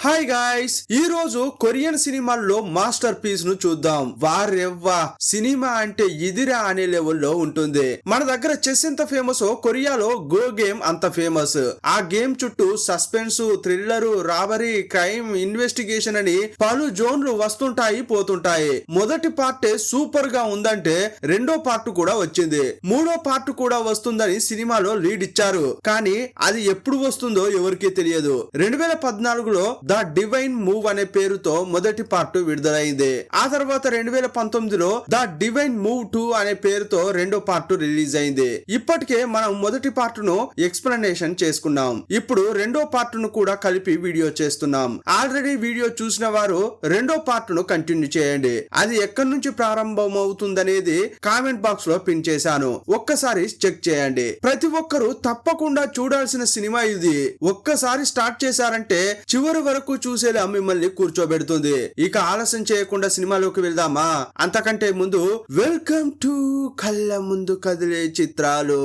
Hi guys, ఈ రోజు Korean సినిమాల్లో మాస్టర్ పీస్ ను చూద్దాం. వారెవ్వా, సినిమా అంటే ఇదిరా అనే లెవెల్లో ఉంటుంది. మన దగ్గర చెస్ ఎంత ఫేమస్, కొరియాలో గో గేమ్ అంత ఫేమస్. ఆ గేమ్ చుట్టూ suspense, thriller, robbery, crime, investigation అని పలు జోన్లు వస్తుంటాయి పోతుంటాయి. మొదటి పార్ట్ సూపర్ గా ఉందంటే రెండో పార్ట్ కూడా వచ్చింది, మూడో పార్ట్ కూడా వస్తుందని సినిమాలో లీడ్ ఇచ్చారు. కానీ అది ఎప్పుడు వస్తుందో ఎవరికీ తెలియదు. 2014లో ద డివైన్ మూవ్ అనే పేరుతో మొదటి పార్ట్ విడుదలైంది. ఆ తర్వాత 2019లో ద డివైన్ మూవ్ 2 అనే పేరుతో రెండో పార్ట్ రిలీజ్ అయింది. ఇప్పటికే మనం మొదటి పార్ట్ ను ఎక్స్ప్లెనేషన్ చేసుకున్నాం. ఇప్పుడు రెండో పార్ట్ ను కూడా కలిపి వీడియో చేస్తున్నాం. ఆల్రెడీ వీడియో చూసిన వారు రెండో పార్ట్ ను కంటిన్యూ చేయండి. అది ఎక్కడి నుంచి ప్రారంభం అవుతుందనేది కామెంట్ బాక్స్ లో పిన్ చేశాను, ఒక్కసారి చెక్ చేయండి. ప్రతి ఒక్కరూ తప్పకుండా చూడాల్సిన సినిమా ఇది. ఒక్కసారి స్టార్ట్ చేశారంటే చివరి వరకు చూసేలా మిమ్మల్ని కూర్చోబెడుతుంది. ఇక ఆలస్యం చేయకుండా సినిమాలోకి వెళ్దామా? అంతకంటే ముందు వెల్కమ్ టు కళ్ళ ముందు కదిలే చిత్రాలు.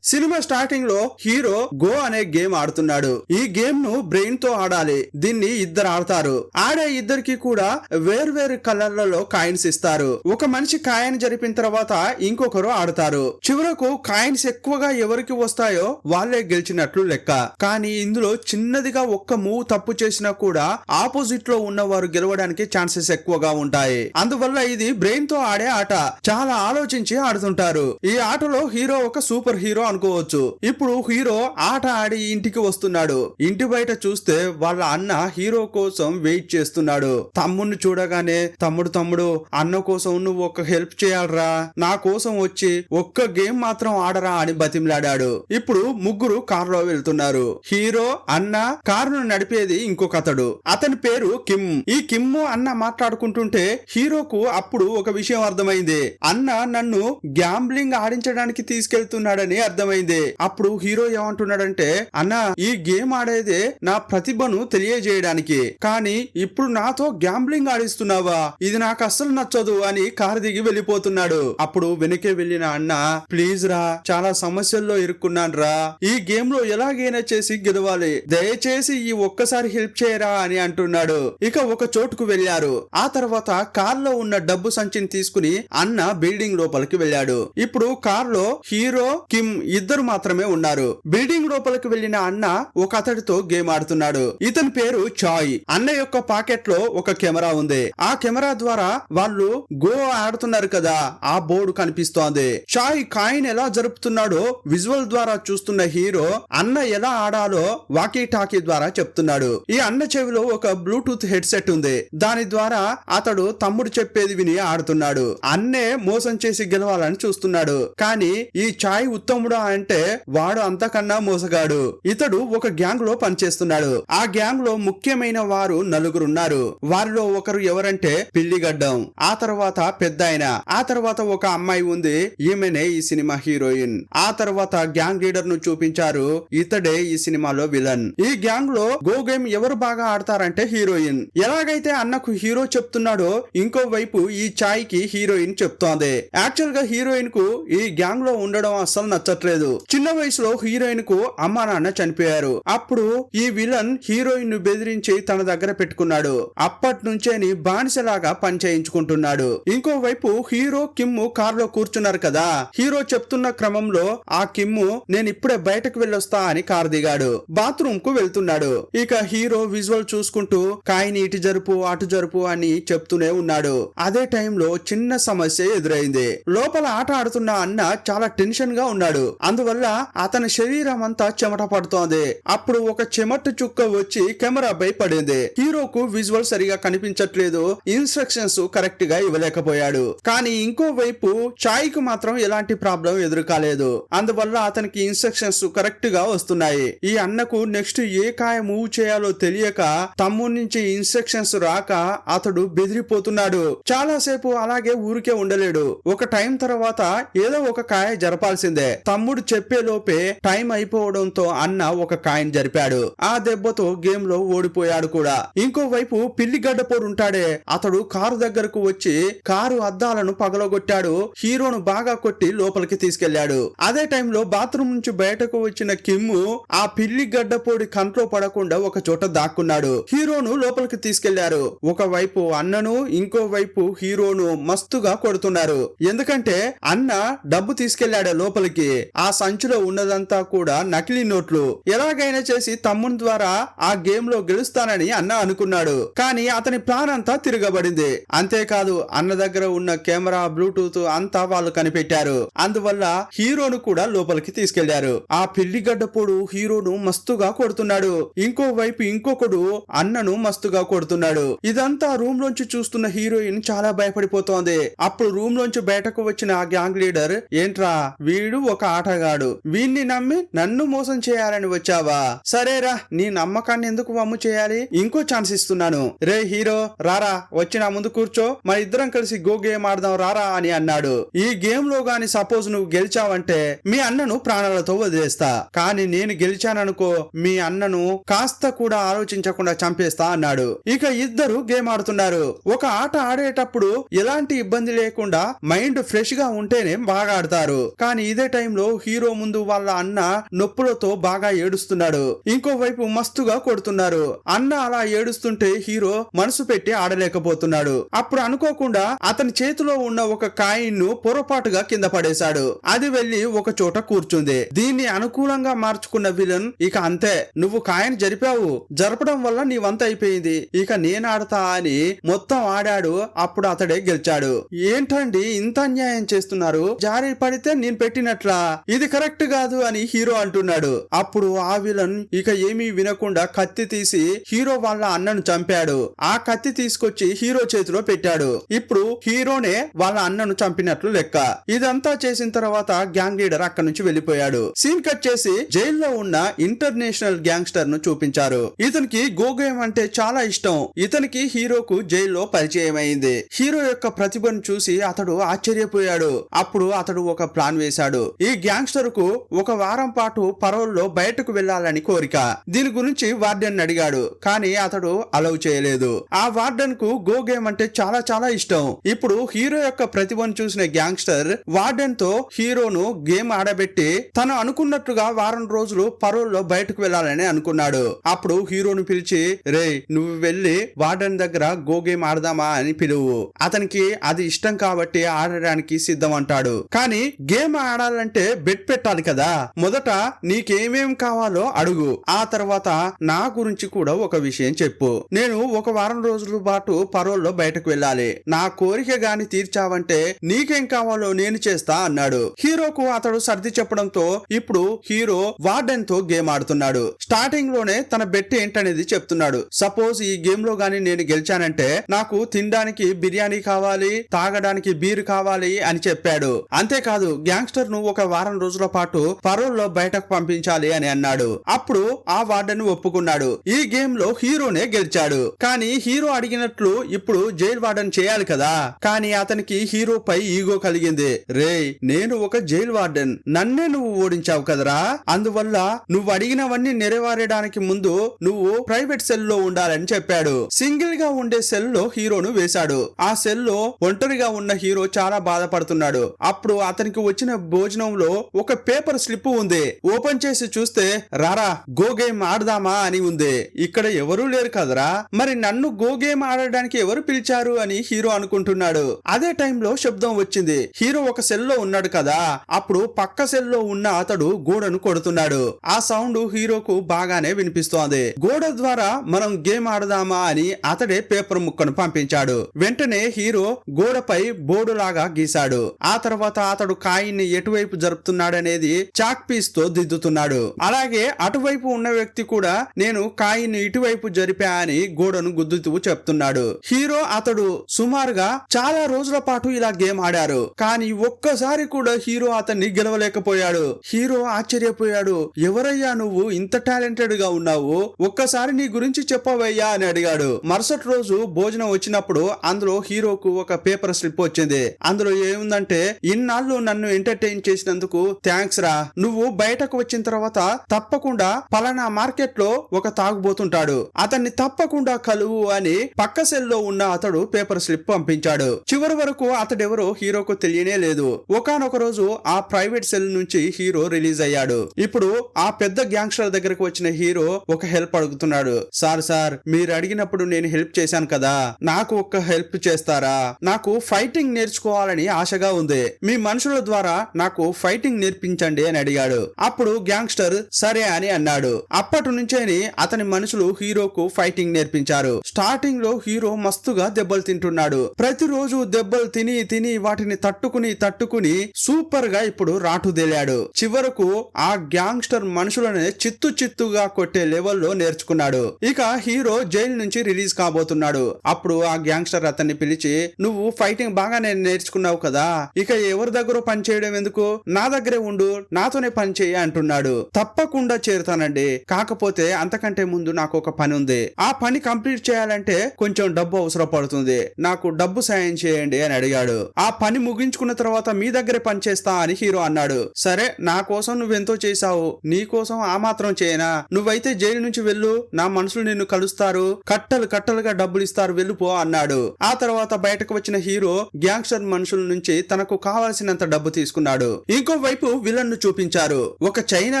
సినిమా స్టార్టింగ్ లో హీరో గో అనే గేమ్ ఆడుతున్నాడు. ఈ గేమ్ ను బ్రెయిన్ తో ఆడాలి. దీన్ని ఇద్దరు ఆడతారు. ఆడే ఇద్దరికి కూడా వేర్వేరు కలర్లలో కాయిన్స్ ఇస్తారు. ఒక మనిషి కాయిన్ జరిపిన తర్వాత ఇంకొకరు ఆడతారు. చివరకు కాయిన్స్ ఎక్కువగా ఎవరికి వస్తాయో వాళ్ళే గెలిచినట్లు లెక్క. కానీ ఇందులో చిన్నదిగా ఒక్క మూవ్ తప్పు చేసినా కూడా ఆపోజిట్ లో ఉన్నవారు గెలవడానికి ఛాన్సెస్ ఎక్కువగా ఉంటాయి. అందువల్ల ఇది బ్రెయిన్ తో ఆడే ఆట. చాలా ఆలోచించి ఆడుతుంటారు. ఈ ఆటలో హీరో ఒక సూపర్ హీరో అనుకోవచ్చు. ఇప్పుడు హీరో ఆట ఆడి ఇంటికి వస్తున్నాడు. ఇంటి బయట చూస్తే వాళ్ళ అన్న హీరో కోసం వెయిట్ చేస్తున్నాడు. తమ్ముడిని చూడగానే తమ్ముడు అన్న కోసం నువ్వు ఒక హెల్ప్ చేయాలరా, నా కోసం వచ్చి ఒక్క గేమ్ మాత్రం ఆడరా అని బతిమలాడాడు. ఇప్పుడు ముగ్గురు కారులో వెళ్తున్నారు. హీరో, అన్న, కారును నడిపేది ఇంకొక అతడు. అతని పేరు కిమ్. ఈ కిమ్ అన్న మాట్లాడుకుంటుంటే హీరోకు అప్పుడు ఒక విషయం అర్థమైంది. అన్న నన్ను గ్యాంబ్లింగ్ ఆడించడానికి తీసుకెళ్తున్నాడని అర్థమైంది. అప్పుడు హీరో ఏమంటున్నాడంటే, అన్న ఈ గేమ్ ఆడేదే నా ప్రతిభను తెలియజేయడానికి, కానీ ఇప్పుడు నాతో గ్యాంబ్లింగ్ ఆడిస్తున్నావా? ఇది నాకు అస్సలు నచ్చదు అని కారు దిగి వెళ్ళిపోతున్నాడు. అప్పుడు వెనకే వెళ్ళిన అన్న, ప్లీజ్ రా, చాలా సమస్యల్లో ఇరుక్కున్నాను రా, ఈ గేమ్ లో ఎలాగైనా చేసి గెలవాలి, దయచేసి ఈ ఒక్కసారి హెల్ప్ చేయరా అని అంటున్నాడు. ఇక ఒక చోటుకు వెళ్లారు. ఆ తర్వాత కార్ లో ఉన్న డబ్బు సంచిని తీసుకుని అన్న బిల్డింగ్ లోపలికి వెళ్ళాడు. ఇప్పుడు కార్ లో హీరో, కిమ్ ఇద్దరు మాత్రమే ఉన్నారు. బిల్డింగ్ లోపలికి వెళ్లిన అన్న ఒక అతడితో గేమ్ ఆడుతున్నాడు. ఇతని పేరు చాయ్. అన్న యొక్క పాకెట్ లో ఒక కెమెరా ఉంది. ఆ కెమెరా ద్వారా వాళ్ళు గో ఆడుతున్నారు కదా, ఆ బోర్డు కనిపిస్తోంది. చాయ్ కాయిన్ ఎలా జరుపుతున్నాడో విజువల్ ద్వారా చూస్తున్న హీరో అన్న ఎలా ఆడాలో వాకీ టాకీ ద్వారా చెప్తున్నాడు. ఈ అన్న చెవిలో ఒక బ్లూటూత్ హెడ్సెట్ ఉంది. దాని ద్వారా అతడు తమ్ముడు చెప్పేది విని ఆడుతున్నాడు. అన్నే మోసం చేసి గెలవాలని చూస్తున్నాడు. కానీ ఈ చాయ్ ఉత్తముడా అంటే వాడు అంతకన్నా మోసగాడు. ఇతడు ఒక గ్యాంగ్ లో పనిచేస్తున్నాడు. ఆ గ్యాంగ్ లో ముఖ్యమైన వారు నలుగురున్నారు. వారిలో ఒకరు ఎవరంటే పిల్లిగడ్డం, ఆ తర్వాత పెద్దాయన, ఆ తర్వాత ఒక అమ్మాయి ఉంది. ఈమెనే ఈ సినిమా హీరోయిన్. ఆ తర్వాత గ్యాంగ్ లీడర్ ను చూపించారు. ఇతడే ఈ సినిమాలో విలన్. ఈ గ్యాంగ్ లో గో గేమ్ ఎవరు బాగా ఆడతారంటే హీరోయిన్. ఎలాగైతే అన్నకు హీరో చెప్తున్నాడో ఇంకోవైపు ఈ చాయ్ కి హీరోయిన్ చెప్తోంది. యాక్చువల్ గా హీరోయిన్ కు ఈ గ్యాంగ్ లో ఉండడం అస్సలు నచ్చట్లేదు. చిన్న వయసులో హీరోయిన్ కు అమ్మా నాన్న చనిపోయారు. అప్పుడు ఈ విలన్ హీరోయిన్ ను బెదిరించి తన దగ్గర పెట్టుకున్నాడు. అప్పటి నుంచే బానిసలాగా పని చేయించుకుంటున్నాడు. ఇంకోవైపు హీరో, కిమ్ కారులో కూర్చున్నారు కదా. హీరో చెప్తున్న క్రమంలో ఆ కిమ్ నేను ఇప్పుడే బయటకు వెళ్ళొస్తా అని కారు దిగాడు. బాత్రూమ్ కు వెళ్తున్నాడు. ఇక హీరో విజువల్ చూసుకుంటూ కాయిని ఇటు జరుపు అటు జరుపు అని చెప్తూనే ఉన్నాడు. అదే టైంలో చిన్న సమస్య ఎదురైంది. లోపల ఆట ఆడుతున్న అన్న చాలా టెన్షన్ గా ఉన్నాడు. అందువల్ల అతని శరీరం అంతా చెమట పడుతోంది. అప్పుడు ఒక చెమట చుక్క వచ్చి కెమెరాపై పడింది. హీరోకు విజువల్ సరిగా కనిపించట్లేదు. ఇన్స్ట్రక్షన్స్ కరెక్ట్ గా ఇవ్వలేకపోయాడు. కానీ ఇంకోవైపు చాయ్ కు మాత్రం ఎలాంటి ప్రాబ్లం ఎదురు కాలేదు. అందువల్ల అతనికి ఇన్స్ట్రక్షన్స్ కరెక్ట్ గా వస్తున్నాయి. ఈ అన్నకు నెక్స్ట్ ఏ కాయ మూవ్ చేయాలో తెలియక తమ్ముడి నుంచి ఇన్స్ట్రక్షన్స్ రాక అతడు బెదిరిపోతున్నాడు. చాలా సేపు అలాగే ఊరికే ఉండలేడు. ఒక టైం తర్వాత ఏదో ఒక కాయ జరపాల్సిందే. తమ్ముడు తమ్ముడు చెప్పే లోపే టైం అయిపోవడంతో అన్న ఒక కాయిన్ జరిపాడు. ఆ దెబ్బతో గేమ్ లో ఓడిపోయాడు కూడా. ఇంకోవైపు పిల్లిగడ్డపోడు ఉంటాడే, అతడు కారు దగ్గరకు వచ్చి కారు అద్దాలను పగలగొట్టాడు. హీరోను బాగా కొట్టి లోపలికి తీసుకెళ్లాడు. అదే టైంలో బాత్రూమ్ నుంచి బయటకు వచ్చిన కిమ్ము ఆ పిల్లిగడ్డపోడి కంట్లో పడకుండా ఒక చోట దాక్కున్నాడు. హీరోను లోపలికి తీసుకెళ్లారు. ఒకవైపు అన్నను, ఇంకోవైపు హీరోను మస్తుగా కొడుతున్నారు. ఎందుకంటే అన్న డబ్బు తీసుకెళ్లాడు లోపలికి. ఆ సంచిలో ఉన్నదంతా కూడా నకిలీ నోట్లు. ఎలాగైనా చేసి తమ్ముని ద్వారా ఆ గేమ్ లో గెలుస్తానని అన్న అనుకున్నాడు. కానీ అతని ప్లాన్ అంతా తిరగబడింది. అంతేకాదు అన్న దగ్గర ఉన్న కెమెరా, బ్లూటూత్ అంతా వాళ్ళు కనిపెట్టారు. అందువల్ల హీరోను కూడా లోపలికి తీసుకెళ్లారు. ఆ పిల్లిగడ్డపోడు హీరోను మస్తుగా కొడుతున్నాడు. ఇంకోవైపు ఇంకొకడు అన్నను మస్తుగా కొడుతున్నాడు. ఇదంతా రూమ్ లోంచి చూస్తున్న హీరోయిన్ చాలా భయపడిపోతోంది. అప్పుడు రూమ్ లోంచి బయటకు వచ్చిన ఆ గ్యాంగ్ లీడర్, ఏంట్రా వీడు ఒక ఆటగాడు, వీణ్ణి నమ్మి నన్ను మోసం చేయాలని వచ్చావా? సరేరా, నీ నమ్మకాన్ని ఎందుకు వమ్ము చేయాలి? ఇంకో ఛాన్స్ ఇస్తున్నాను. రే హీరో, రారా, వచ్చి నా ముందు కూర్చో, మన ఇద్దరం కలిసి గో గేమ్ ఆడదాం రారా అని అన్నాడు. ఈ గేమ్ లో గాని సపోజ్ నువ్వు గెలిచావంటే మీ అన్నను ప్రాణాలతో వదిలేస్తా, కానీ నేను గెలిచాననుకో మీ అన్నను కాస్త కూడా ఆలోచించకుండా చంపేస్తా అన్నాడు. ఇక ఇద్దరు గేమ్ ఆడుతున్నారు. ఒక ఆట ఆడేటప్పుడు ఎలాంటి ఇబ్బంది లేకుండా మైండ్ ఫ్రెష్ గా ఉంటేనే బాగా ఆడతారు. కానీ ఇదే టైంలో హీరో ముందు వాళ్ళ అన్న నొప్పులతో బాగా ఏడుస్తున్నాడు. ఇంకోవైపు మస్తుగా కొడుతున్నారు. అన్న అలా ఏడుస్తుంటే హీరో మనసు పెట్టి ఆడలేకపోతున్నాడు. అప్పుడు అనుకోకుండా అతని చేతిలో ఉన్న ఒక కాయిన్ ను పొరపాటుగా కింద పడేశాడు. అది వెళ్లి ఒక చోట కూర్చుంది. దీన్ని అనుకూలంగా మార్చుకున్న విలన్, ఇక అంతే, నువ్వు కాయిన్ జరిపావు, జరపడం వల్ల నీ వంత అయిపోయింది, ఇక నేను ఆడతా అని మొత్తం ఆడాడు. అప్పుడు అతడే గెలిచాడు. ఏంటండి ఇంత అన్యాయం చేస్తున్నారు? జారి పడితే నేను పెట్టినట్లా, ఇది కరెక్ట్ కాదు అని హీరో అంటున్నాడు. అప్పుడు ఆ విలన్ ఇక ఏమీ వినకుండా కత్తి తీసి హీరో వాళ్ళ అన్నను చంపాడు. ఆ కత్తి తీసుకొచ్చి హీరో చేతిలో పెట్టాడు. ఇప్పుడు హీరోనే వాళ్ళ అన్నను చంపినట్లు లెక్క. ఇదంతా చేసిన తర్వాత గ్యాంగ్ లీడర్ అక్కడి నుంచి వెళ్లిపోయాడు. సీన్ కట్ చేసి జైల్లో ఉన్న ఇంటర్నేషనల్ గ్యాంగ్స్టర్ ను చూపించారు. ఇతనికి గో గేమ్ అంటే చాలా ఇష్టం. ఇతనికి హీరోకు జైల్లో పరిచయం అయింది. హీరో యొక్క ప్రతిభను చూసి అతడు ఆశ్చర్యపోయాడు. అప్పుడు అతడు ఒక ప్లాన్ వేశాడు. ఈ గ్యాంగ్స్టర్ కు ఒక వారం పాటు పరోల్లో బయటకు వెళ్లాలని కోరిక. దీని గురించి వార్డెన్ అడిగాడు, కానీ అతడు అలౌ చేయలేదు. ఆ వార్డెన్ కు గో గేమ్ అంటే చాలా చాలా ఇష్టం. ఇప్పుడు హీరో యొక్క ప్రతిభను చూసిన గ్యాంగ్స్టర్ వార్డెన్ తో హీరోను గేమ్ ఆడబెట్టి తను అనుకున్నట్టుగా వారం రోజులు పరోల్లో బయటకు వెళ్లాలని అనుకున్నాడు. అప్పుడు హీరోను పిలిచి, రే నువ్వు వెళ్లి వార్డెన్ దగ్గర గో గేమ్ ఆడదామా అని పిలువు, అతనికి అది ఇష్టం కాబట్టి ఆడడానికి సిద్ధం అంటాడు. కానీ గేమ్ ఆడాలంటే బెట్ పెట్టాలి కదా, మొదట నీకేమేం కావాలో అడుగు, ఆ తర్వాత నా గురించి కూడా ఒక విషయం చెప్పు. నేను ఒక వారం రోజుల పాటు పరోల్లో బయటకు వెళ్ళాలి, నా కోరిక గాని తీర్చావంటే నీకేం కావాలో నేను చేస్తా అన్నాడు. హీరోకు అతడు సర్ది చెప్పడంతో ఇప్పుడు హీరో వార్డెన్ తో గేమ్ ఆడుతున్నాడు. స్టార్టింగ్ లోనే తన బెట్ ఏంటనేది చెప్తున్నాడు. సపోజ్ ఈ గేమ్ లో గాని నేను గెలిచానంటే నాకు తినడానికి బిర్యానీ కావాలి, తాగడానికి బీర్ కావాలి అని చెప్పాడు. అంతేకాదు గ్యాంగ్స్టర్ ను ఒక వారం రోజుల పాటు పరోల్లో బయటకు పంపించాలి అని అన్నాడు. అప్పుడు ఆ వార్డెన్ ఒప్పుకున్నాడు. ఈ గేమ్ లో హీరోనే గెలిచాడు. కానీ హీరో అడిగినట్లు ఇప్పుడు జైల్ వార్డెన్ చేయాలి కదా. కానీ అతనికి హీరోపై ఈగో కలిగింది. రే నేను ఒక జైల్ వార్డెన్, నన్నే నువ్వు ఓడించావు కదరా, అందువల్ల నువ్వు అడిగినవన్నీ నెరవేరడానికి ముందు నువ్వు ప్రైవేట్ సెల్ లో ఉండాలని చెప్పాడు. సింగిల్ గా ఉండే సెల్ లో హీరోను వేశాడు. ఆ సెల్ లో ఒంటరిగా ఉన్న హీరో చాలా బాధపడుతున్నాడు. అప్పుడు అతనికి వచ్చిన భోజనంలో ఒక పేపర్ స్లిప్ ఉంది. ఓపెన్ చేసి చూస్తే రారా గో గేమ్ ఆడదామా అని ఉంది. ఇక్కడ ఎవరూ లేరు కదరా, మరి నన్ను గో గేమ్ ఆడడానికి ఎవరు పిలిచారు అని హీరో అనుకుంటున్నాడు. అదే టైంలో శబ్దం వచ్చింది. హీరో ఒక సెల్ లో ఉన్నాడు కదా, అప్పుడు పక్క సెల్ లో ఉన్న అతడు గోడను కొడుతున్నాడు. ఆ సౌండ్ హీరోకు బాగానే వినిపిస్తోంది. గోడ ద్వారా మనం గేమ్ ఆడదామా అని అతడే పేపర్ ముక్కను పంపించాడు. వెంటనే హీరో గోడపై బోర్డు లాగా గీశాడు. ఆ తర్వాత అతడు కాయిన్ ఎటువైపు జరుపుతున్నాడనేది చాక్ పీస్ తో దిద్దుతున్నాడు. అలాగే అటువైపు ఉన్న వ్యక్తి కూడా నేను కాయిన్ ఇటువైపు జరిపా అని గోడను గుద్దుతూ చెప్తున్నాడు. హీరో అతడు సుమారుగా చాలా రోజుల పాటు ఇలా గేమ్ ఆడారు. కానీ ఒక్కసారి కూడా హీరో అతన్ని గెలవలేకపోయాడు. హీరో ఆశ్చర్యపోయాడు. ఎవరయ్యా నువ్వు ఇంత టాలెంటెడ్ గా ఉన్నావు, ఒక్కసారి నీ గురించి చెప్పవయ్యా అని అడిగాడు. మరుసటి రోజు భోజనం వచ్చినప్పుడు అందులో హీరోకు ఒక పేపర్ స్లిప్ వచ్చింది. అందులో ఏముందంటే, ఇన్నాళ్ళు నన్ను ఎంటర్టైన్ చేసినందుకు చేసినందుకు థ్యాంక్స్ రా. నువ్వు బయటకు వచ్చిన తర్వాత తప్పకుండా పలానా మార్కెట్ లో ఒక తాగుబోతుంటాడు, అతన్ని తప్పకుండా కలువు అని పక్క సెల్ లో ఉన్న అతడు పేపర్ స్లిప్ పంపించాడు. చివరి వరకు అతడెవరో హీరోకు తెలియనే లేదు. ఒకానొక రోజు ఆ ప్రైవేట్ సెల్ నుంచి హీరో రిలీజ్ అయ్యాడు. ఇప్పుడు ఆ పెద్ద గ్యాంగ్స్టర్ దగ్గరకు వచ్చిన హీరో ఒక హెల్ప్ అడుగుతున్నాడు. సార్ మీరు అడిగినప్పుడు నేను హెల్ప్ చేశాను కదా, నాకు ఒక హెల్ప్ చేస్తారా? నాకు ఫైటింగ్ నేర్చుకోవాలని ఆశగా ఉంది, మీ మనుషుల ద్వారా నాకు ఫైటింగ్ నేర్పించండి అని అడిగాడు. అప్పుడు గ్యాంగ్స్టర్ సరే అని అన్నాడు. అప్పటి నుంచేని అతని మనుషులు హీరోకు ఫైటింగ్ నేర్పించారు. స్టార్టింగ్ లో హీరో మస్తుగా దెబ్బలు తింటున్నాడు. ప్రతిరోజు దెబ్బలు తిని వాటిని తట్టుకుని సూపర్ గా ఇప్పుడు రాటుదేలాడు. చివరకు ఆ గ్యాంగ్స్టర్ మనుషులనే చిత్తుగా కొట్టే లెవెల్లో నేర్చుకున్నాడు. ఇక హీరో జైలు నుంచి రిలీజ్ కాబోతున్నాడు. అప్పుడు ఆ గ్యాంగ్స్టర్ అతన్ని పిలిచి, నువ్వు ఫైటింగ్ బాగా నేర్చుకున్నావు కదా, ఇక ఎవరి దగ్గర పని చేయడం ఎందుకు, నా దగ్గరే ఉండు, నాతోనే పని చేయి అంటున్నాడు. తప్పకుండా చేరుతానండి, కాకపోతే అంతకంటే ముందు నాకు ఒక పని ఉంది, ఆ పని కంప్లీట్ చేయాలంటే కొంచెం డబ్బు అవసరం పడుతుంది, నాకు డబ్బు సాయం చేయండి అని అడిగాడు. ఆ పని ముగించుకున్న తర్వాత మీ దగ్గరే పని చేస్తా అని హీరో అన్నాడు. సరే, నా కోసం నువ్వెంతో చేశావు, నీ కోసం ఆ మాత్రం చేయనా? నువ్వైతే జైలు నుంచి వెళ్ళు, నా మనుషులు నిన్ను కలుస్తారు, కట్టలుగా డబ్బులు ఇస్తారు, వెళ్ళిపో అన్నాడు. ఆ తర్వాత బయటకు వచ్చిన హీరో గ్యాంగ్స్టర్ మనుషుల నుంచి తనకు కావాల్సినంత డబ్బు తీసుకున్నాడు. ఇంకోవైపు విలన్ ను చూపించారు. ఒక చైనా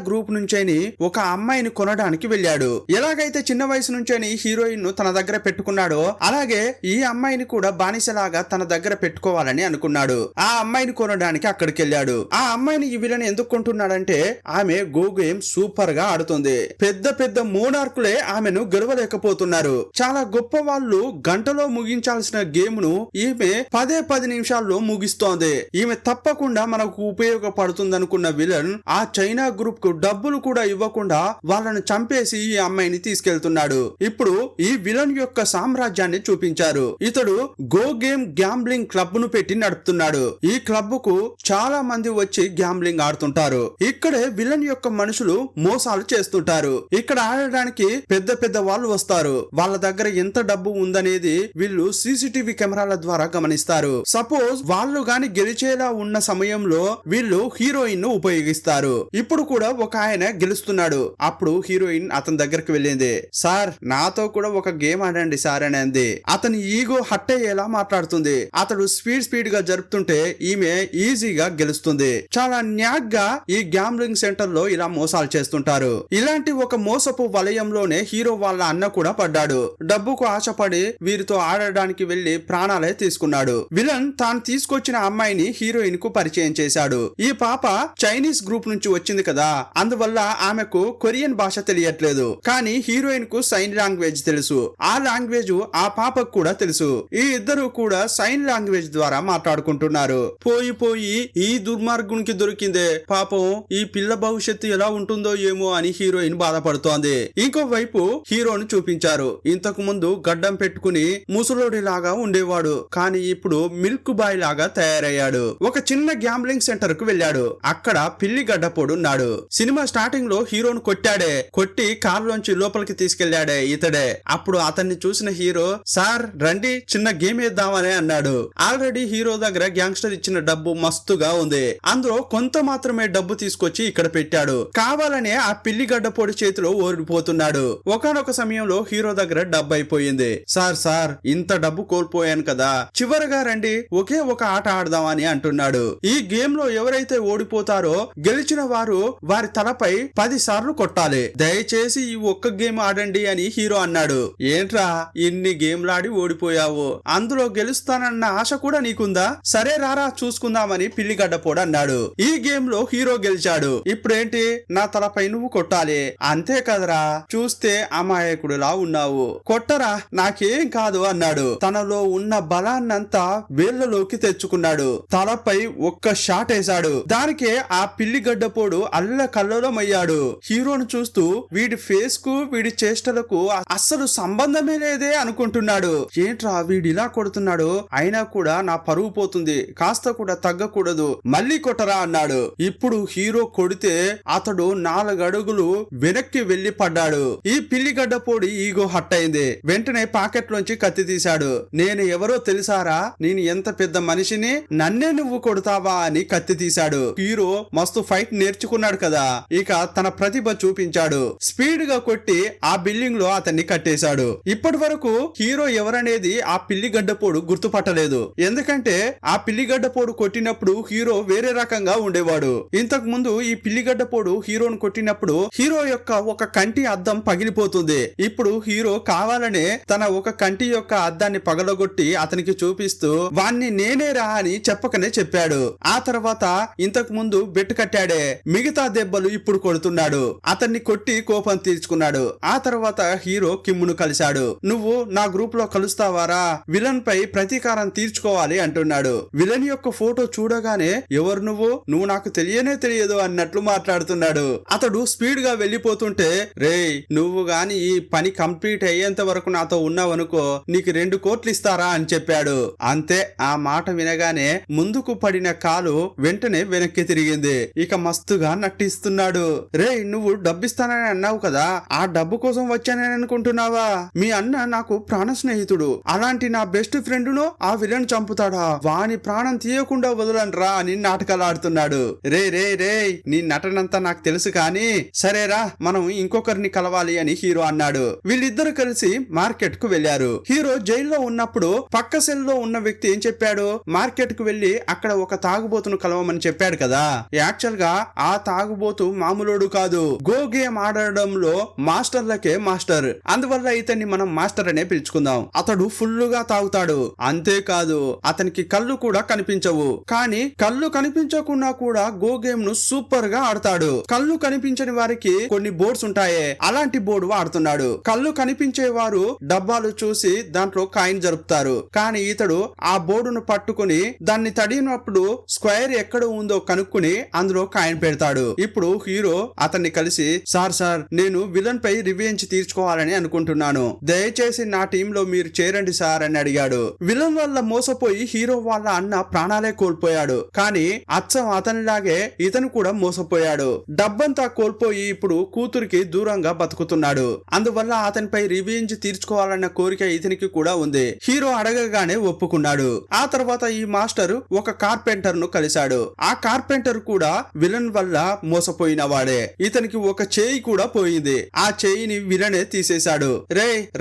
గ్రూప్ నుంచేని ఒక అమ్మాయిని కొనడానికి వెళ్ళాడు. ఎలాగైతే చిన్న వయసు నుంచేని హీరోయిన్ ను తన దగ్గర పెట్టుకున్నాడో అలాగే ఈ అమ్మాయిని కూడా బానిసలాగా తన దగ్గర పెట్టుకోవాలని అనుకున్నాడు. ఆ అమ్మాయిని కొనడానికి అక్కడికి వెళ్ళాడు. ఆ అమ్మాయిని ఈ విలన్ ఎందుకు కొంటున్నాడంటే ఆమె గో గేమ్ సూపర్ గా ఆడుతుంది. పెద్ద మోనార్కులే ఆమెను గెలవలేకపోతున్నారు. చాలా గొప్ప వాళ్ళు గంటలో ముగించాల్సిన గేమ్ ను ఈమె 10 నిమిషాల్లో ముగిస్తోంది. ఈమె తప్పకుండా మనకు ఉపయోగపడుతుంది అనుకున్న విలన్ ఆ చైనా గ్రూప్ కు డబ్బులు కూడా ఇవ్వకుండా వాళ్ళను చంపేసి ఈ అమ్మాయిని తీసుకెళ్తున్నాడు. ఇప్పుడు ఈ విలన్ యొక్క సామ్రాజ్యాన్ని చూపించారు. ఇతడు గో గేమ్ గ్యాంబ్లింగ్ క్లబ్ ను పెట్టి నడుపుతున్నాడు. ఈ క్లబ్ కు చాలా మంది వచ్చి గ్యాంబ్లింగ్ ఆడుతుంటారు. ఇక్కడే విలన్ యొక్క మనుషులు మోసాలు చేస్తుంటారు. ఇక్కడ ఆడడానికి పెద్ద వాళ్ళు వస్తారు. వాళ్ళ దగ్గర ఎంత డబ్బు ఉందనేది వీళ్ళు సీసీటీవీ కెమెరాల ద్వారా గమనిస్తారు. సపోజ్ వాళ్ళు గాని గెలిచేలా ఉన్న సమయంలో వీళ్ళు హీరోయిన్ ను ఉపయోగిస్తారు. ఇప్పుడు కూడా ఒక ఆయన గెలుస్తున్నాడు. అప్పుడు హీరోయిన్ అతని దగ్గరికి వెళ్ళింది. సార్, నాతో కూడా ఒక గేమ్ ఆడండి సార్ అని అంది. అతని ఈగో హట్ అయ్యేలా మాట్లాడుతుంది. అతడు స్పీడ్ గా జరుపుతుంటే ఈమె ఈజీగా గెలుస్తుంది. చాలా న్యాక్ గా ఈ గ్యాంబ్లింగ్ సెంటర్ లో ఇలా మోసాలు చేస్తుంటారు. ఇలాంటి ఒక మోసపు వలయంలోనే హీరో వాళ్ళ అన్న కూడా పడ్డాడు. డబ్బుకు ఆశపడి వీరితో ఆడడానికి వెళ్లి ప్రాణాలే తీసుకున్నాడు. విలన్ తాను తీసుకొచ్చిన అమ్మాయిని హీరోయిన్ కు పరిచయం చేశాడు. ఈ పాప చైనీస్ గ్రూప్ నుంచి వచ్చింది కదా, అందువల్ల ఆమెకు కొరియన్ భాష తెలియట్లేదు. కానీ హీరోయిన్ కు సైన్ లాంగ్వేజ్ తెలుసు. ఆ లాంగ్వేజ్ ఆ పాపకు కూడా తెలుసు. ఈ ఇద్దరు కూడా సైన్ లాంగ్వేజ్ ద్వారా మాట్లాడుకుంటున్నారు. పోయి ఈ దుర్మార్గునికి దొరికిందే, పాపం ఈ పిల్ల భవిష్యత్తు ఎలా ఉంటుందో ఏమో అని హీరోయిన్ బాధపడుతోంది. ఇంకోవైపు హీరోను చూపించారు. ఇంతకు ముందు గడ్డం పెట్టుకుని ముసలోడి లాగా ఉండేవాడు, కానీ ఇప్పుడు మిల్క్ బాయ్ లాగా తయారయ్యాడు. ఒక చిన్న గ్యాంబ్లింగ్ సెంటర్ కు వెళ్ళాడు. అక్కడ పిల్లి గడ్డపోడున్నాడు. సినిమా స్టార్టింగ్ లో హీరోను కొట్టి కారులోంచి లోపలికి తీసుకెళ్లాడే ఇతడే. అప్పుడు అతన్ని చూసిన హీరో, సార్ రండి చిన్న గేమ్ వేద్దామని అన్నాడు. ఆల్రెడీ హీరో దగ్గర గ్యాంగ్స్టర్ ఇచ్చిన డబ్బు మస్తుగా ఉంది. అందులో కొంత మాత్రమే డబ్బు తీసుకొచ్చి ఇక్కడ పెట్టాడు. కావాలనే ఆ పిల్లి గడ్డపోడి చేతిలో ఓడిపోతున్నాడు. ఒకానొక సమయంలో హీరో దగ్గర డబ్బు అయిపోయింది. సార్ ఇంత డబ్బు కోల్పోయాను కదా, చివరగా రండి ఒకే ఒక ఆట ఆడదామని అంటున్నాడు. ఈ గేమ్ లో ఎవరైతే ఓడిపోతారో గెలిచిన వారు వారి తలపై 10 సార్లు కొట్టాలి. దయచేసి ఈ ఒక్క గేమ్ ఆడండి అని హీరో అన్నాడు. ఏంట్రా ఇన్ని గేమ్లాడి ఓడిపోయావు, అందులో గెలుస్తానన్న ఆశ కూడా నీకుందా? సరే రారా చూసుకుందామని పిల్లిగడ్డపోడు అన్నాడు. ఈ గేమ్ లో హీరో గెలిచాడు. ఇప్పుడేంటి, నా తలపై నువ్వు కొట్టాలి, అంతే కదరా, చూస్తే అమాయకుడులా ఉన్నావు, కొట్టరా నాకేం కాదు అన్నాడు. తనలో ఉన్న బలాన్నంతా వేళ్లలోకి తెచ్చుకున్నాడు. తలపై ఒక్క షాట్ వేశాడు. దానికే ఆ పిల్లిగడ్డపోడు అల్ల కల్లోలమయ్యాడు. హీరోను చూస్తూ వీడి ఫేస్ కు వీడి చేష్టలకు అస్సలు సంబంధమే లేదే అనుకుంటున్నాడు. ఏంట్రా వీడిలా కొడుతున్నాడు, అయినా కూడా నా పరువు పోతుంది, కాస్త కూడా తగ్గకూడదు, మళ్ళీ కొట్టరా అన్నాడు. ఇప్పుడు హీరో కొడితే అతడు 4 అడుగులు వెనక్కి వెళ్లి పడ్డాడు. ఈ పిల్లిగడ్డపోడి ఈగో హట్ అయింది. వెంటనే పాకెట్ లోంచి కత్తి తీశాడు. నేను ఎవరో తెలుసారా, నేను ఎంత పెద్ద మనిషిని, నన్నే నువ్వు కొడతావా అని కత్తి తీశాడు. వచ్చాడు. హీరో మస్తు ఫైట్ నేర్చుకున్నాడు కదా, ఇక తన ప్రతిభ చూపించాడు. స్పీడ్ గా కొట్టి ఆ బిల్డింగ్ లో అతన్ని కట్టేశాడు. ఇప్పటి వరకు హీరో ఎవరనేది ఆ పిల్లిగడ్డపోడు గుర్తుపట్టలేదు. ఎందుకంటే ఆ పిల్లిగడ్డపోడు కొట్టినప్పుడు హీరో వేరే రకంగా ఉండేవాడు. ఇంతకు ముందు ఈ పిల్లిగడ్డపోడు హీరోను కొట్టినప్పుడు హీరో యొక్క ఒక కంటి అద్దం పగిలిపోతుంది. ఇప్పుడు హీరో కావాలనే తన ఒక కంటి యొక్క అద్దాన్ని పగలగొట్టి అతనికి చూపిస్తూ వాణ్ణి నేనే రా అని చెప్పకనే చెప్పాడు. ఆ తర్వాత ఇంతకు ముందు బెట్టు కట్టాడే మిగతా దెబ్బలు ఇప్పుడు కొడుతున్నాడు. అతన్ని కొట్టి కోపం తీర్చుకున్నాడు. ఆ తర్వాత హీరో కిమ్మును కలిశాడు. నువ్వు నా గ్రూప్ లో కలుస్తావారా, విలన్ పై ప్రతీకారం తీర్చుకోవాలి అంటున్నాడు. విలన్ యొక్క ఫోటో చూడగానే ఎవరు నువ్వు నాకు తెలియదు అన్నట్లు మాట్లాడుతున్నాడు. అతడు స్పీడ్ గా వెళ్లిపోతుంటే రేయ్ నువ్వు గాని ఈ పని కంప్లీట్ అయ్యేంత వరకు నాతో ఉన్నావనుకో నీకు 2 కోట్లు ఇస్తారా అని చెప్పాడు. అంతే, ఆ మాట వినగానే ముందుకు పడిన కాలు వెంటనే వెనక్కి తిరిగింది. ఇక మస్తుగా నటిస్తున్నాడు. రేయ్ నువ్వు డబ్బిస్తానని అన్నావు కదా, ఆ డబ్బు కోసం వచ్చానని అనుకుంటున్నావా? మీ అన్న నాకు ప్రాణ స్నేహితుడు, అలాంటి నా బెస్ట్ ఫ్రెండ్ ను ఆ విలన్ చంపుతాడా? వాని ప్రాణం తీయకుండా వదలనరా అని నాటకాలు ఆడుతున్నాడు. రే నీ నటనంతా నాకు తెలుసు కానీ సరేరా మనం ఇంకొకరిని కలవాలి అని హీరో అన్నాడు. వీళ్ళిద్దరు కలిసి మార్కెట్ కు వెళ్లారు. హీరో జైల్లో ఉన్నప్పుడు పక్క సెల్ లో ఉన్న వ్యక్తి ఏం చెప్పాడు, మార్కెట్ కు వెళ్లి అక్కడ ఒక తాగుబోతును కలవమని చెప్పాడు కదా. యాక్చువల్ గా ఆ తాగుబోతు మామూలుడు కాదు, గో గేమ్ ఆడడంలో మాస్టర్లకే మాస్టర్. అందువల్ల ఇతన్ని మనం మాస్టర్ అనే పిలుచుకుందాం. అతడు ఫుల్లుగా తాగుతాడు. అంతేకాదు అతనికి కళ్ళు కూడా కనిపించవు. కానీ కళ్ళు కనిపించకుండా కూడా గో గేమ్ ను సూపర్ గా ఆడతాడు. కళ్ళు కనిపించని వారికి కొన్ని బోర్డ్స్ ఉంటాయే, అలాంటి బోర్డు ఆడుతున్నాడు. కళ్ళు కనిపించే వారు డబ్బాలు చూసి దాంట్లో కాయిన్ జరుపుతారు. కానీ ఇతడు ఆ బోర్డును పట్టుకుని దాన్ని తడినప్పుడు స్క్వేర్ ఎక్కడ ఉందో కనుక్కుని అందులో కాయిన్ పెడతాడు. ఇప్పుడు హీరో అతన్ని కలిసి సార్ నేను విలన్ పై రివెంజ్ తీర్చుకోవాలని అనుకుంటున్నాను, దయచేసి నా టీమ్ లో మీరు చేరండి సార్ అని అడిగాడు. విలన్ వల్ల మోసపోయి హీరో వాళ్ళ అన్న ప్రాణాలే కోల్పోయాడు. కానీ అచ్చం అతనిలాగే ఇతను కూడా మోసపోయాడు. డబ్బంతా కోల్పోయి ఇప్పుడు కూతురికి దూరంగా బతుకుతున్నాడు. అందువల్ల అతనిపై రివెంజ్ తీర్చుకోవాలన్న కోరిక ఇతనికి కూడా ఉంది. హీరో అడగగానే ఒప్పుకున్నాడు. ఆ తర్వాత ఈ మాస్టర్ ఒక కార్పెంటర్ ను కలిశాడు. ఆ కార్పెంటర్ కూడా విలన్ వల్ల మోసపోయిన వాడే. ఇతనికి ఒక చేయి కూడా పోయింది. ఆ చేయిని విలనే తీసేశాడు.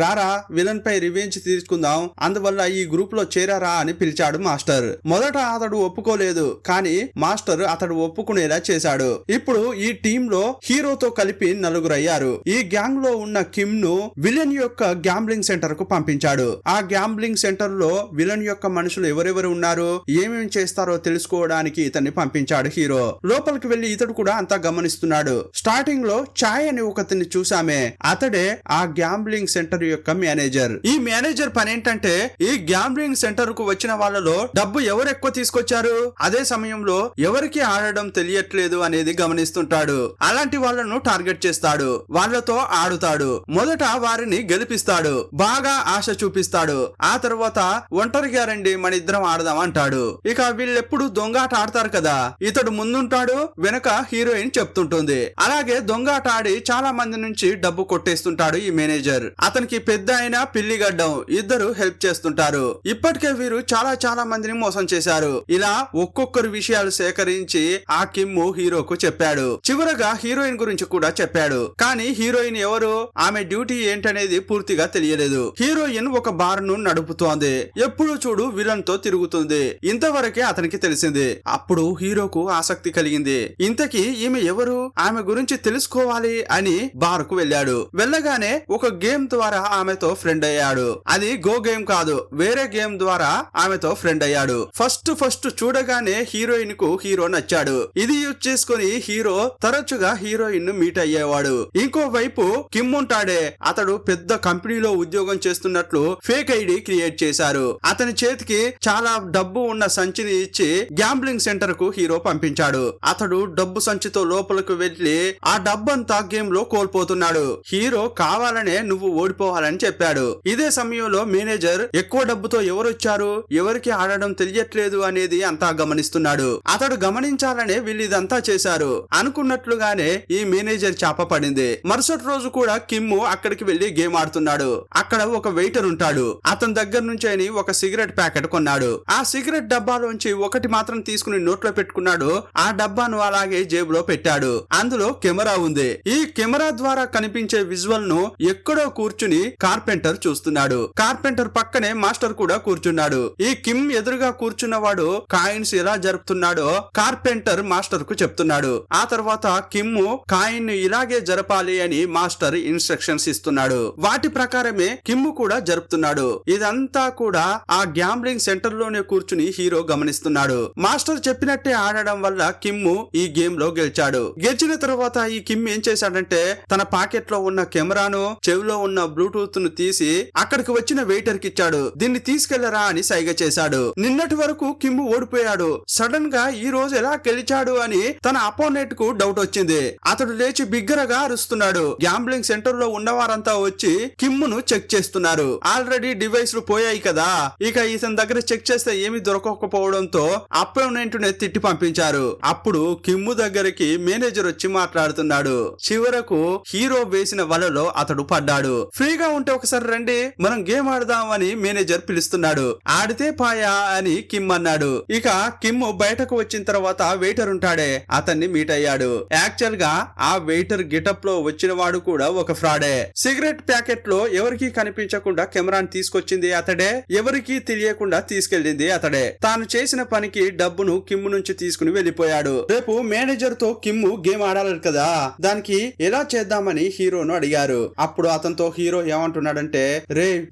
రారా విలన్ పై రివెంజ్ తీసుకుందాం, అందువల్ల ఈ గ్రూప్ లో చేరారా అని పిలిచాడు మాస్టర్. మొదట అతడు ఒప్పుకోలేదు, కానీ మాస్టర్ అతడు ఒప్పుకునేలా చేశాడు. ఇప్పుడు ఈ టీమ్ లో హీరోతో కలిపి 4 అయ్యారు. ఈ గ్యాంగ్ లో ఉన్న కిమ్ ను విలన్ యొక్క గ్యాంబ్లింగ్ సెంటర్ కు పంపించాడు. ఆ గ్యాంబ్లింగ్ సెంటర్ లో విలన్ యొక్క మనుషులు ఎవరెవరు ఉన్నారు, ఏమేమి చేస్తారో తెలుసుకోవడానికి ఇతన్ని పంపించాడు హీరో. లోపలికి వెళ్లి ఇతడు కూడా అంతా గమనిస్తున్నాడు. స్టార్టింగ్ లో చాయ్ అని ఒకరిని చూసామే, అతడే ఆ గ్యాంబ్లింగ్ సెంటర్ యొక్క మేనేజర్. ఈ మేనేజర్ పని ఏంటంటే ఈ గ్యాంబ్లింగ్ సెంటర్ కు వచ్చిన వాళ్ళలో డబ్బు ఎవరు ఎక్కువ తీసుకొచ్చారు, అదే సమయంలో ఎవరికి ఆడడం తెలియట్లేదు అనేది గమనిస్తుంటాడు. అలాంటి వాళ్ళను టార్గెట్ చేస్తాడు, వాళ్ళతో ఆడుతాడు. మొదట వారిని గెలిపిస్తాడు, బాగా ఆశ చూపిస్తాడు. ఆ తర్వాత ఒంటరిగా రండి మన ఇద్దరం ఆడదాం అంటాడు. ఇక వీళ్ళెప్పుడు దొంగాట ఆడతారు కదా, ఇతడు ముందుంటాడు, వెనక హీరోయిన్ చెప్తుంటుంది. అలాగే దొంగాట ఆడి చాలా మంది నుంచి డబ్బు కొట్టేస్తుంటాడు ఈ మేనేజర్. అతనికి పెద్ద అయిన పిల్లిగడ్డం ఇద్దరు హెల్ప్ చేస్తుంటారు. ఇప్పటికే వీరు చాలా మందిని మోసం చేశారు. ఇలా ఒక్కొక్కరు విషయాలు సేకరించి ఆ కిమ్ము హీరోకు చెప్పాడు. చివరగా హీరోయిన్ గురించి కూడా చెప్పాడు. కానీ హీరోయిన్ ఎవరు, ఆమె డ్యూటీ ఏంటనేది పూర్తిగా తెలియలేదు. హీరోయిన్ ఒక బార్ ను నడుపుతోంది, ఎప్పుడు చూడు విలన్ తో తిరుగుతుంది. ఇంతవరకే అతనికి తెలిసింది. అప్పుడు హీరోకు ఆసక్తి కలిగింది. ఇంతకీ ఈమె ఎవరు, ఆమె గురించి తెలుసుకోవాలి అని బార్ కు వెళ్ళాడు. వెళ్ళగానే ఒక గేమ్ ద్వారా ఆమెతో ఫ్రెండ్ అయ్యాడు. అది గో గేమ్ కాదు, వేరే గేమ్ ద్వారా ఆమెతో ఫ్రెండ్ అయ్యాడు. ఫస్ట్ చూడగానే హీరోయిన్ కు హీరో నచ్చాడు. ఇది యూజ్ చేసుకుని హీరో తరచుగా హీరోయిన్ ను మీట్ అయ్యేవాడు. ఇంకోవైపు కిమ్ ఉంటాడే, అతడు పెద్ద కంపెనీలో ఉద్యోగం చేస్తున్నట్లు ఫేక్ ఐడి క్రియేట్ చేశారు. అతని చేతికి చాలా డబ్బు ఉన్న సంచిని ఇచ్చి గ్యాంబ్లింగ్ సెంటర్ కు హీరో పంపించాడు. అతడు డబ్బు సంచితో లోపలికి వెళ్లి ఆ డబ్బంతా గేమ్ లో కోల్పోతున్నాడు. హీరో కావాలనే నువ్వు ఓడిపోవాలని చెప్పాడు. ఇదే సమయంలో మేనేజర్ ఎక్కువ డబ్బుతో ఎవరొచ్చారు, ఎవరికి ఆడడం తెలియట్లేదు అనేది అంతా గమనిస్తున్నాడు. అతడు గమనించాలనే వీళ్ళు ఇదంతా చేశారు. అనుకున్నట్లుగానే ఈ మేనేజర్ చాప పడింది. మరుసటి రోజు కూడా కిమ్ము అక్కడికి వెళ్లి గేమ్ ఆడుతున్నాడు. అక్కడ ఒక వెయిటర్ ఉంటాడు. అతని దగ్గర నుంచి ఒక సిగరెట్ ప్యాకెట్ కొన్నాడు. ఆ సిగరెట్ డబ్బాలోంచి ఒకటి మాత్రం తీసుకుని నోట్లో పెట్టుకున్నాడు ఆ డబ్బాను అలాగే జేబులో పెట్టాడు. అందులో కెమెరా ఉంది. ఈ కెమెరా ద్వారా కనిపించే విజువల్ ను ఎక్కడో కూర్చుని కార్పెంటర్ చూస్తున్నాడు. కార్పెంటర్ పక్కనే మాస్టర్ కూడా కూర్చున్నాడు. ఈ కిమ్ ఎదురుగా కూర్చున్నవాడు కాయిన్స్ ఎలా జరుపుతున్నాడో కార్పెంటర్ మాస్టర్ కు చెప్తున్నాడు. ఆ తర్వాత కిమ్ కాయిన్ ను ఇలాగే జరపాలి అని మాస్టర్ ఇన్స్ట్రక్షన్స్ ఇస్తున్నాడు. వాటి ప్రకారమే కిమ్ కూడా జరుపుతున్నాడు. ఇదంతా కూడా ఆ గ్యాంబ్లింగ్ సెంటర్ లోనే కూర్చుని హీరో గమనిస్తున్నాడు. మాస్టర్ చెప్పినట్టే ఆడడం వల్ల కిమ్ ఈ గేమ్ లో గెలిచాడు. గెలిచిన తర్వాత ఈ కిమ్ ఏం చేశాడంటే తన పాకెట్ లో ఉన్న కెమెరాను చెవిలో ఉన్న బ్లూటూత్ ను తీసి అక్కడికి వచ్చిన వెయిటర్ కి ఇచ్చాడు. దీన్ని తీసుకెళ్లరా అని సైగ చేశాడు. నిన్నటి వరకు కిమ్ ఓడిపోయాడు. సడన్ గా ఈ రోజు ఎలా గెలిచాడు అని తన అపోనెంట్ కు డౌట్ వచ్చింది. అతడు లేచి బిగ్గరగా అరుస్తున్నాడు. గ్యాంబ్లింగ్ సెంటర్ లో ఉన్నవారంతా వచ్చి కిమ్ ను చెక్ చేస్తున్నారు. ఆల్రెడీ డివైస్ లు పోయాయి కదా, ఇక ఇతని దగ్గర చెక్ చేస్తే ఏమి దొరకకపోవడంతో అపోనెంట్ ని తిట్టి పంపించారు. అప్పుడు కిమ్ దగ్గరికి మేనేజర్ వచ్చి మాట్లాడుతున్నాడు. చివరకు హీరో వేసిన వలలో అతడు పడ్డాడు. ఫ్రీగా ఉంటే ఒకసారి రండి, మనం గేమ్ ఆడదాం అని మేనేజర్ పిలుస్తున్నాడు. ఆడితే పాయా అని కిమ్ అన్నాడు. ఇక కిమ్ బయటకు వచ్చిన తర్వాత వెయిటర్ ఉంటాడే అతన్ని మీట్ అయ్యాడు. యాక్చువల్ గా ఆ వెయిటర్ గెటప్ లో వచ్చిన వాడు కూడా ఒక ఫ్రాడే. సిగరెట్ ప్యాకెట్ లో ఎవరికి కనిపించకుండా కెమెరాను తీసుకొచ్చింది అతడే, ఎవరికి తెలియకుండా తీసుకెళ్లింది అతడే. తాను చేసిన పనికి డబ్బును కిమ్ నుంచి తీసుకుని వెళ్లిపోయాడు. రేపు మేనేజర్ తో కిమ్ గేమ్ ఆడాలి కదా, దానికి ఎలా చేద్దామని హీరోను అడిగారు. అప్పుడు అతనితో హీరో ఏమంటున్నాడంటే,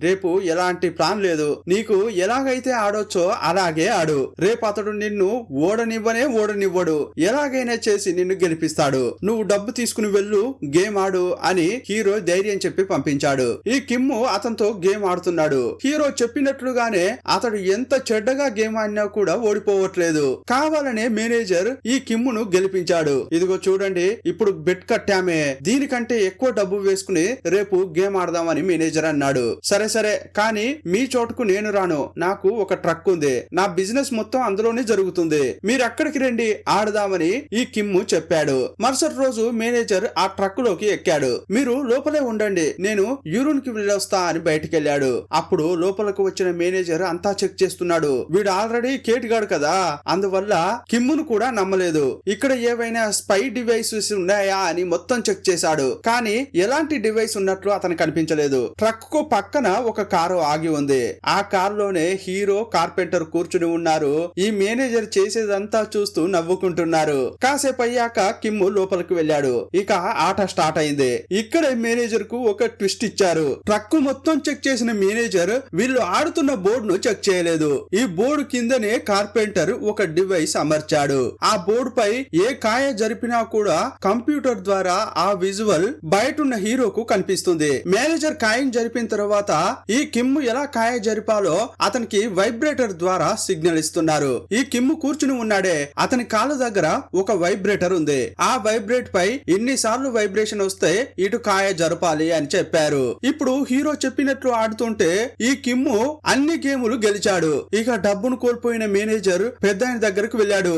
రేపు ఎలాంటి ప్లాన్ లేదు, నీకు ఎలాగైతే ఆడొచ్చో అలాగే ఆడు. రేపు అతడు నిన్ను ఓడనివ్వడు, ఎలాగైనా చేసి నిన్ను గెలిపిస్తాడు. నువ్వు డబ్బు తీసుకుని వెళ్ళు, గేమ్ ఆడు అని హీరో ధైర్యం చెప్పి పంపించాడు. ఈ కిమ్ అతనితో గేమ్ ఆడుతున్నాడు. హీరో చెప్పినట్లుగానే అతడు ఎంత చెడ్డగా గేమ్ ఆడినా కూడా ఓడిపోవట్లేదు. కావాలనే మేనేజర్ ఈ కిమ్ ను గెలిపించాడు. ఇదిగో చూడండి, ఇప్పుడు బెట్ కట్టామే, దీనికంటే ఎక్కువ డబ్బు వేసుకుని రేపు గేమ్ ఆడదామని మేనేజర్ అన్నాడు. సరే కానీ మీ చోటుకు నేను రాను, నాకు ఒక ట్రక్ ఉంది, నా బిజినెస్ మొత్తం అందులోనే జరుగుతుంది, మీరు అక్కడికి రండి ఆడదామని ఈ కిమ్ చెప్పాడు. మరుసటి రోజు మేనేజర్ ఆ ట్రక్ లోకి ఎక్కాడు. మీరు లోపలే ఉండండి, నేను యూరిన్ కి వెళ్ళొస్తా అని బయటికి వెళ్ళాడు. అప్పుడు లోపలకు వచ్చిన మేనేజర్ అంతా చెక్ చేస్తున్నాడు. వీడు ఆల్రెడీ కేటుగాడు కదా, అందువల్ల కిమ్ ను కూడా నమ్మలేదు. ఇక్కడ ఏవైనా స్పై డివైసెస్ ఉన్నాయా అని మొత్తం చెక్ చేశాడు. కానీ ఎలాంటి డివైస్ ఉన్నట్లు అతను కనిపించలేదు. ట్రక్ కు పక్కన ఒక కారు ఆగి ఉంది. ఆ కారులోనే హీరో కార్పెంటర్ కూర్చుని ఉన్నారు. ఈ మేనేజర్ చేసేదంతా చూస్తూ నవ్వుకుంటున్నారు. కాసేపు అయ్యాక కిమ్ లోపలికి వెళ్ళాడు. ఇక ఆట స్టార్ట్ అయింది. ఇక్కడే మేనేజర్ కు ఒక ట్విస్ట్ ఇచ్చారు. ట్రక్ మొత్తం చెక్ చేసిన మేనేజర్ వీళ్ళు ఆడుతున్న బోర్డు ను చెక్ చేయలేదు. ఈ బోర్డు కిందనే కార్పెంటర్ ఒక డివైస్ అమర్చాడు. ఆ బోర్డు పై ఏ కాయ జరిపినా కూడా కంప్యూటర్ ద్వారా ఆ విజువల్ బయటున్న హీరోకు కనిపిస్తుంది. మేనేజర్ కాయం జరిపిన తర్వాత ఈ కిమ్ ఎలా కాయ జరిపాలో అతనికి వైబ్రేటర్ ద్వారా సిగ్నల్ ఇస్తున్నారు. ఈ కిమ్ కూర్చుని ఉన్నాడే, అతని కాళ్ళ దగ్గర ఒక వైబ్రేటర్ ఉంది. ఆ వైబ్రేట్ పై ఎన్నిసార్లు వైబ్రేషన్ వస్తే ఇటు కాయ జరపాలి అని చెప్పారు. ఇప్పుడు హీరో చెప్పినట్లు ఆడుతుంటే ఈ కిమ్ అన్ని గేములు గెలిచాడు. ఇక డబ్బును కోల్పోయిన మేనేజర్ పెద్ద ఆయన దగ్గరకు వెళ్ళాడు.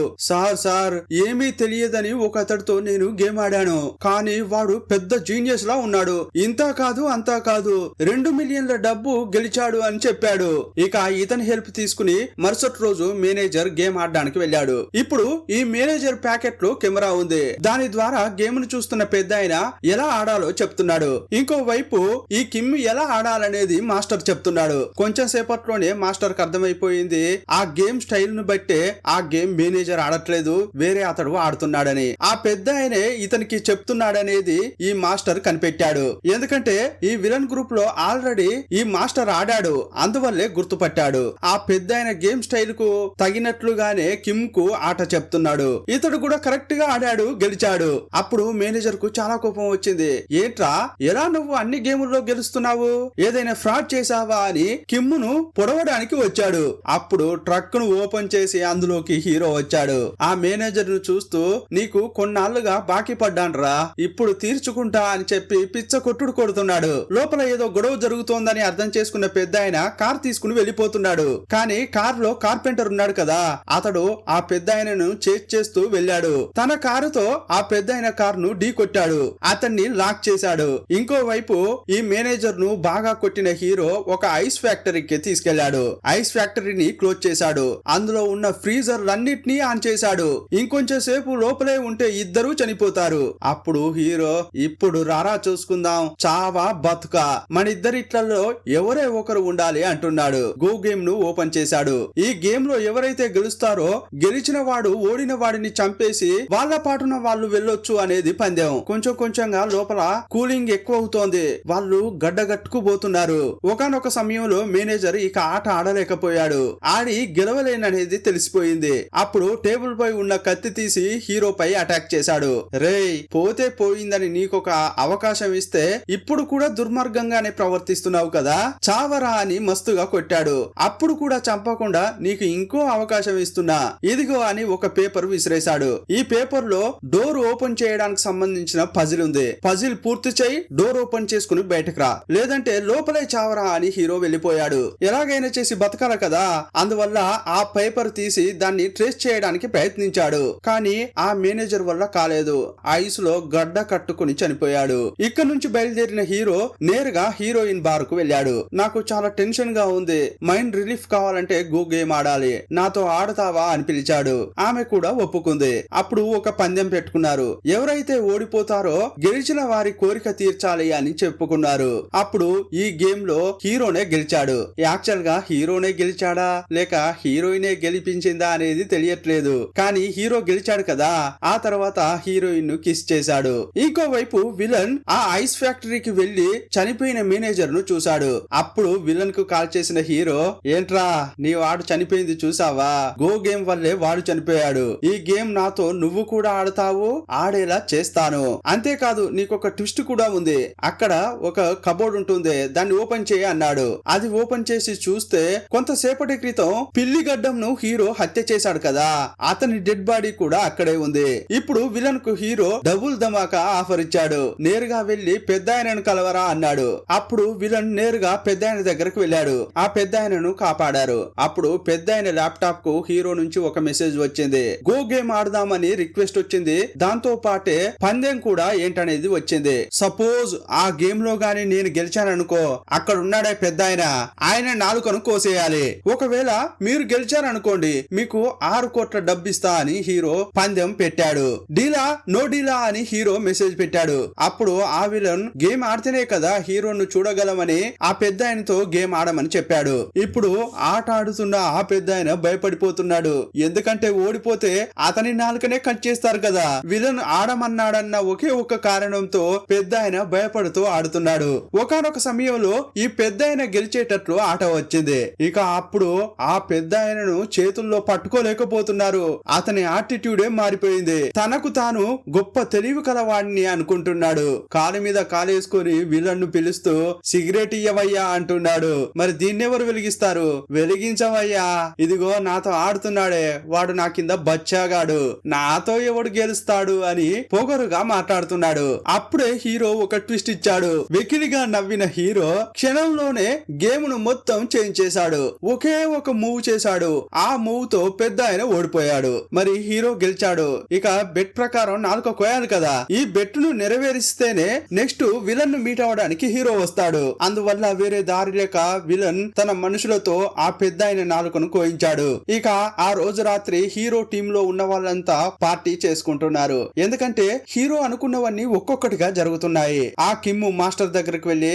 సార్ ఏమీ తెలియదని ఒక అతడితో నేను గేమ్ ఆడాను, కానీ వాడు పెద్ద జీనియస్ లా ఉన్నాడు, ఇంతా కాదు అంతా కాదు 2 మిలియన్ల డబ్బు గెలిచాడు అని చెప్పాడు. ఇక ఇతని హెల్ప్ తీసుకుని మరుసటి రోజు మేనేజర్ గేమ్ ఆడడానికి వెళ్ళాడు. ఇప్పుడు ఈ మేనేజర్ ప్యాకెట్ లో కెమెరా ఉంది. దాని ద్వారా గేమ్ ను చూస్తున్న పెద్ద ఆయన ఎలా ఆడాలో చెప్తున్నాడు. ఇంకో వైపు ఈ కిమ్ ఎలా ఆడాలనేది మాస్టర్ చెప్తున్నాడు. కొంచెం సేపట్లోనే మాస్టర్ కి అర్థమైపోయింది ఆ గేమ్ స్టైల్ ను బట్టే ఆ గేమ్ మేనేజర్ ఆడట్లేదు, వేరే అతడు ఆడుతున్నాడని. ఆ పెద్ద ఆయనే ఇతనికి చెప్తున్నాడనేది ఈ మాస్టర్ కనిపెట్టాడు. ఎందుకంటే ఈ విలన్ గ్రూప్ లో ఆల్రెడీ ఈ మాస్టర్ ఆడాడు, అందువల్లే గుర్తుపట్టాడు. ఆ పెద్ద ఆయన గేమ్ స్టైల్ కు తగినట్లుగానే కిమ్ కు ఆట చెప్తున్నాడు. ఇతడు కూడా కరెక్ట్ గా ఆడాడు, గెలిచాడు. అప్పుడు మేనేజర్ కు చాలా కోపం వచ్చింది. ఏంట్రా ఎలా నువ్వు అన్ని గేముల్లో గెలుస్తున్నావు, ఏదైనా ఫ్రాడ్ చేసావా అని కిమ్ ను పొడవడానికి వచ్చాడు. అప్పుడు ట్రక్ ను ఓపెన్ చేసి అందులోకి హీరో వచ్చాడు. ఆ మేనేజర్ ను చూస్తూ నీకు కొన్నాళ్లుగా బాకీ పడ్డాన్రా, ఇప్పుడు తీర్చుకుంటా అని చెప్పి పిచ్చ కొట్టుడు కొడుతున్నాడు. లోపల ఏదో గొడవ జరుగుతోందని అర్థం చేసుకున్న పెద్ద ఆయన కార్ తీసుకుని వెళ్లిపోతున్నాడు. కానీ కార్ లో కార్పెంటర్ ఉన్నాడు కదా, అతడు ఆ పెద్ద ఆయనను చేజ్ చేస్తూ వెళ్ళాడు. తన కారుతో ఆ పెద్ద ఆయన కార్ ను ఢీ కొట్టాడు, అతన్ని లాక్ చేశాడు. ఇంకోవైపు ఈ మేనేజర్ ను బాగా కొట్టిన హీరో ఒక ఐస్ ఫ్యాక్టరీకి తీసుకెళ్లాడు. ఐస్ ఫ్యాక్టరీని క్లోజ్ చేశాడు. అందులో ఉన్న ఫ్రీజర్లన్నిటిని లైట్ ని ఆన్ చేశాడు. ఇంకొంచెం సేపు లోపలే ఉంటే ఇద్దరూ చనిపోతారు. అప్పుడు హీరో, ఇప్పుడు రారా చూసుకుందాం, చావా బతుక, మన ఇద్దరిట్లలో ఎవరే ఒకరు ఉండాలి అంటున్నాడు. గో గేమ్ ను ఓపెన్ చేశాడు. ఈ గేమ్ లో ఎవరైతే గెలుస్తారో గెలిచిన వాడు ఓడిన వాడిని చంపేసి వాళ్ళ పాటున వాళ్ళు వెళ్ళొచ్చు అనేది పందెం. కొంచెం కొంచెంగా లోపల కూలింగ్ ఎక్కువ అవుతోంది. వాళ్ళు గడ్డగట్టుకుపోతున్నారు. ఒకానొక సమయంలో మేనేజర్ ఇక ఆట ఆడలేకపోయాడు. ఆడి గెలవలేననేది తెలిసిపోయింది. అప్పుడు టేబుల్ పై ఉన్న కత్తి తీసి హీరోపై అటాక్ చేశాడు. రేయ్, పోతే పోయిందని నీకొక అవకాశం ఇస్తే ఇప్పుడు కూడా దుర్మార్గంగానే ప్రవర్తిస్తున్నావు కదా, చావరా అని మస్తుగా కొట్టాడు. అప్పుడు కూడా చంపకుండా నీకు ఇంకో అవకాశం ఇస్తున్నా, ఇదిగో అని ఒక పేపర్ విసిరేశాడు. ఈ పేపర్ లో డోర్ ఓపెన్ చేయడానికి సంబంధించిన పజిల్ ఉంది. పజిల్ పూర్తి చేయి, డోర్ ఓపెన్ చేసుకుని బయటకు రా, లేదంటే లోపలే చావరా అని హీరో వెళ్లిపోయాడు. ఎలాగైనా చేసి బతకాల కదా, అందువల్ల ఆ పేపర్ తీసి దాన్ని ట్రేస్ చేయడానికి ప్రయత్నించాడు. కానీ ఆ మేనేజర్ వల్ల కాలేదు. ఐస్ లో గడ్డ కట్టుకుని చనిపోయాడు. ఇక్కడ నుంచి బయలుదేరిన హీరో నేరుగా హీరోయిన్ బార్ కు వెళ్ళాడు. నాకు చాలా టెన్షన్ గా ఉంది, మైండ్ రిలీఫ్ కావాలంటే గో గేమ్ ఆడాలి, నాతో ఆడతావా అని పిలిచాడు. ఆమె కూడా ఒప్పుకుంది. అప్పుడు ఒక పందెం పెట్టుకున్నారు. ఎవరైతే ఓడిపోతారో గెలిచిన వారి కోరిక తీర్చాలి అని చెప్పుకున్నారు. అప్పుడు ఈ గేమ్ లో హీరోనే గెలిచాడు. యాక్చువల్ గా హీరోనే గెలిచాడా లేక హీరోయినే గెలిపించిందా అనేది తెలియట్లేదు. కానీ హీరో గెలిచాడు కదా. ఆ తర్వాత హీరోయిన్ ను కిస్ చేశాడు. ఇంకోవైపు విలన్ ఆ ఐస్ ఫ్యాక్టరీకి వెళ్లి చనిపోయిన మేనేజర్ ను చూశాడు. అప్పుడు విలన్ కు కాల్ చేసిన హీరో, ఏంట్రా నీ వాడు చనిపోయింది చూసావా, గో గేమ్ వల్లే వాడు చనిపోయాడు, ఈ గేమ్ నాతో నువ్వు కూడా ఆడతావు, ఆడేలా చేస్తాను, అంతేకాదు నీకొక ట్విస్ట్ కూడా ఉంది, అక్కడ ఒక కబోర్డ్ ఉంటుంది, దాన్ని ఓపెన్ చేయి అన్నాడు. అది ఓపెన్ చేసి చూస్తే కొంతసేపటి క్రితం పిల్లిగడ్డం ను హీరో హత్య చేశాడు కదా, అతని డెడ్ బాడీ కూడా అక్కడే ఉంది. ఇప్పుడు విలన్ కు హీరో డబుల్ ధమాకా ఆఫర్ ఇచ్చాడు. నేరుగా వెళ్లి పెద్దాయనను కలవరా అన్నాడు. అప్పుడు విలన్ నేరుగా పెద్దాయన దగ్గరకు వెళ్ళాడు. ఆ పెద్దాయనను కాపాడారు. అప్పుడు పెద్దాయన ల్యాప్టాప్ కు హీరో నుంచి ఒక మెసేజ్ వచ్చింది. గో గేమ్ ఆడదామని రిక్వెస్ట్ వచ్చింది. దాంతో పాటే పందెం కూడా ఏంటనేది వచ్చింది. సపోజ్ ఆ గేమ్ లో గాని నేను గెలిచాననుకో, అక్కడ ఉన్నాడే పెద్దాయన, ఆయన నాలుకను కోసేయాలి. ఒకవేళ మీరు గెలిచారనుకోండి, మీకు 6 కోట్ల డబ్బిస్తా అని హీరో పందెం పెట్టాడు. డీలా నో డీలా అని హీరో మెసేజ్ పెట్టాడు. అప్పుడు ఆ విలన్ గేమ్ ఆడితేనే కదా హీరోను చూడగలమని ఆ పెద్ద ఆయనతో గేమ్ ఆడమని చెప్పాడు. ఇప్పుడు ఆట ఆడుతున్న ఆ పెద్ద ఆయన భయపడిపోతున్నాడు. ఎందుకంటే ఓడిపోతే అతని నాలుకనే కట్ చేస్తారు కదా. విలన్ ఆడమన్నాడన్న ఒకే ఒక కారణంతో పెద్ద ఆయన భయపడుతూ ఆడుతున్నాడు. ఒకానొక సమయంలో ఈ పెద్ద ఆయన గెలిచేటట్లు ఆట వచ్చింది. ఇక అప్పుడు ఆ పెద్ద ఆయనను చేతుల్లో పట్టుకోలేకపోతున్నారు. అతని యాటిట్యూడే మారిపోయింది. తనకు తాను గొప్ప తెలివి కలవాడిని అనుకుంటున్నాడు. కాలు మీద కాలేసుకొని విలన్ ను పిలుస్తూ సిగరెట్ ఇయ్యవయ్యా అంటున్నాడు. మరి దీన్నెవరు వెలిగిస్తారు? వెలిగించవయ్యా, ఇదిగో నాతో ఆడుతున్నాడే వాడు నా కింద బచ్చాగాడు, నాతో ఎవడు గెలుస్తాడు అని పొగరుగా మాట్లాడుతున్నాడు. అప్పుడే హీరో ఒక ట్విస్ట్ ఇచ్చాడు. వెకిలిగా నవ్విన హీరో క్షణంలోనే గేమ్ ను మొత్తం చేంజ్ చేశాడు. ఒకే ఒక మూవ్ చేశాడు. ఆ మూవ్ తో పెద్ద ఆయన ఓడిపోయాడు. మరి హీరో గెలిచాడు. ఇక బెట్ ప్రకారం 4 కోయాలి కదా. ఈ బెట్ ను నెరవేరిస్తేనే నెక్స్ట్ విలన్ ను మీట్ అవడానికి హీరో వస్తాడు. అందువల్ల వేరే దారి లేక విలన్ తన మనుషులతో ఆ పెద్ద ఆయన నాలుకను కోయించాడు. ఇక ఆ రోజు రాత్రి హీరో టీమ్ లో ఉన్న వాళ్ళంతా పార్టీ చేసుకుంటున్నారు. ఎందుకంటే హీరో అనుకున్నవన్నీ ఒక్కొక్కటిగా జరుగుతున్నాయి. ఆ కిమ్ము మాస్టర్ దగ్గరికి వెళ్లి,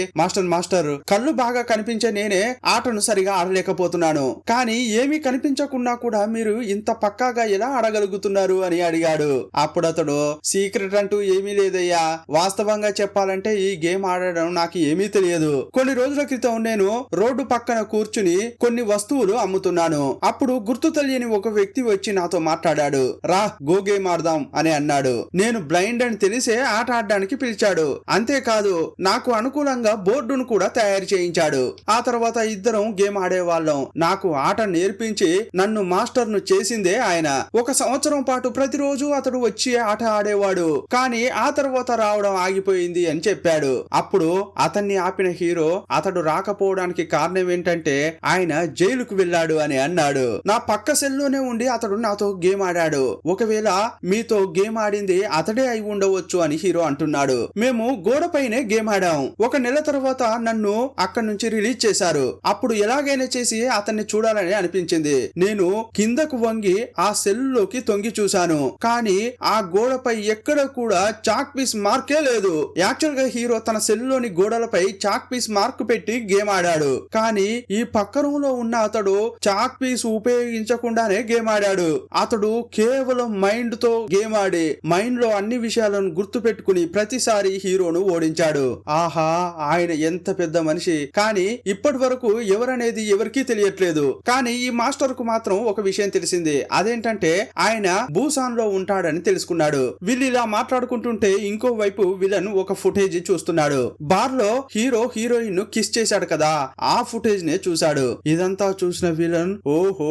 మాస్టర్ కళ్ళు బాగా కనిపించే నేనే ఆటను సరిగా ఆడలేకపోతున్నాను, కానీ ఏమీ కనిపించకుండా కూడా మీరు ఇంత పక్కాగా ఎలా ఆడగలుగుతున్నారు అని అడిగాడు. అప్పుడు అతడు, సీక్రెట్ అంటూ ఏమీ లేదయ్యా, వాస్తవంగా చెప్పాలంటే ఈ గేమ్ ఆడడం నాకు ఏమీ తెలియదు. కొన్ని రోజుల క్రితం నేను రోడ్డు పక్కన కూర్చుని కొన్ని వస్తువులు అమ్ముతున్నాను. అప్పుడు గుర్తు తెలియని ఒక వ్యక్తి వచ్చి నాతో మాట్లాడాడు. రా గో గేమ్ ఆడదాం అని అన్నాడు. నేను బ్లైండ్ అని తెలిసే ఆట ఆడడానికి పిలిచాడు. అంతేకాదు నాకు అనుకూలంగా బోర్డును కూడా తయారు చేయించాడు. ఆ తర్వాత ఇద్దరం గేమ్ ఆడేవాళ్ళం. నాకు ఆట నేర్పించి నన్ను మాస్టర్ ను చేసిందే ఆయన. 1 సంవత్సరం పాటు ప్రతిరోజు అతడు వచ్చి ఆట ఆడేవాడు. కానీ ఆ తర్వాత రావడం ఆగిపోయింది అని చెప్పాడు. అప్పుడు అతన్ని ఆపిన హీరో, అతడు రాకపోవడానికి కారణం ఏంటంటే ఆయన జైలుకు వెళ్ళాడు అని అన్నాడు. నా పక్క సెల్లోనే ఉండి అతడు నాతో గేమ్ ఆడాడు. ఒకవేళ మీతో గేమ్ ఆడింది అతడే అయి ఉండవచ్చు అని హీరో అంటున్నాడు. మేము గోడపైనే గేమ్ ఆడాం. 1 నెల తర్వాత నన్ను అక్కడి నుంచి రిలీజ్ చేశారు. అప్పుడు ఎలాగైనా చేసి అతన్ని చూడాలని అనిపించింది. నేను కిందకు వంగి తొంగి ఆ సెల్ లోకి తొంగి చూశాను, కానీ ఆ గోడపై ఎక్కడ కూడా చాక్ పీస్ మార్కే లేదు. యాక్చువల్ గా హీరో తన సెల్ లోని గోడలపై చాక్ పీస్ మార్క్ పెట్టి గేమ్ ఆడాడు, కానీ ఈ పక్క రూమ్ లో ఉన్న అతడు చాక్ పీస్ ఉపయోగించకుండానే గేమ్ ఆడాడు. అతడు కేవలం మైండ్ తో గేమ్ ఆడి మైండ్ లో అన్ని విషయాలను గుర్తు పెట్టుకుని ప్రతిసారి హీరోను ఓడించాడు. ఆహా, ఆయన ఎంత పెద్ద మనిషి. కానీ ఇప్పటి వరకు ఎవరనేది ఎవరికీ తెలియట్లేదు. కానీ ఈ మాస్టర్ కు మాత్రం ఒక విషయం తెలిసింది. అదేంటంటే ఆయన బూసాన్ లో ఉంటాడని తెలుసుకున్నాడు. వీళ్ళు ఇలా మాట్లాడుకుంటుంటే ఇంకో వైపు విలన్ ఒక ఫుటేజ్ చూస్తున్నాడు. బార్ లో హీరో హీరోయిన్ ను కిస్ చేశాడు కదా, ఆ ఫుటేజ్ నే చూశాడు. ఇదంతా చూసిన విలన్, ఓహో,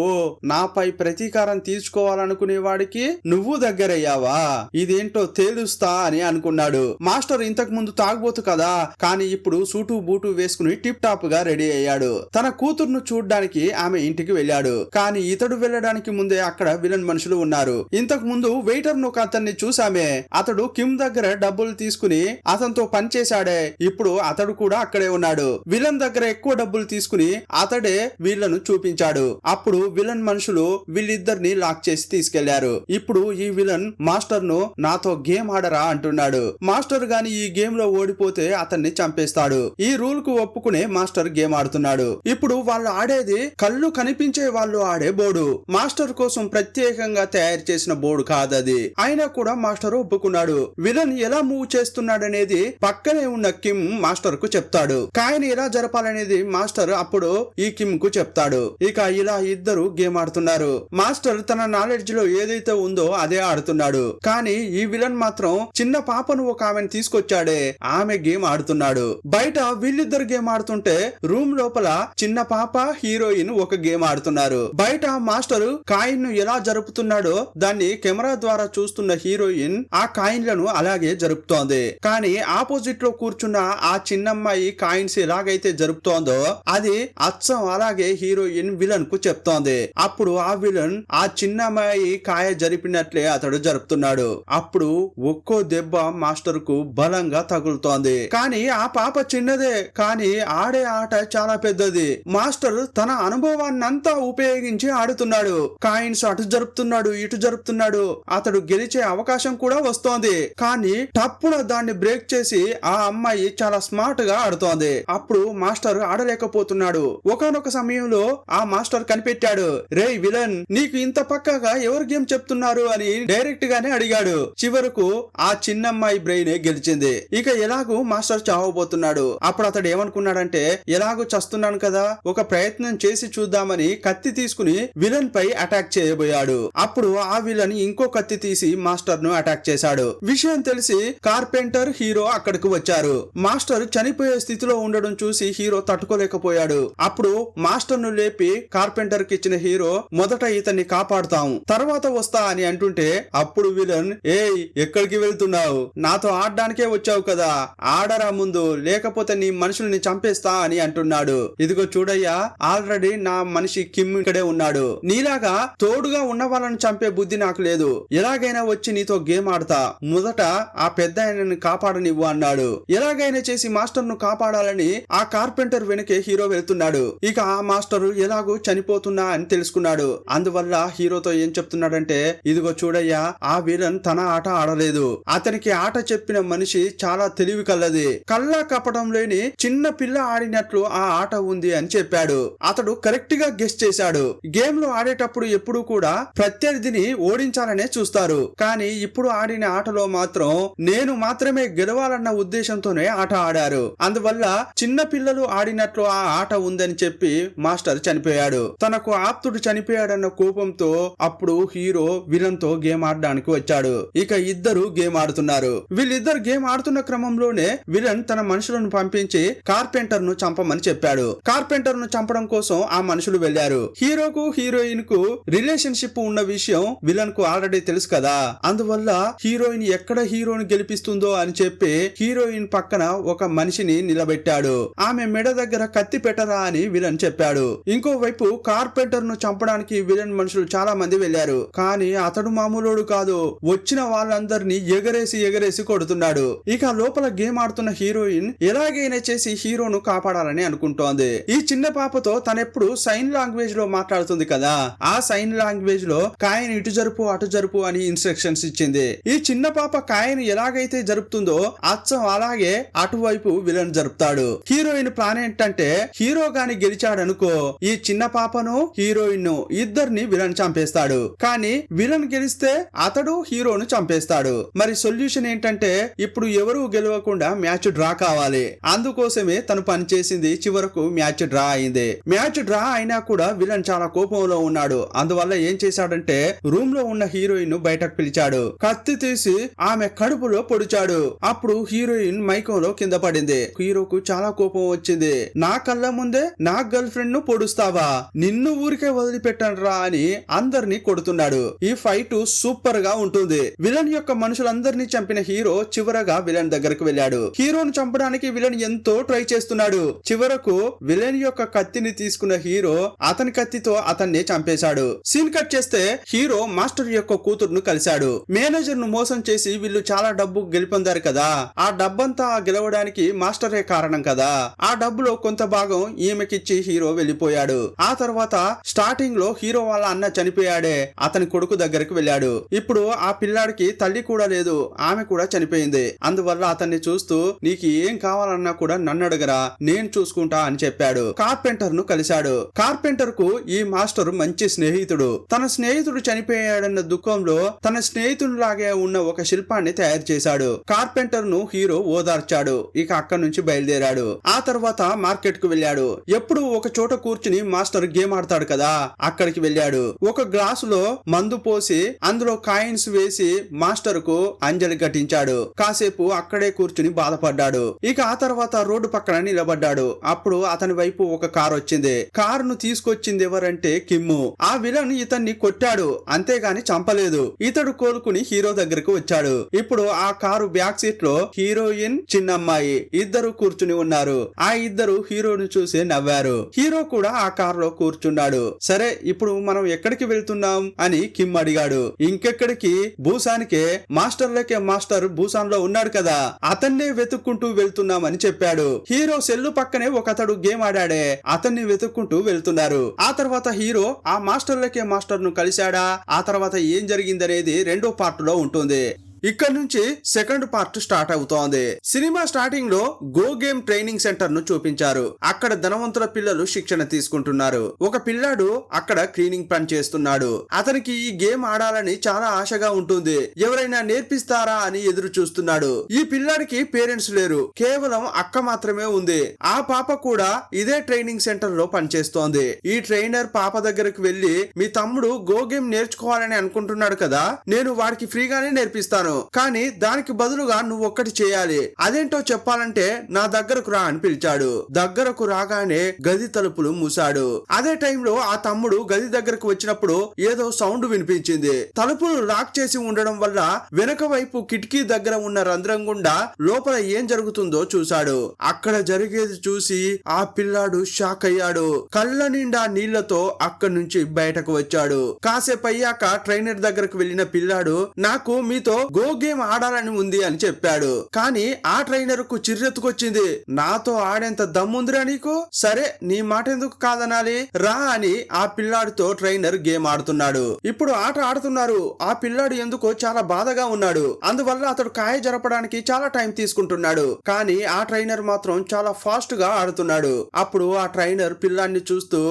నాపై ప్రతీకారం తీర్చుకోవాలనుకునే వాడికి నువ్వు దగ్గరయ్యావా, ఇదేంటో తేలుస్తా అని అనుకున్నాడు. మాస్టర్ ఇంతకు ముందు తాగుబోతు కదా, కానీ ఇప్పుడు సూటు బూటు వేసుకుని టిప్ టాప్ గా రెడీ అయ్యాడు. తన కూతుర్ను చూడ్డానికి ఆమె ఇంటికి వెళ్ళాడు. కానీ ఇతడు వెళ్ళడానికి ముందే అక్కడ విలన్ మనుషులు ఉన్నారు. ఇంతకు ముందు వెయిటర్ ను అతన్ని చూసామే, అతడు కిమ్ దగ్గర డబ్బులు తీసుకుని అతనితో పనిచేశాడే, ఇప్పుడు అతడు కూడా అక్కడే ఉన్నాడు. విలన్ దగ్గర ఎక్కువ డబ్బులు తీసుకుని అతడే వీళ్లను చూపించాడు. అప్పుడు విలన్ మనుషులు వీళ్ళిద్దరిని లాక్ చేసి తీసుకెళ్లారు. ఇప్పుడు ఈ విలన్ మాస్టర్ ను నాతో గేమ్ ఆడరా అంటున్నాడు. మాస్టర్ గాని ఈ గేమ్ లో ఓడిపోతే అతన్ని చంపేస్తాడు. ఈ రూల్ కు ఒప్పుకునే మాస్టర్ గేమ్ ఆడుతున్నాడు. ఇప్పుడు వాళ్ళు ఆడేది కళ్ళు కనిపించే వాళ్ళు ఆడే బోర్డు, మాస్టర్ కోసం ప్రత్యేకంగా తయారు చేసిన బోర్డు కాదది. అయినా కూడా మాస్టర్ ఒప్పుకున్నాడు. విలన్ ఎలా మూవ్ చేస్తున్నాడనేది పక్కనే ఉన్న కిమ్ మాస్టర్ కు చెప్తాడు. కాయని ఎలా జరపాలనేది మాస్టర్ అప్పుడు ఈ కిమ్ కు చెప్తాడు. ఇక ఇలా ఇద్దరు గేమ్ ఆడుతున్నారు. మాస్టర్ తన నాలెడ్జ్ లో ఏదైతే ఉందో అదే ఆడుతున్నాడు. కానీ ఈ విలన్ మాత్రం చిన్న పాపను ఒక ఆమెను తీసుకొచ్చాడే, ఆమె గేమ్ ఆడుతున్నాడు. బయట వీళ్ళిద్దరు గేమ్ ఆడుతుంటే రూమ్ లోపల చిన్న పాప హీరోయిన్ ఒక గేమ్ ఆడుతున్నారు. బయట మాస్టర్ కాయిన్ ను ఎలా జరుపుతున్నాడో దాన్ని కెమెరా ద్వారా చూస్తున్న హీరోయిన్ ఆ కాయిన్లను అలాగే జరుపుతోంది. కానీ ఆపోజిట్ లో కూర్చున్న ఆ చిన్నమ్మాయి కాయిన్స్ ఎలాగైతే జరుపుతోందో అది అచ్చం అలాగే హీరోయిన్ విలన్ కు చెప్తోంది. అప్పుడు ఆ విలన్ ఆ చిన్నమ్మాయి కాయ జరిపినట్లే అతడు జరుపుతున్నాడు. అప్పుడు ఒక్కో దెబ్బ మాస్టర్ కు బలంగా తగులుతోంది. కానీ ఆ పాప చిన్నదే, కానీ ఆడే ఆట చాలా పెద్దది. మాస్టర్ తన అనుభవాన్నంతా ఉపయోగించి ఆడుతున్నాడు. కాయిన్స్ అటు జరుపుతున్నాడు, ఇటు జరుపుతున్నాడు. అతడు గెలిచే అవకాశం కూడా వస్తోంది. కానీ టప్పున దాన్ని బ్రేక్ చేసి ఆ అమ్మాయి చాలా స్మార్ట్ గా ఆడుతోంది. అప్పుడు మాస్టర్ ఆడలేకపోతున్నాడు. ఒకానొక సమయంలో ఆ మాస్టర్ కనిపెట్టాడు. రే విలన్, నీకు ఇంత పక్కగా ఎవరు గేమ్ చెప్తున్నారు అని డైరెక్ట్ గానే అడిగాడు. చివరకు ఆ చిన్నమ్మాయి బ్రెయిన్ గెలిచింది. ఇక ఎలాగూ మాస్టర్ చావబోతున్నాడు. అప్పుడు అతడు ఏమనుకున్నాడంటే, ఎలాగూ చస్తున్నాను కదా, ఒక ప్రయత్నం చేసి చూద్దామని కత్తి తీసుకుని విలన్ పై అటాక్ చేయబోయాడు. అప్పుడు ఆ విలన్ ఇంకో కత్తి తీసి మాస్టర్ ను అటాక్ చేశాడు. విషయం తెలిసి కార్పెంటర్ హీరో అక్కడికి వచ్చారు. మాస్టర్ చనిపోయే స్థితిలో ఉండడం చూసి హీరో తట్టుకోలేకపోయాడు. అప్పుడు మాస్టర్ ను లేపి కార్పెంటర్ కి ఇచ్చిన హీరో, మొదట ఇతన్ని కాపాడుతాం, తర్వాత వస్తా అని అంటుంటే అప్పుడు విలన్, ఏయ్ ఎక్కడికి వెళ్తున్నావు, నాతో ఆడడానికే వచ్చావు కదా, ఆడరా ముందు, లేకపోతే నీ మనుషుల్ని చంపేస్తా అని అంటున్నాడు. ఇదిగో చూడయ్యా, ఆల్రెడీ నా మనిషి కిమ్ ఇక్కడే ఉన్నాడు. నీలాగా తోడుగా ఉన్న వాళ్ళని చంపే బుద్ధి నాకు లేదు. ఎలాగైనా వచ్చి నీతో గేమ్ ఆడతా, మొదట ఆ పెద్ద ఆయనని కాపాడనివ్వు అన్నాడు. ఎలాగైనా చేసి మాస్టర్ ను కాపాడాలని ఆ కార్పెంటర్ వెనకే హీరో వెళ్తున్నాడు. ఇక ఆ మాస్టర్ ఎలాగో చనిపోతున్నా అని తెలుసుకున్నాడు. అందువల్ల హీరోతో ఏం చెప్తున్నాడంటే, ఇదిగో చూడయ్యా, ఆ విలన్ తన ఆట ఆడలేదు. అతనికి ఆట చెప్పిన మనిషి చాలా తెలివి కల్లది. కల్లా కపటం లేని చిన్న పిల్ల ఆడినట్లు ఆ ఆట ఉంది అని చెప్పాడు. అతడు కరెక్ట్ గా గెస్ చేశాడు. గేమ్ లో ఆడేటప్పుడు ఎప్పుడు కూడా ప్రత్యర్థిని ఓడించాలనే చూస్తారు. కానీ ఇప్పుడు ఆడిన ఆటలో మాత్రం నేను మాత్రమే గెలవాలన్న ఉద్దేశంతోనే ఆట ఆడారు. అందువల్ల చిన్న పిల్లలు ఆడినట్లు ఆ ఆట ఉందని చెప్పి మాస్టర్ చనిపోయాడు. తనకు ఆప్తుడు చనిపోయాడన్న కోపంతో అప్పుడు హీరో విలన్ తో గేమ్ ఆడడానికి వచ్చాడు. ఇక ఇద్దరు గేమ్ ఆడుతున్నారు. వీళ్ళిద్దరు గేమ్ ఆడుతున్న క్రమంలోనే విలన్ తన మనుషులను పంపించి కార్పెంటర్ ను చంపమని చెప్పాడు. కార్పెంటర్ ను చంపడం కోసం ఆ మనుషులు వెళ్లారు. హీరోకు హీరోయిన్ కు రిలేషన్షిప్ ఉన్న విషయం విలన్ కు ఆల్రెడీ తెలుసు కదా. అందువల్ల హీరోయిన్ ఎక్కడ హీరోని గెలిపిస్తుందో అని చెప్పి హీరోయిన్ పక్కన ఒక మనిషిని నిలబెట్టాడు. ఆమె మెడ దగ్గర కత్తి పెట్టరా అని విలన్ చెప్పాడు. ఇంకోవైపు కార్పెంటర్ ను చంపడానికి విలన్ మనుషులు చాలా మంది వెళ్లారు. కానీ అతడు మామూలుడు కాదు. వచ్చిన వాళ్ళందరినీ ఎగరేసి కొడుతున్నాడు. ఇక లోపల గేమ్ ఆడుతున్న హీరోయిన్ ఎలాగైనా చేసి హీరోను కాపాడాలని అనుకుంటోంది. ఈ చిన్న పాపతో తనెప్పుడు సైన్ లాంగ్వేజ్ లో మాట్లాడుతుంది కదా, ఆ సైన్ సైన్ లాంగ్వేజ్ లో కాయని ఇటు జరుపు అటు జరుపు అని ఇన్స్ట్రక్షన్స్ ఇచ్చింది. ఈ చిన్న పాప కాయని ఎలాగైతే జరుపుతుందో అచ్చం అలాగే అటువైపు విలన్ జరుపుతాడు. హీరోయిన్ ప్లాన్ ఏంటంటే హీరో గాని గెలిచాడనుకో ఈ చిన్న పాపను హీరోయిన్ ను ఇద్దరిని విలన్ చంపేస్తాడు. కానీ విలన్ గెలిస్తే అతడు హీరోను చంపేస్తాడు. మరి సొల్యూషన్ ఏంటంటే ఇప్పుడు ఎవరు గెలవకుండా మ్యాచ్ డ్రా కావాలి. అందుకోసమే తను పనిచేసింది. చివరకు మ్యాచ్ డ్రా అయింది. మ్యాచ్ డ్రా అయినా కూడా విలన్ చాలా కోపంలో ఉన్నాడు. అందువల్ల ఏం చేశాడంటే రూమ్ లో ఉన్న హీరోయిన్ బయటకు పిలిచాడు. కత్తి తీసి ఆమె కడుపులో పొడిచాడు. అప్పుడు హీరోయిన్ మైకంలో కింద పడింది. హీరోకు చాలా కోపం వచ్చింది. నా కళ్ళ ముందే నా గర్ల్ ఫ్రెండ్ ను పొడుస్తావా, నిన్ను ఊరికే వదిలిపెట్టాను రా అని అందరినీ కొడుతున్నాడు. ఈ ఫైట్ సూపర్ గా ఉంటుంది. విలన్ యొక్క మనుషులందరినీ చంపిన హీరో చివరగా విలన్ దగ్గరకు వెళ్ళాడు. హీరోను చంపడానికి విలన్ ఎంతో ట్రై చేస్తున్నాడు. చివరకు విలన్ యొక్క కత్తిని తీసుకున్న హీరో అతని కత్తితో అతన్ని చంపేశాడు. సీన్ కట్ చేస్తే హీరో మాస్టర్ యొక్క కూతురును కలిశాడు. మేనేజర్ ను మోసం చేసి వీళ్ళు చాలా డబ్బు గెలుపొందారు కదా, ఆ డబ్బంతా గెలవడానికి మాస్టరే కారణం కదా. ఆ డబ్బులో కొంత భాగం ఈమెకిచ్చి హీరో వెళ్లిపోయాడు. ఆ తర్వాత స్టార్టింగ్ లో హీరో వాళ్ళ అన్న చనిపోయాడే, అతని కొడుకు దగ్గరకు వెళ్ళాడు. ఇప్పుడు ఆ పిల్లాడికి తల్లి కూడా లేదు, ఆమె కూడా చనిపోయింది. అందువల్ల అతన్ని చూస్తూ నీకు ఏం కావాలన్నా కూడా నన్ను అడగరా, నేను చూసుకుంటా అని చెప్పాడు. కార్పెంటర్ ను కలిశాడు. కార్పెంటర్ కు ఈ మాస్టర్ మంచి స్నేహితుడు. తన స్నేహితుడు చనిపోయాడన్న దుఃఖంలో తన స్నేహితుడిలాగే ఉన్న ఒక శిల్పాన్ని తయారు చేశాడు. కార్పెంటర్ ను హీరో ఓదార్చాడు. ఇక అక్కడి నుంచి బయలుదేరాడు. ఆ తర్వాత మార్కెట్ కు వెళ్ళాడు. ఎప్పుడు ఒక చోట కూర్చుని మాస్టర్ గేమ్ ఆడతాడు కదా, అక్కడికి వెళ్ళాడు. ఒక గ్లాసులో మందు పోసి అందులో కాయిన్స్ వేసి మాస్టర్ కు అంజలి ఘటించాడు. కాసేపు అక్కడే కూర్చుని బాధపడ్డాడు. ఇక ఆ తర్వాత రోడ్డు పక్కన నిలబడ్డాడు. అప్పుడు అతని వైపు ఒక కారు వచ్చింది. కారును తీసుకొచ్చింది ఎవరంటే కిమ్ము. ఆ విలన్ ఇతన్ని కొట్టాడు, అంతేగాని చంపలేదు. ఇతడు కోలుకుని హీరో దగ్గరకు వచ్చాడు. ఇప్పుడు ఆ కారు బ్యాక్ సీట్ లో హీరోయిన్, చిన్నమ్మాయి ఇద్దరు కూర్చుని ఉన్నారు. ఆ ఇద్దరు హీరోను చూసి నవ్వారు. హీరో కూడా ఆ కారులో కూర్చున్నాడు. సరే ఇప్పుడు మనం ఎక్కడికి వెళ్తున్నాం అని కిమ్ అడిగాడు. ఇంకెక్కడికి, భూసానికే. మాస్టర్లకే మాస్టర్ భూసాన్ లో ఉన్నాడు కదా, అతన్నే వెతుక్కుంటూ వెళ్తున్నామని చెప్పాడు. హీరో సెల్లు పక్కనే ఒకతడు గేమ్ ఆడాడే, అతన్ని వెతుక్కుంటూ వెళ్తున్నారు. ఆ తర్వాత హీరో ఆ మాస్టర్లకే మాస్టర్ ను కలిశాడా, ఆ తర్వాత ఏం జరిగిందనేది రెండో పార్ట్ లో ఉంటుంది. ఇక్కడ నుంచి సెకండ్ పార్ట్ స్టార్ట్ అవుతోంది. సినిమా స్టార్టింగ్ లో గో గేమ్ ట్రైనింగ్ సెంటర్ ను చూపించారు. అక్కడ ధనవంతుల పిల్లలు శిక్షణ తీసుకుంటున్నారు. ఒక పిల్లాడు అక్కడ క్లీనింగ్ పని చేస్తున్నాడు. అతనికి ఈ గేమ్ ఆడాలని చాలా ఆశగా ఉంటుంది. ఎవరైనా నేర్పిస్తారా అని ఎదురు చూస్తున్నాడు. ఈ పిల్లాడికి పేరెంట్స్ లేరు, కేవలం అక్క మాత్రమే ఉంది. ఆ పాప కూడా ఇదే ట్రైనింగ్ సెంటర్ లో పనిచేస్తోంది. ఈ ట్రైనర్ పాప దగ్గరకు వెళ్లి, మీ తమ్ముడు గో గేమ్ నేర్చుకోవాలని అనుకుంటున్నాడు కదా, నేను వాడికి ఫ్రీగానే నేర్పిస్తాను, కానీ దానికి బదులుగా నువ్వు ఒక్కటి చేయాలి. అదేంటో చెప్పాలంటే నా దగ్గరకు రా అని పిలిచాడు. దగ్గరకు రాగానే గది తలుపులు మూసాడు. అదే టైంలో ఆ తమ్ముడు గది దగ్గరకు వచ్చినప్పుడు ఏదో సౌండ్ వినిపించింది. తలుపులు లాక్ చేసి ఉండడం వల్ల వెనక వైపు కిటికీ దగ్గర ఉన్న రంధ్రం గుండా లోపల ఏం జరుగుతుందో చూశాడు. అక్కడ జరిగేది చూసి ఆ పిల్లాడు షాక్ అయ్యాడు. కళ్ళ నిండా నీళ్లతో అక్కడి నుంచి బయటకు వచ్చాడు. కాసేపు అయ్యాక ట్రైనర్ దగ్గరకు వెళ్లిన పిల్లాడు, నాకు మీతో గో గేమ్ ఆడాలని ఉంది అని చెప్పాడు. కానీ ఆ ట్రైనర్ కు చిర్రెత్తుకొచ్చింది. నాతో ఆడేంత దమ్ముందిరా నీకు, సరే నీ మాట ఎందుకు కాదనాలి, రా అని ఆ పిల్లాడితో ట్రైనర్ గేమ్ ఆడుతున్నాడు. ఇప్పుడు ఆట ఆడుతున్నారు. ఆ పిల్లాడు ఎందుకో చాలా బాధగా ఉన్నాడు. అందువల్ల అతడు కాయ జరపడానికి చాలా టైం తీసుకుంటున్నాడు. కానీ ఆ ట్రైనర్ మాత్రం చాలా ఫాస్ట్ గా ఆడుతున్నాడు. అప్పుడు ఆ ట్రైనర్ పిల్లాన్ని చూస్తూ,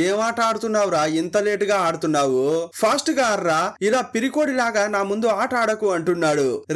ఏం ఆట ఆడుతున్నావురా, ఇంత లేట్ గా ఆడుతున్నావు, ఫాస్ట్ గా ఆడరా, ఇలా పిరికోడిలాగా నా ముందు ఆట ఆడకు అంటున్నాడు.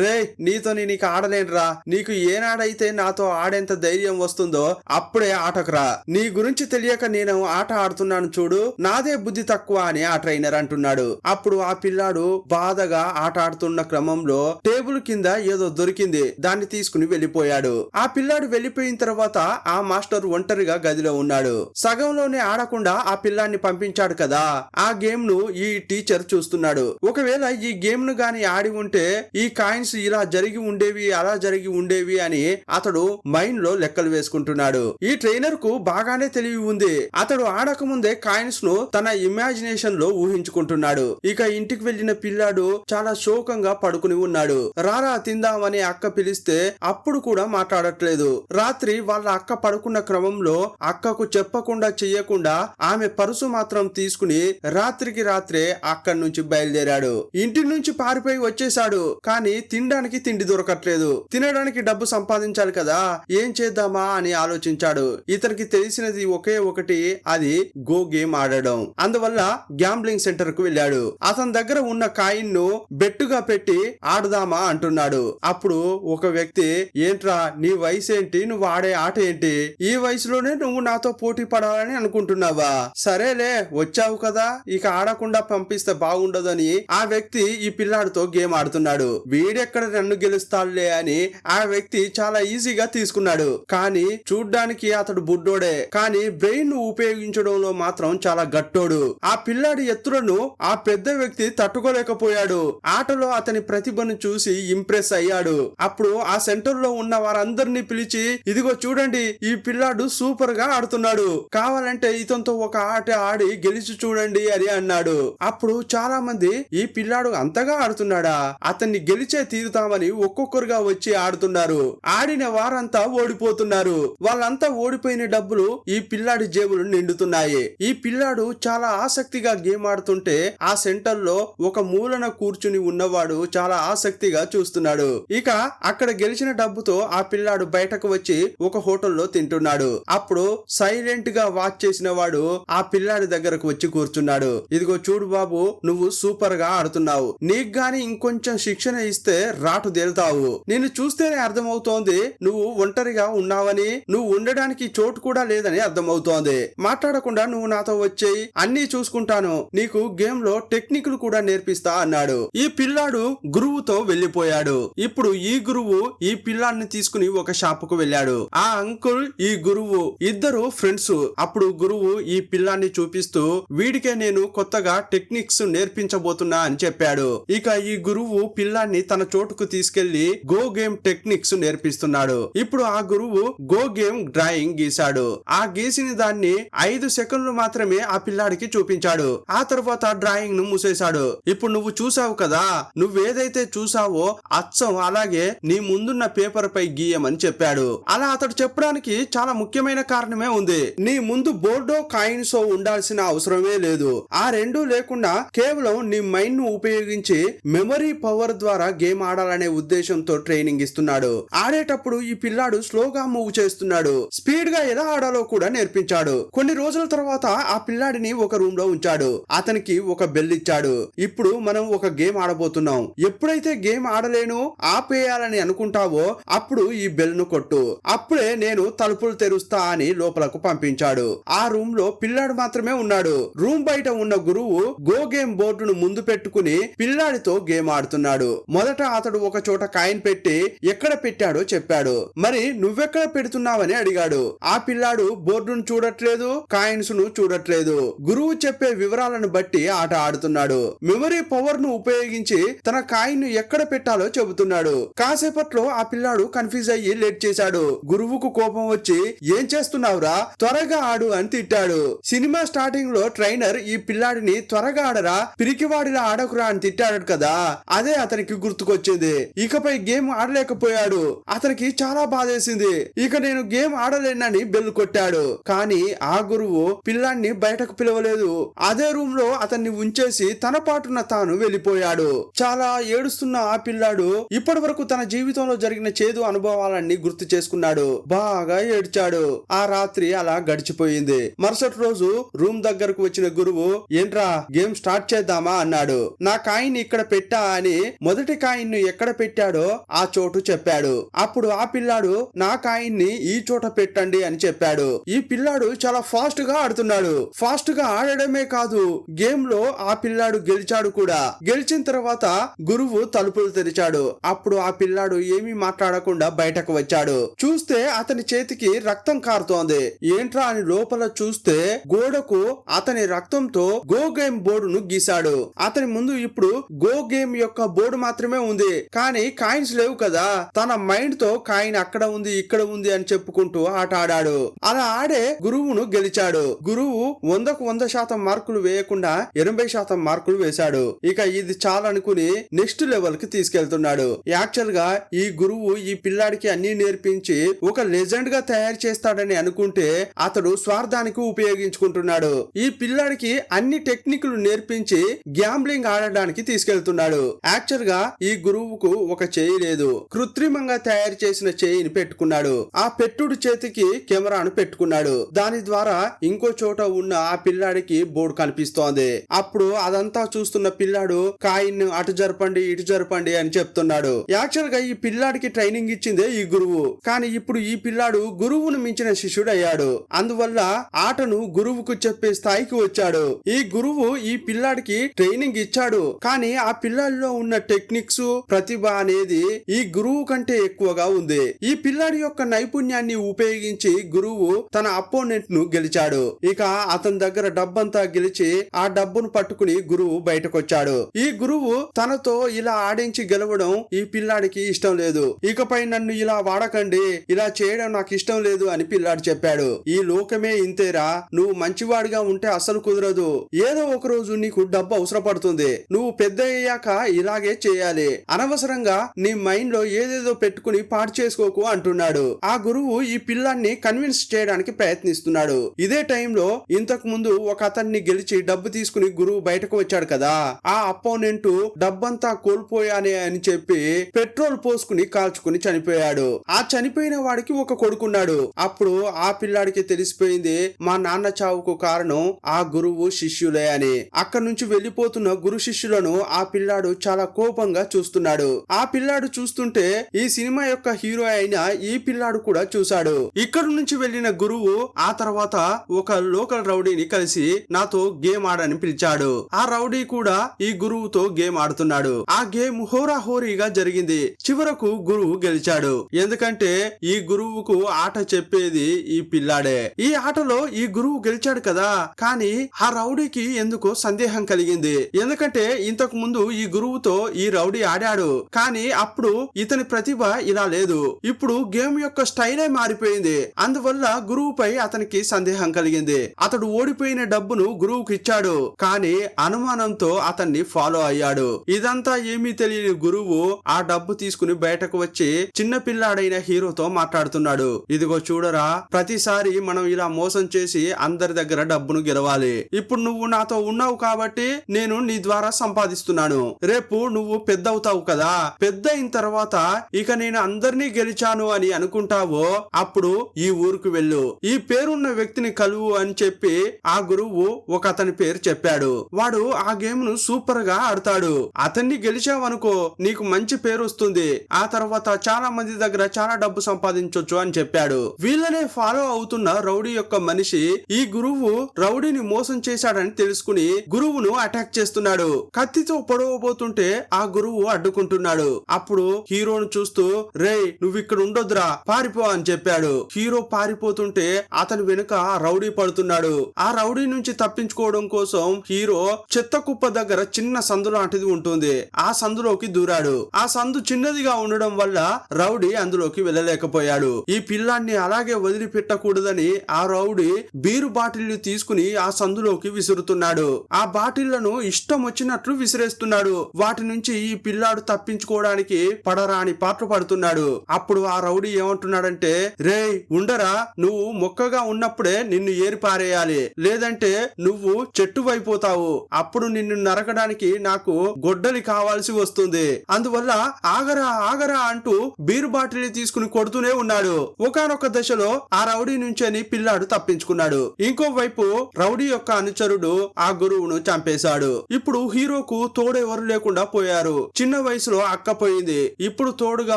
రే, నీతో నీకు ఆడలేనురా, నీకు ఏనాడైతే నాతో ఆడేంత ధైర్యం వస్తుందో అప్పుడే ఆటకురా, నీ గురించి తెలియక నేను ఆట ఆడుతున్నాను చూడు, నాదే బుద్ధి తక్కువ అని ఆ ట్రైనర్ అంటున్నాడు. అప్పుడు ఆ పిల్లాడు బాధగా ఆట ఆడుతున్న క్రమంలో టేబుల్ కింద ఏదో దొరికింది, దాన్ని తీసుకుని వెళ్లిపోయాడు. ఆ పిల్లాడు వెళ్లిపోయిన తర్వాత ఆ మాస్టర్ ఒంటరిగా గదిలో ఉన్నాడు. సగంలోనే ఆడకుండా ఆ పిల్లాన్ని పంపించాడు కదా, ఆ గేమ్ ను ఈ టీచర్ చూస్తున్నాడు. ఒకవేళ ఈ గేమ్ ను గాని ఆడి ఉంటే ఈ కాయిన్స్ ఇలా జరిగి ఉండేవి అలా జరిగి ఉండేవి అని అతడు మైండ్ లో లెక్కలు వేసుకుంటున్నాడు. ఈ ట్రైనర్ కు బాగానే తెలివి ఉంది. అతడు ఆడక ముందే కాయిన్స్ ను తన ఇమాజినేషన్ లో ఊహించుకుంటున్నాడు. ఇక ఇంటికి వెళ్లిన పిల్లాడు చాలా శోకంగా పడుకుని ఉన్నాడు. రారా తిందామని అక్క పిలిస్తే అప్పుడు కూడా మాట్లాడట్లేదు. రాత్రి వాళ్ళ అక్క పడుకున్న క్రమంలో అక్కకు చెప్పకుండా చెయ్యకుండా ఆమె పరుసు మాత్రం తీసుకుని రాత్రికి రాత్రే అక్కడి నుంచి బయలుదేరాడు. ఇంటి నుంచి పారిపోయి వచ్చేశాడు. కానీ తినడానికి తిండి దొరకట్లేదు. తినడానికి డబ్బు సంపాదించాలి కదా, ఏం చేద్దామా అని ఆలోచించాడు. ఇతనికి తెలిసినది ఒకే ఒకటి, అది గో గేమ్ ఆడడం. అందువల్ల గ్యాంబ్లింగ్ సెంటర్ కు వెళ్ళాడు. అతని దగ్గర ఉన్న కాయిన్ ను బెట్టుగా పెట్టి ఆడదామా అంటున్నాడు. అప్పుడు ఒక వ్యక్తి, ఏంట్రా నీ వయసు ఏంటి, నువ్వు ఆడే ఆట ఏంటి, ఈ వయసులోనే నువ్వు నాతో పోటీ పడాలని అనుకుంటున్నావా, సరేలే వచ్చావు కదా ఇక ఆడకుండా పంపిస్తే బాగుండదని ఆ వ్యక్తి ఈ పిల్లాడితో గేమ్ ఆడుతున్నాడు. వీడెక్కడ నన్ను గెలుస్తాడులే అని ఆ వ్యక్తి చాలా ఈజీగా తీసుకున్నాడు. కానీ చూడ్డానికి అతడు బుడ్డోడే, కానీ బ్రెయిన్ ను ఉపయోగించడంలో మాత్రం చాలా గట్టోడు. ఆ పిల్లాడి ఎత్తులను ఆ పెద్ద వ్యక్తి తట్టుకోలేకపోయాడు. ఆటలో అతని ప్రతిభను చూసి ఇంప్రెస్ అయ్యాడు. అప్పుడు ఆ సెంటర్ లో ఉన్న వారందరినీ పిలిచి, ఇదిగో చూడండి ఈ పిల్లాడు సూపర్ గా ఆడుతున్నాడు, కావాలంటే ఇతనితో ఒక ఆట ఆడి గెలిచి చూడండి అని అన్నాడు. అప్పుడు చాలా మంది, ఈ పిల్లాడు అంతగా ఆడుతున్నాడా, అతన్ని గెలిచే తీరుతామని ఒక్కొక్కరుగా వచ్చి ఆడుతున్నారు. ఆడిన వారంతా ఓడిపోతున్నారు. వాళ్ళంతా ఓడిపోయిన డబ్బులు ఈ పిల్లాడి జేబులు నిండుతున్నాయి. ఈ పిల్లాడు చాలా ఆసక్తిగా గేమ్ ఆడుతుంటే ఆ సెంటర్ లో ఒక మూలన కూర్చుని ఉన్నవాడు చాలా ఆసక్తిగా చూస్తున్నాడు. ఇక అక్కడ గెలిచిన డబ్బుతో ఆ పిల్లాడు బయటకు వచ్చి ఒక హోటల్లో తింటున్నాడు. అప్పుడు సైలెంట్ గా వాచ్ చేసిన వాడు ఆ పిల్లాడి దగ్గరకు వచ్చి కూర్చున్నాడు. ఇదిగో చూడు బాబు, నువ్వు సూపర్ గా ఆడుతున్నావు, నీకు గాని ఇంకొంచెం శిక్షణ ఇస్తే రాటు తేలుతావు. నిన్ను చూస్తేనే అర్థమవుతోంది నువ్వు ఒంటరిగా ఉన్నావని, నువ్వు ఉండడానికి చోటు కూడా లేదని అర్థమవుతోంది. మాట్లాడకుండా నువ్వు నాతో వచ్చేయి, అన్నీ చూసుకుంటాను, నీకు గేమ్ లో టెక్నిక్లు కూడా నేర్పిస్తా అన్నాడు. ఈ పిల్లాడు గురువుతో వెళ్లిపోయాడు. ఇప్పుడు ఈ గురువు ఈ పిల్లాడిని తీసుకుని ఒక షాపుకు వెళ్ళాడు. ఆ అంకుల్ ఈ గురువు ఇద్దరు ఫ్రెండ్స్. అప్పుడు గురువు ఈ పిల్లాన్ని చూపిస్తూ, వీడికే నేను కొత్తగా టెక్నిక్స్ నేర్పించబోతున్నా అని చెప్పాడు. ఇక ఈ గురువు పిల్లాన్ని తన చోటుకు తీసుకెళ్లి గో గేమ్ టెక్నిక్స్ నేర్పిస్తున్నాడు. ఇప్పుడు ఆ గురువు గో గేమ్ డ్రాయింగ్ గీశాడు. ఆ గీసిన దాన్ని 5 సెకండ్లు మాత్రమే ఆ పిల్లాడికి చూపించాడు. ఆ తర్వాత డ్రాయింగ్ ను మూసేశాడు. ఇప్పుడు నువ్వు చూసావు కదా, నువ్వేదైతే చూసావో అచ్చం అలాగే నీ ముందున్న పేపర్ పై గీయమని చెప్పాడు. అలా అతడు చెప్పడానికి చాలా ముఖ్యమైన కారణమే ఉంది. నీ ముందు బోర్డో కాయిన్సో ఉండాల్సిన అవసరమే లేదు. ఆ రెండూ లేకుండా కేవలం నీ మైండ్ ను ఉపయోగించి మెమరీ పవర్ ద్వారా గేమ్ ఆడాలనే ఉద్దేశంతో ట్రైనింగ్ ఇస్తున్నాడు. ఆడేటప్పుడు ఈ పిల్లాడు స్లోగా మూవ్ చేస్తున్నాడు. స్పీడ్ గా ఎలా ఆడాలో కూడా నేర్పించాడు. కొన్ని రోజుల తర్వాత ఆ పిల్లాడిని ఒక రూమ్ లో ఉంచాడు. అతనికి ఒక బెల్ ఇచ్చాడు. ఇప్పుడు మనం ఒక గేమ్ ఆడబోతున్నాం. ఎప్పుడైతే గేమ్ ఆడలేను ఆపేయాలని అనుకుంటావో అప్పుడు ఈ బెల్ ను కొట్టు, అప్పుడే నేను తలుపులు తెరుస్తా అని లోపలకు పంపించాడు. ఆ రూమ్ లో పిల్లాడు మాత్రమే ఉన్నాడు. రూమ్ బయట ఉన్న గురువు గో గేమ్ బోర్డును ముందు పెట్టుకుని పిల్లాడితో గేమ్ ఆడుతున్నాడు. మొదట అతడు ఒక చోట కాయిన్ పెట్టి ఎక్కడ పెట్టాడో చెప్పాడు. మరి నువ్వెక్కడ పెడుతున్నావని అడిగాడు. ఆ పిల్లాడు బోర్డును చూడట్లేదు, కాయిన్స్ ను చూడట్లేదు. గురువు చెప్పే వివరాలను బట్టి ఆట ఆడుతున్నాడు. మెమరీ పవర్ ను ఉపయోగించి తన కాయిన్ ను ఎక్కడ పెట్టాలో చెబుతున్నాడు. కాసేపట్లో ఆ పిల్లాడు కన్ఫ్యూజ్ అయ్యి లేట్ చేశాడు. గురువుకు కోపం వచ్చి, ఏం చేస్తున్నావురా, త్వరగా ఆడు అని తిట్టాడు. సినిమా స్టార్టింగ్ లో ట్రైనర్ ఈ పిల్లాడిని త్వరగా ఆడరా, పిరికివాడిలా ఆడకురా అని తిట్టాడు కదా, అదే అతనికి గుర్తుకొచ్చింది. ఇకపై గేమ్ ఆడలేకపోయాడు. అతనికి చాలా బాధేసింది. ఇక నేను గేమ్ ఆడలేనని బెల్ కొట్టాడు. కానీ ఆ గురువు పిల్లాన్ని బయటకు పిలవలేదు. అదే రూమ్ లో అతన్ని ఉంచేసి తన పాటున తాను వెళ్లిపోయాడు. చాలా ఏడుస్తున్న ఆ పిల్లాడు ఇప్పటి వరకు తన జీవితంలో జరిగిన చేదు అనుభవాలన్నీ గుర్తు చేసుకున్నాడు. బాగా ఏడ్చాడు. ఆ రాత్రి అలా గడిచిపోయింది. మరుసటి రోజు రూమ్ దగ్గరకు వచ్చిన గురువు, ఏంట్రా గేమ్ స్టార్ట్ చేద్దామా అన్నాడు. నా కాయిన్ ఇక్కడ పెట్టా అని మొదటి కాయిన్ ను ఎక్కడ పెట్టాడో ఆ చోటు చెప్పాడు. అప్పుడు ఆ పిల్లాడు నా కాయిన్ ని ఈ చోట పెట్టండి అని చెప్పాడు. ఈ పిల్లాడు చాలా ఫాస్ట్ గా ఆడుతున్నాడు. ఫాస్ట్ గా ఆడడమే కాదు, గేమ్ లో ఆ పిల్లాడు గెలిచాడు కూడా. గెలిచిన తర్వాత గురువు తలుపులు తెరిచాడు. అప్పుడు ఆ పిల్లాడు ఏమీ మాట్లాడకుండా బయటకు వచ్చాడు. చూస్తే అతని చేతికి రక్తం కారుతోంది. ఏంట్రా అని లోపల చూస్తే గోడకు అతని రక్తంతో గో గేమ్ బోర్డును గీశాడు. అతని ముందు ఇప్పుడు గో గేమ్ యొక్క బోర్డు మాత్రమే ఉంది, కానీ కాయిన్స్ లేవు కదా. తన మైండ్ తో కాయిన్ అక్కడ ఉంది ఇక్కడ ఉంది అని చెప్పుకుంటూ ఆట ఆడాడు. అలా ఆడే గురువును గెలిచాడు. గురువు 100కు 100% మార్కులు వేయకుండా 80% మార్కులు వేశాడు. ఇక ఇది చాలనుకుని నెక్స్ట్ లెవెల్ కి తీసుకెళ్తున్నాడు. యాక్చువల్ గా ఈ గురువు ఈ పిల్లాడికి అన్ని నేర్పించి ఒక లెజెండ్ గా తయారు చేస్తాడని అనుకుంటే అతడు స్వార్థానికి ఉపయోగించుకుంటున్నాడు. ఈ పిల్లాడికి అన్ని టెక్నిక్లు నేర్పించి గ్యాంబ్లింగ్ ఆడడానికి తీసుకెళ్తున్నాడు. యాక్చువల్ గా ఈ గురువుకు ఒక చేయి లేదు, కృత్రిమంగా తయారు చేసిన చేయిని పెట్టుకున్నాడు. ఆ పెట్టుడు చేతికి కెమెరాను పెట్టుకున్నాడు. దాని ద్వారా ఇంకో చోట ఉన్న ఆ పిల్లాడికి బోర్డు కనిపిస్తోంది. అప్పుడు అదంతా చూస్తున్న పిల్లాడు కాయిన్ అటు జరపండి ఇటు జరపండి అని చెప్తున్నాడు. యాక్చువల్ గా ఈ పిల్లాడికి ట్రైనింగ్ ఇచ్చిందే ఈ గురువు, కానీ ఇప్పుడు ఈ పిల్లాడు గురువును మించిన శిష్యుడు అయ్యాడు. అందువల్ల ఆటను గురువుకు చెప్పే స్థాయికి వచ్చాడు. ఈ గురువు ఈ పిల్లాడికి ట్రైనింగ్ ఇచ్చాడు, కానీ ఆ పిల్లాడిలో ఉన్న టెక్నిక్స్ ప్రతిభ అనేది ఈ గురువు కంటే ఎక్కువగా ఉంది. ఈ పిల్లాడి యొక్క నైపుణ్యాన్ని ఉపయోగించి గురువు తన అపోనెంట్ ను గెలిచాడు. ఇక అతని దగ్గర డబ్బంతా గెలిచి ఆ డబ్బును పట్టుకుని గురువు బయటకొచ్చాడు. ఈ గురువు తనతో ఇలా ఆడించి గెలవడం ఈ పిల్లాడికి ఇష్టం లేదు. ఇకపై నన్ను ఇలా వాడకండి, ఇలా చేయడం నాకు ఇష్టం లేదు అని పిల్లాడు చెప్పాడు. ఈ లోకమే ఇంతేరా, నువ్వు మంచివాడిగా ఉంటే అసలు కుదరదు. ఏదో ఒక రోజు నీకు డబ్బు అవసరపడుతుంది. నువ్వు పెద్ద అయ్యాక ఇలాగే చేయాలి. అనవసరంగా నీ మైండ్ లో ఏదేదో పెట్టుకుని పాడు చేసుకోకు అంటున్నాడు. ఆ గురువు ఈ పిల్లాన్ని కన్విన్స్ చేయడానికి ప్రయత్నిస్తున్నాడు. ఇదే టైంలో ఇంతకు ముందు ఒక అతన్ని గెలిచి డబ్బు తీసుకుని గురువు బయటకు వచ్చాడు కదా. ఆ అపోనెంట్ డబ్బంతా కోల్పోయానే అని చెప్పి పెట్రోల్ పోసుకుని కాల్చుకుని చనిపోయాడు. ఆ చనిపోయిన వాడికి ఒక కొడుకున్నాడు. అప్పుడు ఆ పిల్లాడికి తెలిసిపోయింది మా నాన్న చావుకు కారణం ఆ గురువు శిష్యులే అని. అక్కడి నుంచి వెళ్లిపోతున్న గురు శిష్యులను ఆ పిల్లాడు చాలా కోపంగా చూస్తున్నాడు. ఆ పిల్లాడు చూస్తుంటే ఈ సినిమా యొక్క హీరో అయిన ఈ పిల్లాడు కూడా చూశాడు. ఇక్కడ నుంచి వెళ్లిన గురువు ఆ తర్వాత ఒక లోకల్ రౌడీని కలిసి నాతో గేమ్ ఆడని పిలిచాడు. ఆ రౌడీ కూడా ఈ గురువుతో గేమ్ ఆడుతున్నాడు. ఆ గేమ్ హోరాహోరీగా జరిగింది. చివరకు గురువు గెలిచాడు. ఎందుకంటే ఈ గురువుకు ఆట చెప్పేది ఈ పిల్లాడే. ఈ ఆటలో ఈ గురువు గెలిచాడు కదా, కానీ ఆ రౌడీకి ఎందుకో సందేహం కలిగింది. ఎందుకంటే ఇంతకు ముందు ఈ గురువుతో ఈ రౌడీ ఆడాడు, కానీ అప్పుడు ఇతని ప్రతిభ ఇలా లేదు. ఇప్పుడు గేమ్ యొక్క స్టైలే మారిపోయింది. అందువల్ల గురువుపై అతనికి సందేహం కలిగింది. అతడు ఓడిపోయిన డబ్బును గురువుకి ఇచ్చాడు, కానీ అనుమానంతో అతన్ని ఫాలో అయ్యాడు. ఇదంతా ఏమీ తెలియని గురువు ఆ డబ్బు తీసుకుని బయటకు వచ్చి చిన్న పిల్లాడైన హీరోతో మాట్లాడుతున్నాడు. ఇదిగో చూడరా, ప్రతిసారి మనం ఇలా మోసం చేసి అందరి దగ్గర డబ్బును గెలవాలి. ఇప్పుడు నువ్వు నాతో ఉన్నావు కాబట్టి నేను నీ ద్వారా సంపాదిస్తున్నాను. రేపు నువ్వు పెద్ద అవుతావు కదా, పెద్ద అయిన తర్వాత ఇక నేను అందరినీ గెలిచాను అని అనుకుంటావో అప్పుడు ఈ ఊరుకు వెళ్ళు, ఈ పేరున్న వ్యక్తిని కలువు అని చెప్పి ఆ గురువు ఒక అతని పేరు చెప్పాడు. వాడు ఆ గేమ్ ను సూపర్ గా ఆడతాడు. అతన్ని గెలిచావనుకో నీకు మంచి పేరు వస్తుంది. ఆ తర్వాత చాలా మంది దగ్గర చాలా డబ్బు సంపాదించొచ్చు అని చెప్పాడు. వీళ్ళనే ఫాలో అవుతున్న రౌడీ యొక్క మనిషి ఈ గురువు రౌడీని మోసం చేశాడని తెలుసుకుని గురువును అటాక్ చేస్తున్నాడు. కత్తితో పొడవబోతుంటే ఆ గురువు అడ్డుకుంటున్నాడు. అప్పుడు హీరోను చూస్తూ రేయ్ నువ్వు ఇక్కడ ఉండొద్దురా, పారిపో అని చెప్పాడు. హీరో పారిపోతుంటే అతని వెనుక రౌడీ పడుతున్నాడు. ఆ రౌడీ నుంచి తప్పించుకోవడం కోసం హీరో చెత్త కుప్ప దగ్గర చిన్న సందు లాంటిది ఉంటుంది. ఆ సందులోకి దూరాడు. ఆ సందు చిన్నదిగా ఉండడం వల్ల రౌడీ అందులోకి వెళ్ళలేకపోయాడు. ఈ పిల్లాన్ని అలాగే వదిలిపెట్టకూడదని ఆ రౌడీ బీరు బాటిల్ తీసుకుని ఆ సందులోకి విసురుతున్నాడు. ఆ బాటిళ్లను ఇష్టం వచ్చినట్లు విసిరేస్తున్నాడు. వాటి నుంచి ఈ పిల్లాడు తప్పించుకోవడానికి పడరాని పాటలు పడుతున్నాడు. అప్పుడు ఆ రౌడీ ఏమంటున్నాడంటే రేయ్ ఉండరా, నువ్వు మొక్కగా ఉన్నప్పుడే నిన్ను ఏరి పారేయాలి, లేదంటే నువ్వు చెట్టు వైపోతావు. అప్పుడు నిన్ను నరకడానికి నాకు గొడ్డలి కావాల్సి వస్తుంది. అందువల్ల ఆగరా ఆగరా అంటూ బీరు బాటిల్ తీసుకుని కొడుతూనే ఉన్నాడు. ఒకానొక దశలో ఆ రౌడీ నుంచి పిల్లాడు తప్పించుకున్నాడు. ఇంకోవైపు రౌడీ యొక్క అనుచరుడు ఆ గురువును చంపేశాడు. ఇప్పుడు హీరోకు తోడెవరు లేకుండా పోయారు. చిన్న వయసులో అక్క పోయింది. ఇప్పుడు తోడుగా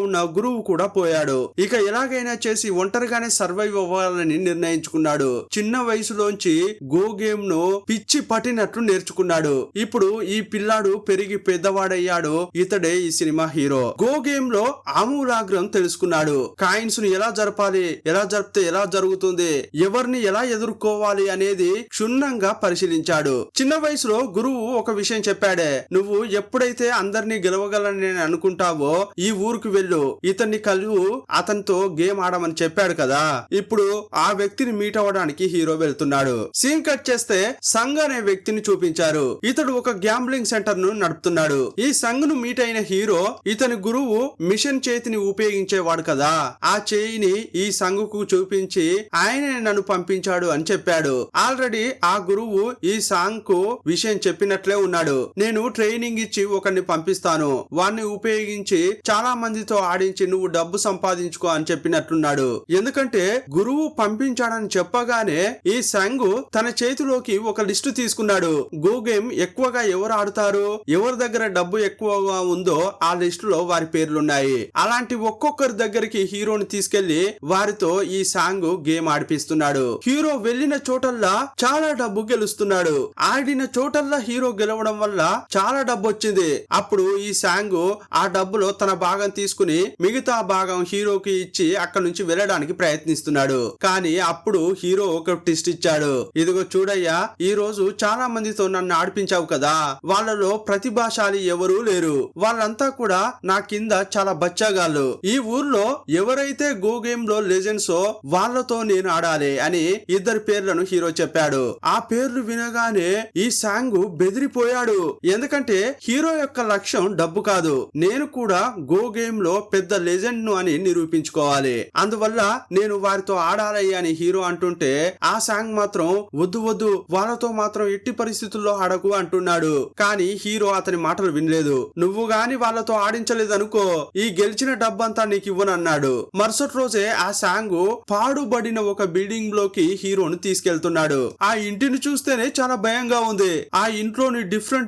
ఉన్న గురువు కూడా పోయాడు. ఇక ఎలాగైనా చేసి ఒంటరిగానే సర్వైవ్ అవ్వాలని నిర్ణయించుకున్నాడు. చిన్న వయసులోంచి గో గేమ్ ను పిచ్చి పట్టినట్లు నేర్చుకున్నాడు. ఇప్పుడు ఈ పిల్లాడు పెరిగి పెద్దవాడయ్యాడు. ఇతడే ఈ సినిమా హీరో. గో గేమ్ లో ఆమూలాగ్రం తెలుసుకున్నాడు. కాయిన్స్ ను ఎలా జరపాలి, ఎలా జరిపితే ఎలా జరుగుతుంది, ఎవరిని ఎలా ఎదుర్కోవాలి అనేది క్షుణ్ణంగా పరిశీలించాడు. చిన్న వయసులో గురువు ఒక విషయం చెప్పాడే, నువ్వు ఎప్పుడైతే అందరినీ గెలవగలని అనుకుంటావో ఈ ఊరికి వెళ్ళు, ఇతన్ని కలువు, అతనితో గేమ్ ఆడమని చెప్పాడు కదా. ఇప్పుడు ఆ వ్యక్తిని మీట్ అవ్వడానికి హీరో వెళ్తున్నాడు. సీన్ కట్ చేస్తే సంగ్ అనే వ్యక్తిని చూపించారు. ఇతడు ఒక గ్యాంబ్లింగ్ సెంటర్ ను నడుపుతున్నాడు. ఈ సంగ్ ను మీట్ అయిన హీరో ఇతని గురువు మిషన్ చేతిని ఉపయోగించేవాడు కదా, ఆ చేయిని ఈ సంగుకు చూపించి ఆయనే నన్ను పంపించాడు అని చెప్పాడు. ఆల్రెడీ ఆ గురువు ఈ సాంగ్ కు విషయం చెప్పినట్లే ఉన్నాడు. నేను ట్రైనింగ్ ఇచ్చి ఒకరిని పంపిస్తాను, వాణ్ణి ఉపయోగించి చాలా మందితో ఆడించి నువ్వు డబ్బు సంపాదించుకో అని చెప్పినట్లున్నాడు. ఎందుకంటే గురువు పంపించాడని చెప్పగానే ఈ సంగు తన చేతిలోకి ఒక లిస్టు తీసుకున్నాడు. గో గేమ్ ఎక్కువగా ఎవరు ఆడుతారు, ఎవరి దగ్గర డబ్బు ఎక్కువగా ఉందో ఆ లిస్టు లో వారి పేర్లున్నాయి. అలాంటి ఒక్కొక్కరి దగ్గరికి హీరోని తీసుకెళ్లి వారితో ఈ సాంగ్ గేమ్ ఆడిపిస్తున్నాడు. హీరో వెళ్లిన చోటల్లా చాలా డబ్బు గెలుస్తున్నాడు. ఆడిన చోటల్లా హీరో గెలవడం వల్ల చాలా డబ్బు వచ్చింది. అప్పుడు ఈ సాంగ్ ఆ డబ్బులో తన భాగం తీసుకుని మిగతా భాగం హీరోకి ఇచ్చి అక్కడి నుంచి వెళ్ళడానికి ప్రయత్నిస్తున్నాడు. కానీ అప్పుడు హీరో ఒక ట్విస్ట్ ఇచ్చాడు. ఇదిగో చూడయ్యా, ఈ రోజు చాలా మందితో నన్ను ఆడిపించావు కదా, వాళ్ళలో ప్రతిభాశాలి ఎవరూ లేరు, వాళ్ళంతా కూడా నా కింద చాలా బచ్చాగాళ్ళు. ఈ ఊర్లో ఎవరైతే గో గేమ్ లో లెజెండ్సో వాళ్ళతో నేను ఆడాలి అని ఇద్దరు పేర్లను హీరో చెప్పాడు. ఆ పేర్లు వినగానే ఈ సాంగ్ బెదిరిపోయాడు. ఎందుకంటే హీరో యొక్క లక్ష్యం డబ్బు కాదు, నేను కూడా గో గేమ్ లో పెద్ద లెజెండ్ ను అని నిరూపించుకోవాలి, అందువల్ల నేను వారితో ఆడాలి అని హీరో అంటుంటే ఆ సాంగ్ మాత్రం వద్దు వద్దు, వాళ్ళతో మాత్రం ఎట్టి పరిస్థితుల్లో ఆడకు అంటున్నాడు. కానీ హీరో అతని మాటలు వినలేదు. నువ్వు గాని వాళ్ళతో ఆడించలేదనుకో ఈ గెలిచిన డబ్బంతా నీకు ఇవ్వనన్నాడు. మరుసటి రోజే ఆ సాంగ్ పాడుబడిన ఒక బిల్డింగ్ లోకి హీరోను తీసుకెళ్తున్నాడు. ఆ ఇంటిని చూస్తేనే చాలా భయంగా ఉంది. ఆ ఇంట్లోని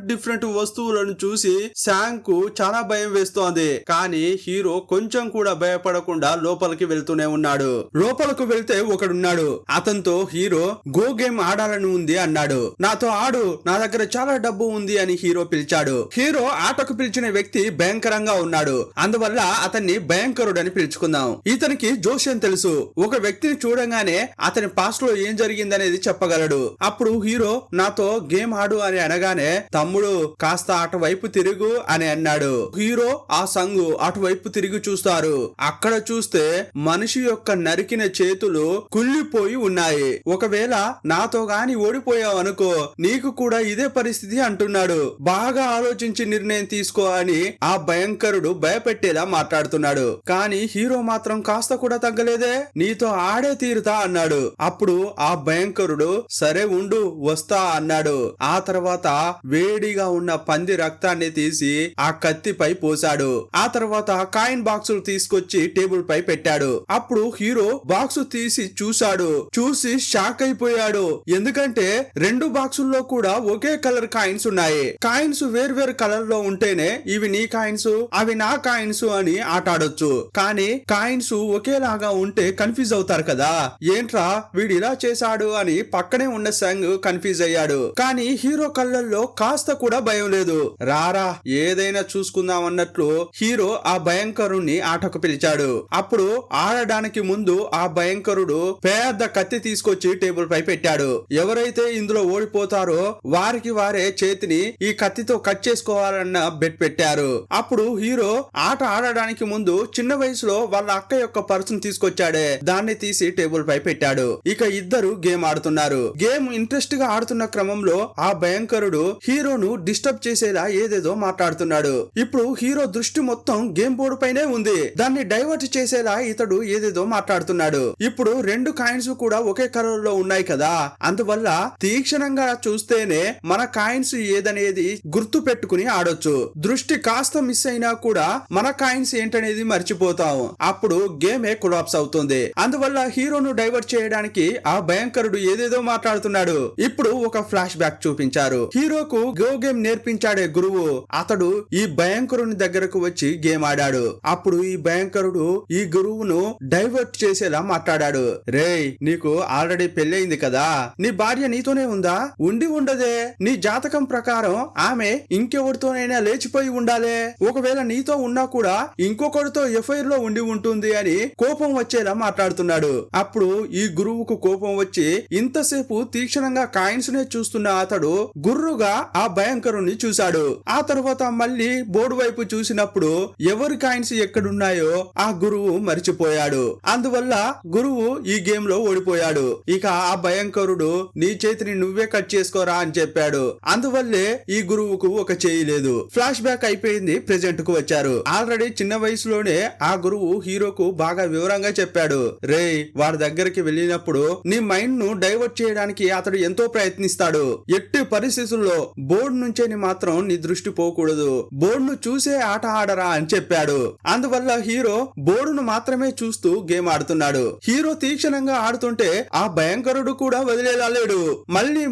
డిఫరెంట్ వస్తువులను చూసి సాంగ్ కు చాలా భయం వేస్తోంది. కానీ హీరో కొంచెం కూడా భయపడకుండా లోపలికి వెళ్తూనే ఉన్నాడు. లోపలకు వెళ్తే ఒకడున్నాడు. అతనితో హీరో గో గేమ్ ఆడాలని ఉంది అన్నాడు. నాతో ఆడు, నా దగ్గర చాలా డబ్బు ఉంది అని హీరో పిలిచాడు. హీరో ఆటకు పిలిచిన వ్యక్తి భయంకరంగా ఉన్నాడు, అందువల్ల అతన్ని భయంకరుడని పిలుచుకుందాం. ఇతనికి జోష్యం తెలుసు. ఒక వ్యక్తిని చూడంగానే అతని పాస్ట్ లో ఏం జరిగిందనేది చెప్పగలడు. అప్పుడు హీరో నాతో గేమ్ ఆడు అని అనగానే తమ్ముడు కాస్త అటువైపు తిరుగు అని అన్నాడు. హీరో ఆ సంగు అటువైపు తిరిగి చూస్తారు. అక్కడ చూస్తే మనిషి యొక్క నరికిన చేతులు కుళ్ళిపోయి ఉన్నాయి. ఒకవేళ నాతో గాని ఓడిపోయావు అనుకో నీకు కూడా ఇదే పరిస్థితి అంటున్నాడు. బాగా ఆలోచించి నిర్ణయం తీసుకో అని ఆ భయంకరుడు భయపెట్టేలా మాట్లాడుతున్నాడు. కానీ హీరో మాత్రం కాస్త కూడా తగ్గలేదే, నీతో ఆడే తీరుతా అన్నాడు. అప్పుడు ఆ భయంకరుడు సరే ఉండు వస్తా అన్నాడు. ఆ తర్వాత వేడిగా ఉన్న పంది రక్తాన్ని తీసి ఆ కత్తిపై పోశాడు. ఆ తర్వాత కాయిన్ బాక్సులు తీసుకొచ్చి టేబుల్ పై పెట్టాడు. అప్పుడు హీరో బాక్సు తీసి చూశాడు. చూసి షాక్ అయిపోయాడు. ఎందుకంటే రెండు బాక్సుల్లో కూడా ఒకే కలర్ కాయిన్స్ ఉన్నాయి. కాయిన్స్ వేర్వేరు కలర్ లో ఉంటేనే ఇవి నీ కాయిన్స్ అవి నా కాయిన్స్ అని ఆట ఆడొచ్చు. కానీ కాయిన్స్ ఒకేలాగా ఉంటే కన్ఫ్యూజ్ అవుతారు కదా, ఏంట్రా వీడు ఇలా చేశాడు అని పక్కనే ఉన్న సంగ్ కన్ఫ్యూజ్ అయ్యాడు. కానీ హీరో కళ్ళల్లో కాస్త కూడా భయం లేదు. రారా ఏదైనా చూసుకుందాం అన్నట్లు హీరో ఆ భయంకరుణ్ణి ఆటకు పిలిచాడు. అప్పుడు ఆడడానికి ముందు ఆ భయంకరుడు పెద్ద కత్తి తీసుకొచ్చి టేబుల్ పై పెట్టాడు. ఎవరైతే ఇందులో ఓడిపోతారో వారికి వారే చేతిని ఈ కత్తితో కట్ చేసుకోవాలన్న బెట్ పెట్టారు. అప్పుడు హీరో ఆట ఆడడానికి ముందు చిన్న వయసులో వాళ్ళ అక్క యొక్క పర్సును తీసుకొచ్చాడే దాన్ని తీసి టేబుల్ పై పెట్టాడు. ఇక ఇద్దరు గేమ్ ఆడుతున్నారు. గేమ్ ఇంట్రెస్ట్ గా ఆడుతున్న క్రమంలో ఆ భయంకరుడు హీరోను డిస్టర్బ్ చేసేలా ఏదేదో మాట్లాడుతున్నాడు. ఇప్పుడు హీరో దృష్టి మొత్తం గేమ్ బోర్డు పైనే ఉంది. దాన్ని డైవర్ట్ చేసేలా ఇతడు ఏదేదో మాట్లాడుతున్నాడు. ఇప్పుడు రెండు కాయిన్స్ కూడా ఒకే కలర్ లో ఉన్నాయి కదా, అందువల్ల తీక్షణంగా చూస్తేనే మన కాయిన్స్ ఏదనేది గుర్తు పెట్టుకుని ఆడొచ్చు. దృష్టి కాస్త మిస్ అయినా కూడా మన కాయిన్స్ ఏంటనేది మర్చిపోతాం. అప్పుడు గేమే కొలాప్స్ అవుతుంది. అందువల్ల హీరోను డైవర్ట్ చేయడానికి ఆ భయంకరుడు ఏదేదో మాట్లాడుతున్నాడు. ఇప్పుడు ఒక ఫ్లాష్ బ్యాక్ చూపించారు. హీరోకు గో గేమ్ నేర్పించాడే గురువు, అతడు ఈ భయంకరుని దగ్గరకు వచ్చి గేమ్ ఆడాడు. అప్పుడు ఈ భయంకరుడు ఈ గురువును డైవర్ట్ చేసేలా మాట్లాడాడు. రేయ్ నీకు ఆల్రెడీ పెళ్ళయింది కదా, నీ భార్య నీతోనే ఉందా? ఉండి ఉండదే. నీ జాతకం ప్రకారం ఆమె ఇంకెవరితోనైనా లేచిపోయి ఉండాలే. ఒకవేళ నీతో ఉన్నా కూడా ఇంకొకరితో ఎఫ్ఐఆర్ లో ఉండి ఉంటుంది అని కోపం వచ్చేలా మాట్లాడుతున్నాడు. అప్పుడు ఈ గురువుకు కోపం వచ్చి ఇంతసేపు తీక్షణంగా కాయిన్స్ నే చూస్తున్న అతడు గుర్రుగా ఆ భయంకరుణ్ణి చూశాడు. ఆ తర్వాత తర్వాత మళ్ళీ బోర్డు వైపు చూసినప్పుడు ఎవరి కాయిన్స్ ఎక్కడున్నాయో ఆ గురువు మర్చిపోయాడు. అందువల్ల గురువు ఈ గేమ్ లో ఓడిపోయాడు. ఇక ఆ భయంకరుడు నీ చేతిని నువ్వే కట్ చేసుకోరా అని చెప్పాడు. అందువల్లే ఈ గురువుకు ఒక చేయి లేదు. ఫ్లాష్ బ్యాక్ అయిపోయింది, ప్రెజెంట్ కు వచ్చారు. ఆల్రెడీ చిన్న వయసులోనే ఆ గురువు హీరోకు బాగా వివరంగా చెప్పాడు. రేయ్, వాడి దగ్గరికి వెళ్ళినప్పుడు నీ మైండ్ ను డైవర్ట్ చేయడానికి అతడు ఎంతో ప్రయత్నిస్తాడు. ఎట్టి పరిస్థితుల్లో బోర్డు నుంచే మాత్రం నీ దృష్టి పోకూడదు. బోర్డును చూసే ఆట ఆడరా అని చెప్పాడు. అందువల్ల హీరో బోర్డును మాత్రమే చూస్తూ గేమ్ ఆడుతున్నాడు. హీరో తీక్షణంగా ఆడుతుంటే ఆ భయంకరుడు కూడా వదిలేలా లేడు.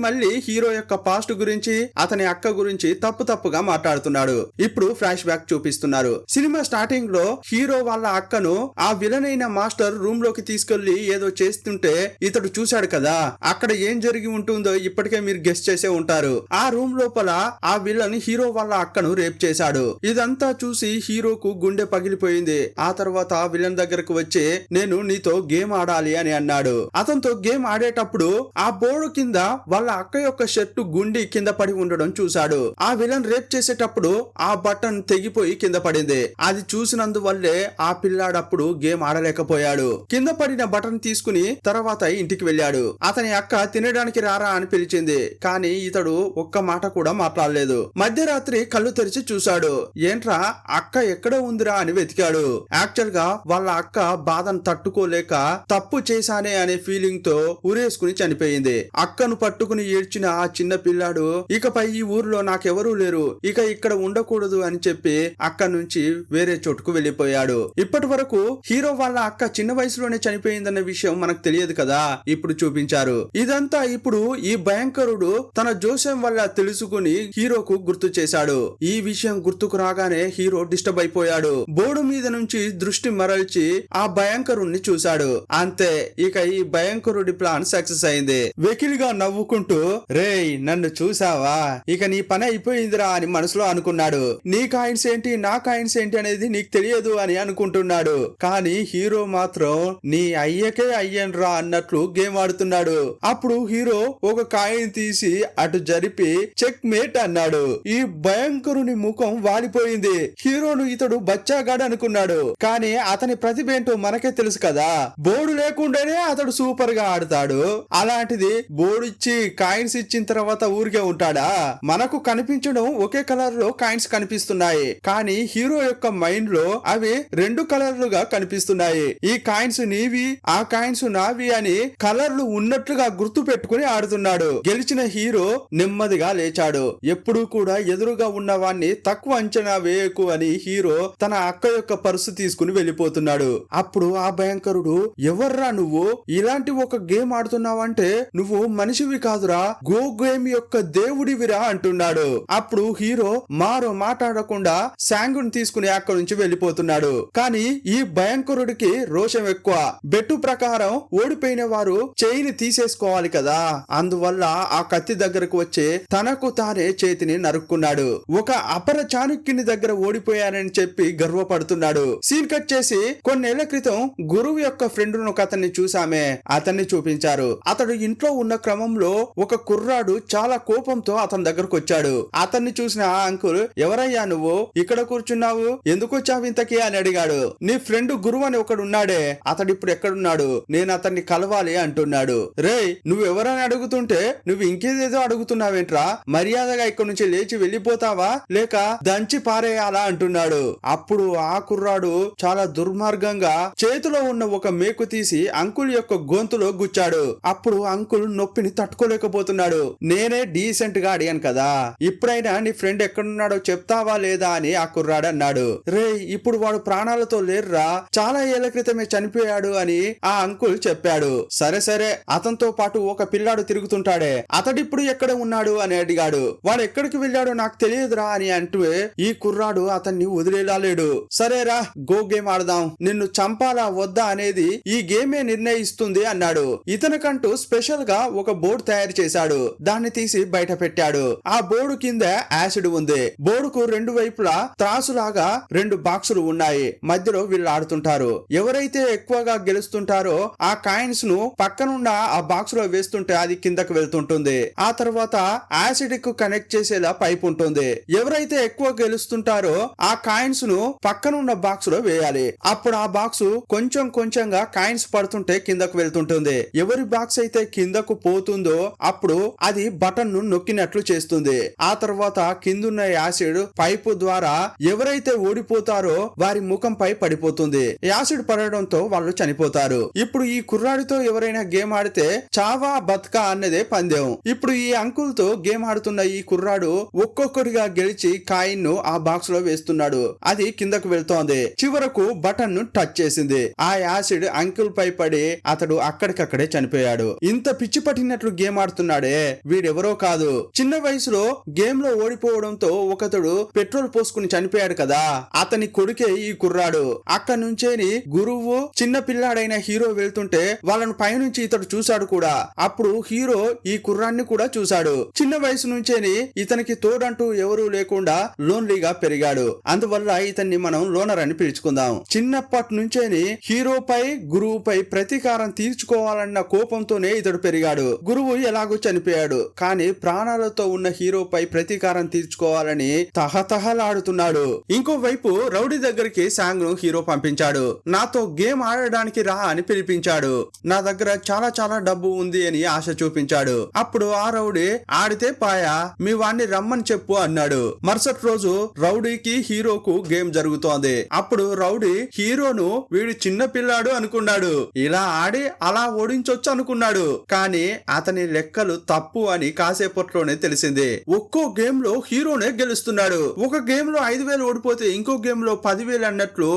మళ్ళీ హీరో యొక్క పాస్ట్ గురించి, అతని అక్క గురించి తప్పుగా మాట్లాడుతున్నాడు. ఇప్పుడు ఫ్లాష్ బ్యాక్ చూపిస్తున్నారు. సినిమా స్టార్టింగ్ లో హీరో వాళ్ళ అక్కను ఆ విలన్ అయిన మాస్టర్ రూమ్ లోకి తీసుకెళ్లి ఏదో చేస్తుంటే ఇతడు చూశాడు కదా. అక్కడ ఏం జరిగి ఉంటుందో ఇప్పటికే మీరు గెస్ చేసే ఉంటారు. ఆ రూమ్ లోపల ఆ విలన్ హీరో వాళ్ళ అక్కను రేప్ చేశాడు. ఇదంతా చూసి హీరోకు గుండె పగిలిపోయింది. ఆ తర్వాత విలన్ దగ్గరకు వచ్చి నేను నీతో గేమ్ ఆడాలి అని అన్నాడు. అతనితో గేమ్ ఆడేటప్పుడు ఆ బోర్డు కింద వాళ్ళ అక్క యొక్క షర్టు గుండి కింద పడి ఉండడం చూశాడు. ఆ విలన్ రేప్ చేసేటప్పుడు ఆ బటన్ తెగిపోయి కింద పడింది. అది చూసినందువల్లే ఆ పిల్లాడప్పుడు గేమ్ ఆడలేకపోయాడు. కింద పడిన బటన్ తీసుకుని తర్వాత ఇంటికి వెళ్ళాడు. అతని అక్క తినడానికి రారా అని పిలిచింది. కానీ ఇతడు ఒక్క మాట కూడా మాట్లాడలేదు. మధ్యరాత్రి కళ్ళు తెరిచి చూశాడు. ఏంట్రా అక్క ఎక్కడ ఉందిరా అని వెతికాడు. యాక్చువల్ గా వాళ్ళ అక్క బాధను తట్టుకోలేక తప్పు చేశానే అనే ఫీలింగ్ తో ఊరేసుకుని చనిపోయింది. అక్కను పట్టుకుని ఏడ్చిన ఆ చిన్న పిల్లాడు ఇకపై ఈ ఊర్లో నాకెవరూ లేరు, ఇక ఇక్కడ ఉండకూడదు అని చెప్పి అక్క నుంచి వేరే చోటుకు వెళ్లిపోయాడు. ఇప్పటి వరకు హీరో వాళ్ళ అక్క చిన్న వయసులోనే చనిపోయిందన్న విషయం మనకు తెలియదు కదా. ఇప్పుడు చూపించారు. ఇదంతా ఇప్పుడు ఈ భయంకరుడు తన జోస్యం వల్ల తెలుసుకుని హీరోకు గుర్తు చేశాడు. ఈ విషయం గుర్తుకు రాగానే హీరో డిస్టర్బ్ అయిపోయాడు. బోర్డు మీద నుంచి దృష్టి మరల్చి ఆ భయంకరుణ్ణి చూశాడు. అంతే, ఇక ఈ భయంకరుడి ప్లాన్ సక్సెస్ అయింది. వెకిలిగా నవ్వుకుంటూ రేయ్ నన్ను చూసావా, ఇక నీ పని అయిపోయిందిరా అని మనసులో అనుకున్నాడు. నీ కాయిన్స్ ఏంటి నా కాయిన్స్ ఏంటి అనేది నీకు తెలియదు అని అనుకుంటున్నాడు. కానీ హీరో మాత్రం నీ అయ్యకే అయ్యన్రా అన్నట్లు గేమ్ ఆడుతున్నాడు. అప్పుడు హీరో ఒక కాయిన్ తీసి అటు జరిపి చెక్ మేట్ అన్నాడు. ఈ భయంకరుని ముఖం వాలిపోయింది. హీరోను ఇతడు బచ్చాగాడు అనుకున్నాడు. కానీ అతని ప్రతిభ ఏంటో మనకే తెలుసు కదా. బోర్డు లేకుండానే అతడు సూపర్ గా ఆడతాడు. అలాంటిది బోర్డు ఇచ్చి కాయిన్స్ ఇచ్చిన తర్వాత ఊరికే ఉంటాడా? మనకు కనిపించడం ఒకే కలర్ లో కాయిన్స్ కనిపిస్తున్నాయి, కానీ హీరో యొక్క మైండ్ లో అవి రెండు కలర్లుగా కనిపిస్తున్నాయి. ఈ కాయిన్స్ నీవి, ఆ కాయిన్స్ నావి అని కలర్లు ఉన్నట్లుగా గుర్తు పెట్టుకుని ఆడుతున్నాడు. గెలిచిన హీరో నెమ్మదిగా లేచాడు. ఎప్పుడూ కూడా ఎదురుగా ఉన్న వాణ్ణి తక్కువ అంచనా వేయకు అని హీరో తన అక్క యొక్క పర్సు తీసుకుని వెళ్ళిపోతున్నాడు. అప్పుడు ఆ భయంకరుడు ఎవర్రా నువ్వు, ఇలాంటి ఒక గేమ్ ఆడుతున్నావంటే నువ్వు మనిషివి కాదురా, గో గేమ్ యొక్క దేవుడివిరా అంటున్నాడు. అప్పుడు హీరో మారో మాట్లాడకుండా శాంగుని తీసుకుని అక్కడి నుంచి వెళ్ళిపోతున్నాడు. కానీ ఈ భయంకరుడికి రోషం ఎక్కువ. బెట్టు ప్రకారం ఓడిపోయిన వారు చేయిని తీసేసుకోవాలి కదా. అందువల్ల ఆ కత్తి దగ్గరకు వచ్చి తనకు తానే చేతిని నరుక్కున్నాడు. ఒక అపర చాణుక్యుని దగ్గర ఓడిపోయానని చెప్పి గర్వపడుతున్నాడు. సీన్ కట్ చేసి కొన్నేళ్ల క్రితం గురువు యొక్క ఫ్రెండ్ ను అతన్ని చూసామే, అతన్ని చూపించారు. అతడు ఇంట్లో ఉన్న క్రమంలో ఒక కుర్రాడు చాలా కోపంతో అతని దగ్గరకు వచ్చాడు. అతన్ని చూసిన ఆ అంకుల్ ఎవరయ్యా నువ్వు, ఇక్కడ కూర్చున్నావు, ఎందుకు వచ్చావు ఇంతకీ అని అడిగాడు. నీ ఫ్రెండ్ గురువు అని ఒకడు ఉన్నాడే, అతడు ఇప్పుడు ఎక్కడున్నాడు, నేను అతన్ని కలవాలి అంటున్నాడు. రేయ్ నువ్వెవరని అడుగుతుంటే నువ్వు ఇంకేదేదో అడుగుతున్నావేంట్రా, మర్యాదగా ఇక్కడ నుంచి లేచి వెళ్ళిపోతావా లేక దంచి పారేయాలా అంటున్నాడు. అప్పుడు ఆ కుర్రాడు చాలా దుర్మార్గంగా చేతిలో ఉన్న ఒక మేకు తీసి అంకుల్ యొక్క గొంతులో గుచ్చాడు. అప్పుడు అంకుల్ నొప్పిని తట్టుకోలేకపోతున్నాడు. నేనే డీసెంట్ గా అడిగాను కదా, ఇప్పుడైనా నీ ఫ్రెండ్ ఎక్కడున్నాడో చెప్తావా లేదా అని ఆ కుర్రాడు అన్నాడు. రే ఇప్పుడు వాడు ప్రాణాలతో లేర్రా, చాలా ఏళ్ల క్రితమే చనిపోయాడు అని ఆ అంకుల్ చెప్పాడు. సరే అతనితో పాటు ఒక పిల్లాడు తిరుగుతుంటాడే, అతడిప్పుడు ఎక్కడ ఉన్నాడు అని అడిగాడు. వాడు ఎక్కడికి వెళ్ళాడో నాకు తెలియదురా అని అంటూ ఈ కుర్రాడు అతన్ని వదిలేలా లేడు. సరేరా గో గేమ్ ఆడదాం, నిన్ను చంపాలా వద్దా అనేది ఈ గేమే నిర్ణయిస్తుంది అన్నాడు. ఇతనికంటూ స్పెషల్ గా ఒక బోర్డు తయారు చేశాడు. దాన్ని తీసి బయట పెట్టాడు. ఆ బోర్డు కింద యాసిడ్ ఉంది. బోర్డుకు రెండు వైపులా త్రాసులాగా రెండు బాక్సులు ఉన్నాయి. మధ్యలో వీళ్ళు ఆడుతుంటారు. ఎవరైతే ఎక్కువగా గెలుస్తుంటారో ఆ కాయిన్స్ ను పక్కనున్న ఆ బాక్స్ లో వేస్తుంటే అది కిందకు వెళ్తుంటుంది. ఆ తర్వాత యాసిడ్ కు కనెక్ట్ చేసేలా పైప్ ఉంటుంది. ఎవరైతే ఎక్కువ గెలుస్తుంటారో ఆ కాయిన్స్ ను పక్కనున్న బాక్స్ లో వేయాలి. అప్పుడు ఆ బాక్స్ కొంచెం కొంచెంగా కాయిన్స్ పడుతుంటే కిందకు వెళ్తుంటుంది. ఎవరి బాక్స్ అయితే కిందకు పోతుందో అప్పుడు అది బటన్ ను నొక్కినట్లు చేస్తుంది. ఆ తర్వాత కిందున్న యాసిడ్ పైపు ద్వారా ఎవరైతే ఓడిపోతారో వారి ముఖంపై పడిపోతుంది. యాసిడ్ పడడంతో వాళ్ళు చనిపోతారు. ఇప్పుడు ఈ కుర్రాడితో ఎవరైనా గేమ్ ఆడితే చావా బతుకా అన్నదే పందెం. ఇప్పుడు ఈ అంకుల్ తో గేమ్ ఆడుతున్న ఈ కుర్రాడు ఒక్కొక్కడిగా గెలిచి కాయిన్ ను ఆ బాక్స్ లో వేస్తున్నాడు. అది కిందకు వెళ్తోంది. చివరకు బటన్ ను టచ్ చేసింది. ఆ యాసిడ్ అంకుల్ పై పడి అతడు అక్కడికక్కడే చనిపోయాడు. ఇంత పిచ్చి పట్టినట్లు గేమ్ ఆడుతున్నాడే వీడెవరో కాదు. చిన్న వయసులో గేమ్ లో ఓడిపోవడంతో ఒకతడు పెట్రోల్ పోసుకుని చనిపోయాడు కదా, అతని కొడుకే ఈ కుర్రాడు. అక్కడి నుంచేని గురువు చిన్న పిల్లాడైన హీరో వెళ్తుంటే వాళ్ళను పైనుంచి ఇతడు చూశాడు కూడా. అప్పుడు హీరో ఈ కుర్రాన్ని కూడా చూశాడు. చిన్న వయసు నుంచేని ఇతనికి తోడంటూ ఎవరూ లేకుండా లోన్లీగా పెరిగాడు. అందువల్ల ఇతన్ని మనం లోనర్ అని పిలుచుకుందాం. చిన్నప్పటి నుంచేని హీరోపై గురువుపై ప్రతీకారం తీర్చుకోవాలన్న కోపంతోనే ఇతడు పెరిగాడు. గురువు ఎలాగో చనిపోయాడు, కానీ ప్రాణాలతో ఉన్న హీరోపై ప్రతీకారం తీర్చుకోవాలని తహతహలాడుతున్నాడు. ఇంకోవైపు రౌడీ దగ్గరికి సాంగ్ ను హీరో పంపించాడు. నాతో గేమ్ ఆడడానికి రా అని పిలిపించాడు. నా దగ్గర చాలా చాలా డబ్బు ఉంది అని ఆశ చూపించాడు. అప్పుడు ఆ రౌడీ ఆడితే పాయా మీ వాణ్ణి రమ్మని చెప్పు అన్నాడు. మరుసటి రోజు రౌడీకి హీరోకు గేమ్ జరుగుతోంది. అప్పుడు రౌడీ హీరోను వీడు చిన్న పిల్లాడు అనుకున్నాడు. ఇలా ఆడి అలా ఓడించొచ్చు అనుకున్నాడు. కానీ అతని లెక్కలు తప్పు అని కాసేపట్లోనే తెలిసింది. ఒక్కో గేమ్ లో హీరోనే గెలుస్తున్నాడు. ఒక గేమ్ లో 5,000 ఓడిపోతే ఇంకో గేమ్ లో 10,000 అన్నట్లు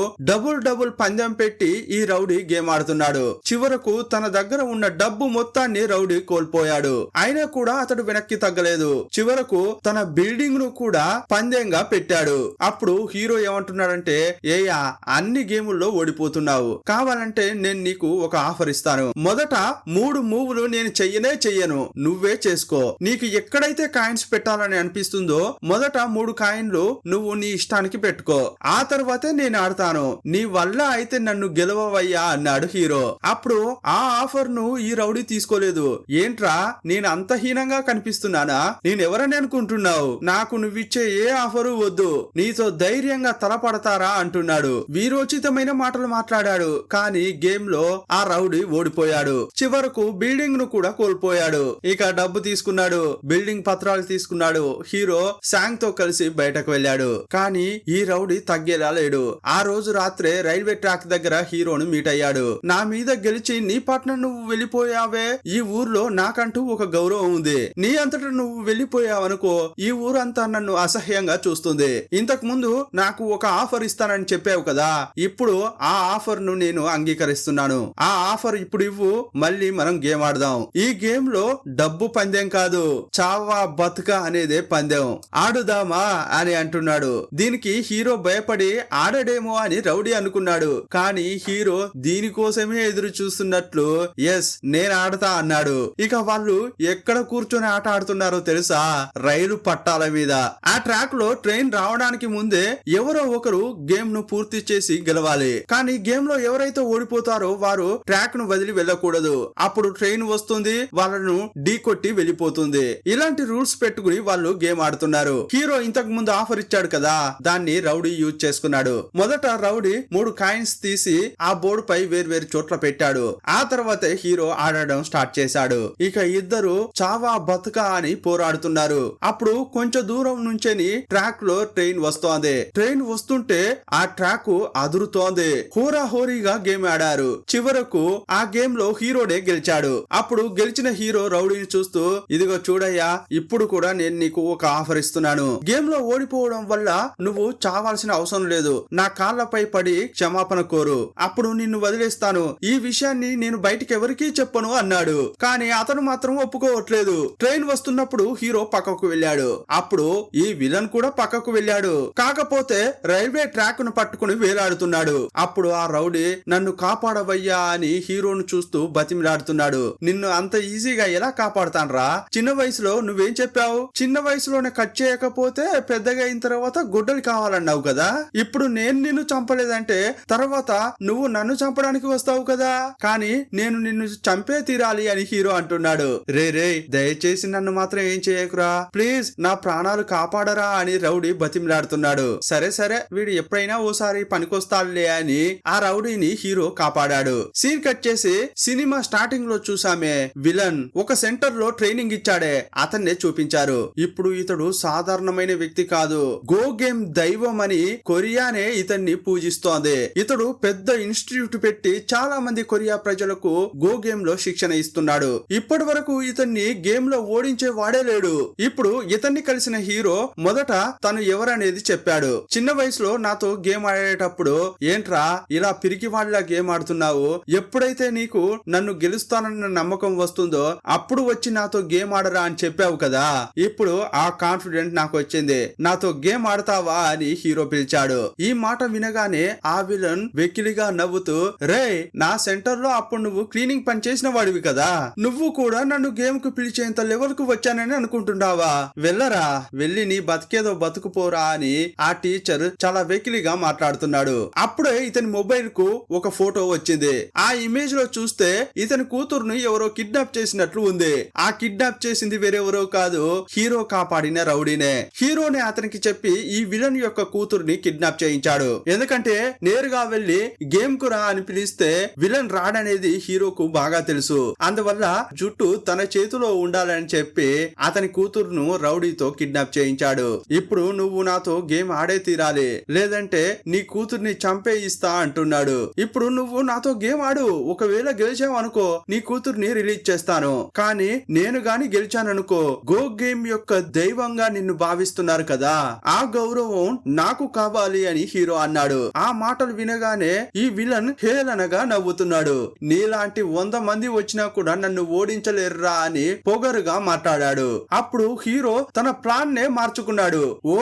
డబుల్ పందెం పెట్టి ఈ రౌడీ గేమ్ ఆడుతున్నాడు. చివరకు తన దగ్గర ఉన్న డబ్బు మొత్తాన్ని రౌడీ కోల్పోయాడు. అయినా కూడా అతడు వెనక్కి తగ్గలేదు. చివరకు తన బిల్డింగ్ ను కూడా పందెంగా పెట్టాడు. అప్పుడు హీరో ఏమంటున్నాడంటే, ఏయా అన్ని గేముల్లో ఓడిపోతున్నావు, కావాలంటే నేను నీకు ఒక ఆఫర్ ఇస్తాను. మొదట 3 మూవ్లు నేను చెయ్యను, నువ్వే చేసుకో. నీకు ఎక్కడైతే కాయిన్స్ పెట్టాలని అనిపిస్తుందో మొదట 3 కాయిన్లు నువ్వు నీ ఇష్టానికి పెట్టుకో. ఆ తర్వాతే నేను ఆడతాను. నీ వల్ల అయితే నన్ను గెలవవయ్యా అన్నాడు హీరో. అప్పుడు ఆ ఆఫర్ ను ఈ రౌడీ తీసుకోలేదు. ఏంట్రా నేను అంత హీనంగా కనిపిస్తున్నానా? నేనెవరని అనుకుంటున్నావు? నాకు నువ్విచ్చే ఏ ఆఫరు వద్దు. నీతో ధైర్యంగా తలపడతారా అంటున్నాడు. వీరోచితమైన మాటలు మాట్లాడాడు. కానీ గేమ్ లో ఆ రౌడీ ఓడిపోయాడు. చివరకు బిల్డింగ్ ను కూడా కోల్పోయాడు. ఇక డబ్బు తీసుకున్నాడు, బిల్డింగ్ పత్రాలు తీసుకున్నాడు. హీరో సాంగ్ తో కలిసి బయటకు వెళ్ళాడు. కానీ ఈ రౌడీ తగ్గేలా లేడు. ఆ రోజు రాత్రే రైల్వే ట్రాక్ దగ్గర హీరోను మీట్ అయ్యాడు. నా మీద గెలిచి నీ పట్ల నువ్వు వెళ్ళిపోయావే, ఈ ఊర్లో నాకంటూ ఒక గౌరవం ఉంది. నీ అంతటా నువ్వు వెళ్ళిపోయావనుకో ఈ ఊరంతా నన్ను అసహ్యంగా చూస్తుంది. ఇంతకు ముందు నాకు ఒక ఆఫర్ ఇస్తానని చెప్పావు కదా, ఇప్పుడు ఆ ఆఫర్ ను నేను అంగీకరిస్తున్నాను. ఆ ఆఫర్ ఇప్పుడు ఇవ్వు, మళ్ళీ మనం గేమ్ ఆడదాం. ఈ గేమ్ లో డబ్బు పందెం కాదు, చావా బతుక అనేదే పందెం. ఆడుదామా అని అంటున్నాడు. దీనికి హీరో భయపడి ఆడడేమో అని రౌడీ అనుకున్నాడు. కానీ హీరో దీనికోసమే ఎదురు చూస్తున్నట్లు ఎస్ నేను ఆడతా అన్నాడు. ఇక వాళ్ళు ఎక్కడ కూర్చొని ఆట ఆడుతున్నారో తెలుసా? రైలు పట్టాల మీద. ఆ ట్రాక్ లో ట్రైన్ రావడానికి ముందే ఎవరో ఒకరు గేమ్ ను పూర్తి చేసి గెలవాలి. కానీ గేమ్ లో ఎవరైతే ఓడిపోతారో వారు ట్రాక్ ను వదిలి వెళ్ళకూడదు. అప్పుడు ట్రైన్ వస్తుంది, వాళ్ళను ఢీ కొట్టి వెళ్ళిపోతుంది. ఇలాంటి రూల్స్ పెట్టుకుని వాళ్ళు గేమ్ ఆడుతున్నారు. హీరో ఇంతకు ముందు ఆఫర్ ఇచ్చాడు కదా, దాన్ని రౌడీ యూజ్ చేసుకున్నాడు. మొదట రౌడీ 3 కాయిన్స్ తీసి ఆ బోర్డు పై వేర్వేరు చోట్ల పెట్టాడు. ఆ తర్వాత హీరో ఆడడం స్టార్ట్ చేశాడు. ఇక ఇద్దరు చావా బతుకా అని పోరాడుతున్నారు. అప్పుడు కొంచెం దూరం నుంచేని ట్రాక్ లో ట్రైన్ వస్తోంది. ట్రైన్ వస్తుంటే ఆ ట్రాక్ అదురుతోంది. హోరాహోరీగా గేమ్ ఆడారు. చివరకు ఆ గేమ్ లో హీరోనే గెలిచాడు. అప్పుడు గెలిచిన హీరో రౌడీని చూస్తూ, ఇదిగో చూడయ్యా, ఇప్పుడు కూడా నేను నీకు ఒక ఆఫర్ ఇస్తున్నాను. గేమ్ లో ఓడిపోవడం వల్ల నువ్వు చావాల్సిన అవసరం లేదు. నా కాళ్ళపై పడి క్షమాపణ కోరు, అప్పుడు నిన్ను వదిలేస్తాను. ఈ విషయాన్ని నేను బయటికి ఎవరికీ చెప్పను అన్నాడు. కానీ అతను మాత్రం ఒప్పుకోవట్లేదు. ట్రైన్ వస్తున్నప్పుడు హీరో పక్కకు వెళ్ళాడు. అప్పుడు ఈ విలన్ కూడా పక్కకు వెళ్ళాడు. కాకపోతే రైల్వే ట్రాక్ ను పట్టుకుని వేలాడుతున్నాడు. అప్పుడు ఆ రౌడీ నన్ను కాపాడవయ్యా అని హీరోను చూస్తూ బతిమిలాడుతున్నాడు. నిన్ను అంత ఈజీగా ఎలా కాపాడుతాన్రా? చిన్న వయసులో నువ్వేం చెప్పావు? చిన్న వయసులోనే కట్ చేయకపోతే పెద్దగా అయిన తర్వాత గుడ్డలు కావాలన్నావు కదా. ఇప్పుడు నేను నిన్ను చంపలేదంటే తర్వాత నువ్వు నన్ను చంపడానికి వస్తావు కదా. కానీ నేను నిన్ను చంపే తీరాలి అని హీరో అంటున్నాడు. రే దయచేసి నన్ను మాత్రం ఏం చేయకురా, ప్లీజ్ నా ప్రాణాలు కాపాడరా అని రౌడీ బతిమిలాడుతున్నాడు. సరే సరే వీడు ఎప్పుడైనా ఓసారి పనికొస్తాడులే అని ఆ రౌడీని హీరో కాపాడాడు. సీన్ కట్ చేసి సినిమా స్టార్టింగ్ లో చూసామే విలన్ ఒక సెంటర్ లో ట్రైనింగ్ ఇచ్చాడే అతన్నే చూపించారు. ఇప్పుడు ఇతడు సాధారణమైన వ్యక్తి కాదు, గో గేమ్ దైవం అని కొరియానే ఇతన్ని పూజిస్తోంది. ఇతడు పెద్ద ఇన్స్టిట్యూట్ పెట్టి చాలా మంది కొరియా ప్రజలకు గో గేమ్ లో శిక్షణ ఇస్తున్నాడు. ఇప్పటి వరకు ఇతన్ని గేమ్ లో ఓడించే వాడే లేడు. ఇప్పుడు ఇతన్ని కలిసిన హీరో మొదట తను ఎవరనేది చెప్పాడు. చిన్న వయసులో నాతో గేమ్ ఆడేటప్పుడు ఏంట్రా ఇలా పిరికి వాళ్ళ గేమ్ ఆడుతున్నావు, ఎప్పుడైతే నీకు నన్ను గెలుస్తానన్న నమ్మకం వస్తుందో అప్పుడు వచ్చి నాతో గేమ్ ఆడరా అని చెప్పావు కదా, ఇప్పుడు ఆ కాన్ఫిడెంట్ నాకు వచ్చింది, నాతో గేమ్ ఆడతావా అని హీరో పిలిచాడు. ఈ మాట వినగానే ఆ విలన్ వెకిలిగా నవ్వుతూ, రే నా సెంటర్ లో అప్పుడు నువ్వు క్లీనింగ్ పని చేసిన వాడివి కదా, నువ్వు కూడా నన్ను గేమ్ కు పిలిచేంత లెవెల్ కు వచ్చానని అనుకుంటున్నావా, వెళ్ళరా వెళ్ళి నీ బతికేదో బతుకుపోరా అని ఆ టీచర్ చాలా వెకిలిగా మాట్లాడుతున్నాడు. అప్పుడే ఇతని మొబైల్ కు ఒక ఫోటో వచ్చింది. ఆ ఇమేజ్ లో చూస్తే ఇతని కూతురుని ఎవరో కిడ్నాప్ చేసినట్లు ఉంది. ఆ కిడ్నాప్ చేసింది వేరెవరో కాదు, హీరో కాపాడిన రౌడీనే. హీరోనే అతనికి చెప్పి ఈ విలన్ యొక్క కూతురుని కిడ్నాప్ చేయించాడు. ఎందుకంటే నేరుగా వెళ్లి గేమ్ కు రా అని పిలిస్తే విలన్ రాడనేది హీరోకు బాగా తెలుసు. అందువల్ల జుట్టు తన చేతిలో ఉండాలని చెప్పి అతని కూతురును రౌడీతో కిడ్నాప్ చేయించాడు. ఇప్పుడు నువ్వు నాతో గేమ్ ఆడే తీరాలి, లేదంటే నీ కూతుర్ని చంపేయిస్తా అంటున్నాడు. ఇప్పుడు నువ్వు నాతో గేమ్ ఆడు, ఒకవేళ గెలిచావు అనుకో నీ కూతుర్ని రిలీజ్ చేస్తాను, కానీ నేను గాని గెలిచాననుకో గో గేమ్ యొక్క దైవంగా నిన్ను భావిస్తున్నారు కదా, ఆ గౌరవం నాకు కావాలి అని హీరో అన్నాడు. ఆ మాటలు వినగానే ఈ విలన్ హేళనగా నవ్వుతున్నాడు. నీలాంటి 100 మంది వచ్చినా కూడా నన్ను ఓడించలేరురా అని పొగరుగా మాట్లాడాడు. అప్పుడు హీరో తన ప్లాన్ నే మార్చుకున్నాడు. ఓ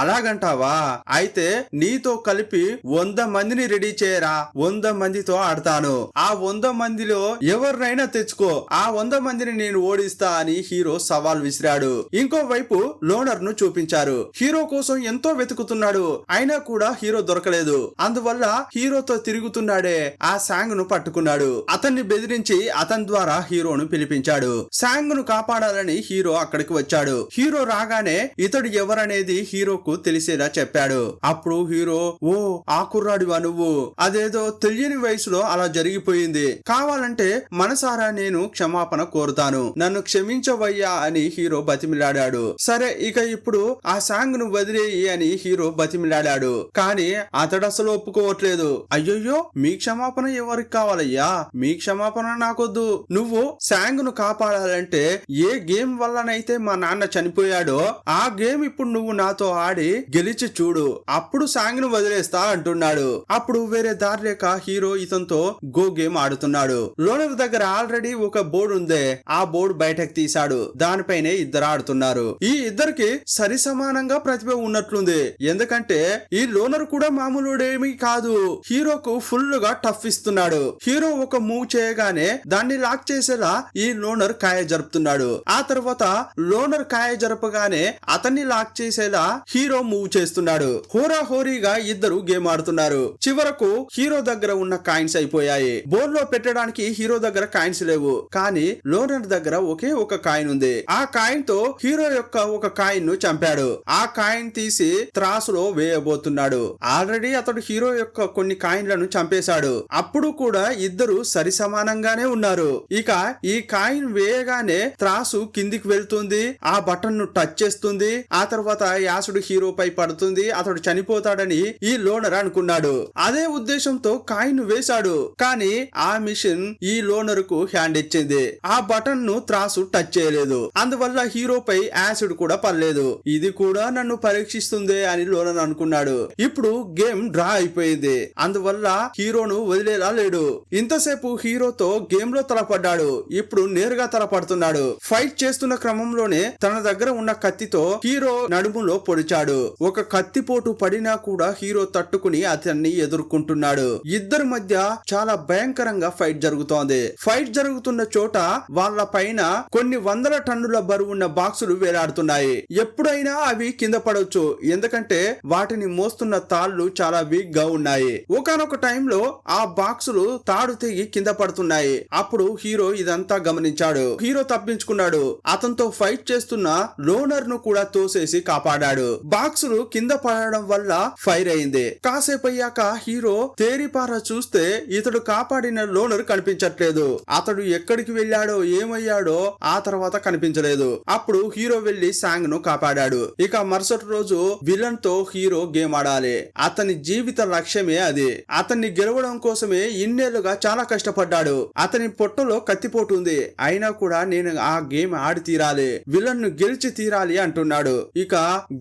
అలాగంటావా, అయితే నీతో కలిపి 100 మందిని రెడీ చేయరా, 100 మందితో ఆడతాను, ఆ 100 మందిలో ఎవరినైనా తెచ్చుకో, ఆ 100 మందిని నేను ఓడిస్తా అని హీరో సవాల్ విసిరాడు. ఇంకోవైపు లోనర్ ను చూపించారు. హీరో కోసం ఎంతో వెతుకుతున్నాడు, అయినా కూడా హీరో దొరకలేదు. అందువల్ల హీరోతో తిరుగుతున్నాడే ఆ సాంగ్ ను పట్టుకున్నాడు. అతన్ని బెదిరించి అతని ద్వారా హీరోను పిలిపించాడు. సాంగ్ ను కాపాడాలని హీరో అక్కడికి వచ్చాడు. హీరో రాగానే ఇతడు ఎవరనేది హీరోకు తెలిసేలా చెప్పాడు. అప్పుడు హీరో, ఓ ఆ కుర్రాడివా నువ్వు, అదేదో తెలియని వయసులో అలా జరిగిపోయింది, కావాలంటే మనసారా నేను క్షమాపణ కోరుతాను, నన్ను క్షమించవయ్యా అని హీరో బతిమిలాడాడు. సరే ఇక ఇప్పుడు ఆ సాంగ్ ను వదిలేయి అని హీరో బతిమిలాడాడు. కానీ అతడు అసలు ఒప్పుకోవట్లేదు. అయ్యయ్యో మీ క్షమాపణ ఎవరికి కావాలయ్యా, మీ క్షమాపణ నాకొద్దు, నువ్వు సాంగ్ ను కాపాడాలంటే ఏ గేమ్ వల్లనైతే మా నాన్న చనిపోయాడో ఆ గేమ్ ఇప్పుడు నువ్వు నాతో ఆడి గెలిచి చూడు, అప్పుడు సాంగ్ ను వదిలేస్తా అంటున్నాడు. అప్పుడు వేరే దారి లేక హీరో ఇతనితో గో గేమ్ ఆడుతున్నాడు. లోనర్ దగ్గర ఆల్రెడీ ఒక బోర్డు ఉంది, ఆ బోర్డు బయటకు తీశాడు. దానిపైనే ఇద్దరు ఆడుతున్నారు. ఈ ఇద్దరికి సరి సమానంగా ప్రతిభ ఉన్నట్లుంది. ఎందుకంటే ఈ లోనర్ కూడా మామూలుడేమీ కాదు, హీరోకు ఫుల్ గా టఫ్ ఇస్తున్నాడు. హీరో ఒక మూవ్ చేయగానే దాన్ని లాక్ చేసేలా ఈ లోనర్ కాయ జరుపుతున్నాడు. ఆ తర్వాత లోనర్ కాయ జరపగానే అతన్ని లాక్ చేసేలా హీరో మూవ్ చేస్తున్నాడు. హోరా హోరీగా ఇద్దరు గేమ్ ఆడుతున్నారు. చివరకు హీరో దగ్గర ఉన్న కాయిన్స్ అయిపోయాయి. బోర్డు లో పెట్టడానికి హీరో దగ్గర కాయిన్స్ లేవు, కానీ లోనర్ దగ్గర ఒకే ఒక కాయిన్ ఉంది. ఆ కాయిన్ తో హీరో యొక్క ఒక కాయిన్ ను చంపాడు. ఆ కాయిన్ తీసి త్రాసులో వేయబోతున్నాడు. ఆల్రెడీ అతడు హీరో యొక్క కొన్ని కాయిన్లను చంపేశాడు. అప్పుడు కూడా ఇద్దరు సరి సమానంగానే ఉన్నారు. ఇక ఈ కాయిన్ వేయగానే త్రాసు కిందికి వెళ్తుంది, ఆ బటన్ ను టచ్ చేస్తుంది. ఆ తర్వాత యాసుడు హీరో పై పడుతుంది, అతడు చనిపోతాడని ఈ లోనర్ అనుకున్నాడు. అదే ఉద్దేశంతో కాయిన్ వేశాడు, కానీ ఆ మిషన్ ఈ లోనర్ కు హ్యాండ్ ఇచ్చింది. ఆ బటన్ ను త్రాసు టచ్ చేయలేదు. అందువల్ల హీరోపై యాసిడ్ కూడా పడలేదు. ఇది కూడా నన్ను పరీక్షిస్తుంది అని లోనర్ అనుకున్నాడు. ఇప్పుడు గేమ్ డ్రా అయిపోయింది. అందువల్ల హీరోను వదిలేలా లేడు. ఇంతసేపు హీరోతో గేమ్ లో తలపడ్డాడు, ఇప్పుడు నేరుగా తలపడుతున్నాడు. ఫైట్ చేస్తున్న క్రమంలోనే తన దగ్గర ఉన్న కత్తితో హీరో నడుములో పొడిచాడు. ఒక కత్తిపోటు పడినా కూడా హీరో తట్టుకుని అతన్ని ఎదుర్కొంటున్నాడు. ఇద్దరి మధ్య చాలా భయంకరంగా ఫైట్ జరుగుతోంది. ఫైట్ జరుగుతున్న చోట వాళ్ళ పైన కొన్ని వందల టన్నుల బరువున్న బాక్సులు వేలాడుతున్నాయి. ఎప్పుడైనా అవి కింద పడవచ్చు, ఎందుకంటే వాటిని మోస్తున్న తాళ్లు చాలా వీక్ గా ఉన్నాయి. ఒకనొక టైంలో ఆ బాక్సులు తాడు తెగి కింద పడుతున్నాయి. అప్పుడు హీరో ఇదంతా గమనించాడు. హీరో తప్పించుకున్నాడు. అతనితో ఫైట్ చేస్తున్న లోనర్ ను కూడా కూడా తోసేసి కాపాడాడు. బాక్సులు కింద పడడం వల్ల ఫైర్ అయింది. కాసేపు అయ్యాక హీరో తేరిపార చూస్తే ఇతడు కాపాడిన లోనర్ కనిపించట్లేదు. అతడు ఎక్కడికి వెళ్ళాడో ఏమయ్యాడో ఆ తర్వాత కనిపించలేదు. అప్పుడు హీరో వెళ్లి సాంగ్ ను కాపాడాడు. ఇక మరుసటి రోజు విలన్ తో హీరో గేమ్ ఆడాలి. అతని జీవిత లక్ష్యమే అది. అతన్ని గెలవడం కోసమే ఇన్నేళ్లుగా చాలా కష్టపడ్డాడు. అతని పొట్టలో కత్తిపోటు ఉంది. అయినా కూడా నేను ఆ గేమ్ ఆడి తీరాలి, విలన్ ను గెలిచి తీరాలి అంటున్నాడు. ఇక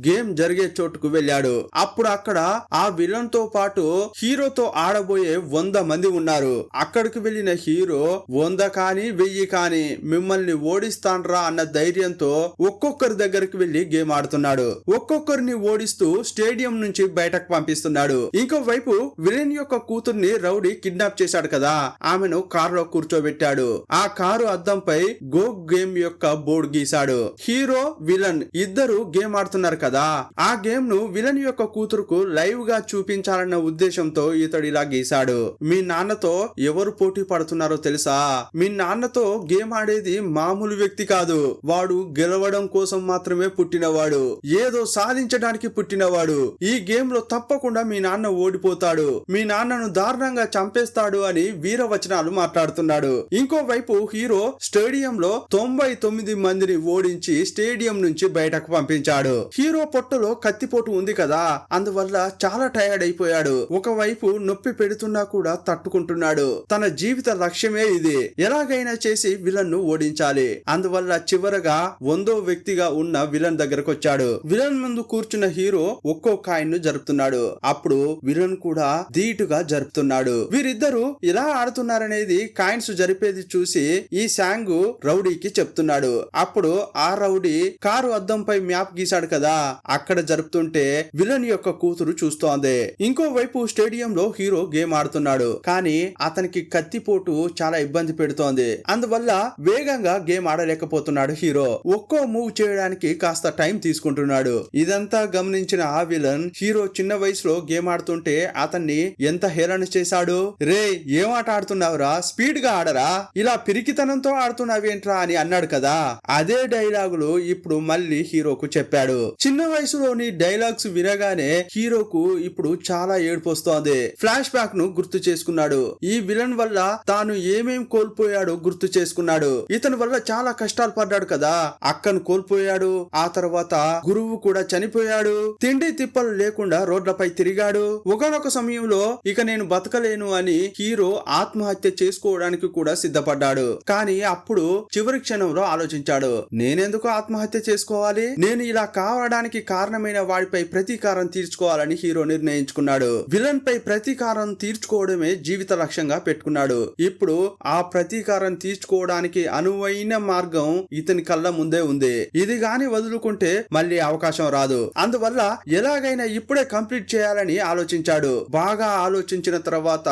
గేమ్ జరిగే చోటుకు వెళ్ళాడు. అప్పుడు అక్కడ ఆ విలన్ తో పాటు హీరోతో ఆడబోయే 100 మంది ఉన్నారు. అక్కడికి వెళ్లిన హీరో 100 కాని 1000 కాని మిమ్మల్ని ఓడిస్తాన్రా అన్న ధైర్యంతో ఒక్కొక్కరి దగ్గరికి వెళ్లి గేమ్ ఆడుతున్నాడు. ఒక్కొక్కరిని ఓడిస్తూ స్టేడియం నుంచి బయటకు పంపిస్తున్నాడు. ఇంకోవైపు విలన్ యొక్క కూతుర్ని రౌడీ కిడ్నాప్ చేశాడు కదా, ఆమెను కారులో కూర్చోబెట్టాడు. ఆ కారు అద్దంపై గో గేమ్ యొక్క బోర్డు గీశాడు. హీరో విలన్ ఇద్దరు గేమ్ ఆడుతున్నారు కదా, ఆ గేమ్ ను విలన్ యొక్క కూతురుకు లైవ్ గా చూపించాలన్న ఉద్దేశంతో ఇతడు ఇలా గీశాడు. మీ నాన్నతో ఎవరు పోటీ పడుతున్నారో తెలుసా? మీ నాన్నతో గేమ్ ఆడేది మామూలు వ్యక్తి కాదు. వాడు గెలవడం కోసం మాత్రమే పుట్టినవాడు, ఏదో సాధించడానికి పుట్టినవాడు. ఈ గేమ్ లో తప్పకుండా మీ నాన్న ఓడిపోతాడు, మీ నాన్నను దారుణంగా చంపేస్తాడు అని వీరవచనాలు మాట్లాడుతున్నాడు. ఇంకోవైపు హీరో స్టేడియంలో 99 మందిని ఓడించి స్టేడియం నుంచి బయటకు పంపించాడు. హీరో పొట్టలో కత్తిపోటు ఉంది కదా, అందువల్ల చాలా టైర్డ్ అయిపోయాడు. ఒకవైపు నొప్పి పెడుతున్నా కూడా తట్టుకుంటున్నాడు. తన జీవిత లక్ష్యమే ఇది, ఎలాగైనా చేసి విలన్ ను ఓడించాలి. అందువల్ల చివరగా 100వ వ్యక్తిగా ఉన్న విలన్ దగ్గరకు వచ్చాడు. విలన్ ముందు కూర్చున్న హీరో ఒక్కో కాయిన్ ను జరుపుతున్నాడు. అప్పుడు విలన్ కూడా ధీటుగా జరుపుతున్నాడు. వీరిద్దరూ ఇలా ఆడుతున్నారనేది కాయిన్స్ జరిపేది చూసి ఈ సాంగ్ రౌడీకి చెప్తున్నాడు. అప్పుడు ఆ రౌడీ కారు అద్దంపై మ్యాప్ గీశాడు కదా, అక్కడ జరుపుతుంటే విలన్ యొక్క కూతురు చూస్తోంది. ఇంకోవైపు స్టేడియంలో హీరో గేమ్ ఆడుతున్నాడు. కానీ అతనికి కత్తిపోటు చాలా ఇబ్బంది పెడుతోంది. అందువల్ల వేగంగా గేమ్ ఆడలేకపోతున్నాడు హీరో. ఒక్కో మూవ్ చేయడానికి కాస్త టైం తీసుకుంటున్నాడు. ఇదంతా గమనించిన ఆ విలన్ హీరో చిన్న వయసులో గేమ్ ఆడుతుంటే అతన్ని ఎంత హేళన చేశాడు. రే ఏం ఆట ఆడుతున్నావురా, స్పీడ్ గా ఆడరా, ఇలా పిరికితనంతో ఆడుతున్నావేంట్రా అని అన్నాడు కదా. అదే డైలాగులు ఇప్పుడు మళ్ళీ హీరోకు చెప్పాడు. చిన్న వయసులోని డైలాగ్స్ వినగానే హీరోకు ఇప్పుడు చాలా ఏడుపు వస్తోంది. ఫ్లాష్ బ్యాక్ ను గుర్తు చేసుకున్నాడు. ఈ విలన్ వల్ల తాను ఏమేం కోల్పోయాడో గుర్తు చేసుకున్నాడు. ఇతని వల్ల చాలా కష్టాలు పడ్డాడు కదా, అక్కను కోల్పోయాడు, ఆ తర్వాత గురువు కూడా చనిపోయాడు, తిండి తిప్పలు లేకుండా రోడ్లపై తిరిగాడు. ఒకనొక సమయంలో ఇక నేను బతకలేను అని హీరో ఆత్మహత్య చేసుకోవడానికి కూడా సిద్ధపడ్డాడు. కానీ అప్పుడు చివరి క్షణంలో ఆలోచించాడు, నేనెందుకు ఆత్మహత్య చేసుకోవాలి, నేను ఇలా కావడానికి కారణమైన వాడిపై ప్రతీకారం తీర్చుకోవాలని హీరో నిర్ణయించుకున్నాడు. విలన్ పై ప్రతీకారం తీర్చుకోవడమే జీవిత లక్ష్యంగా పెట్టుకున్నాడు. ఇప్పుడు ఆ ప్రతీకారం తీర్చుకోవడానికి అనువైన మార్గం ఇతని కళ్ళ ముందే ఉంది. ఇది గాని వదులుకుంటే మళ్ళీ అవకాశం రాదు. అందువల్ల ఎలాగైనా ఇప్పుడే కంప్లీట్ చేయాలని ఆలోచించాడు. బాగా ఆలోచించిన తర్వాత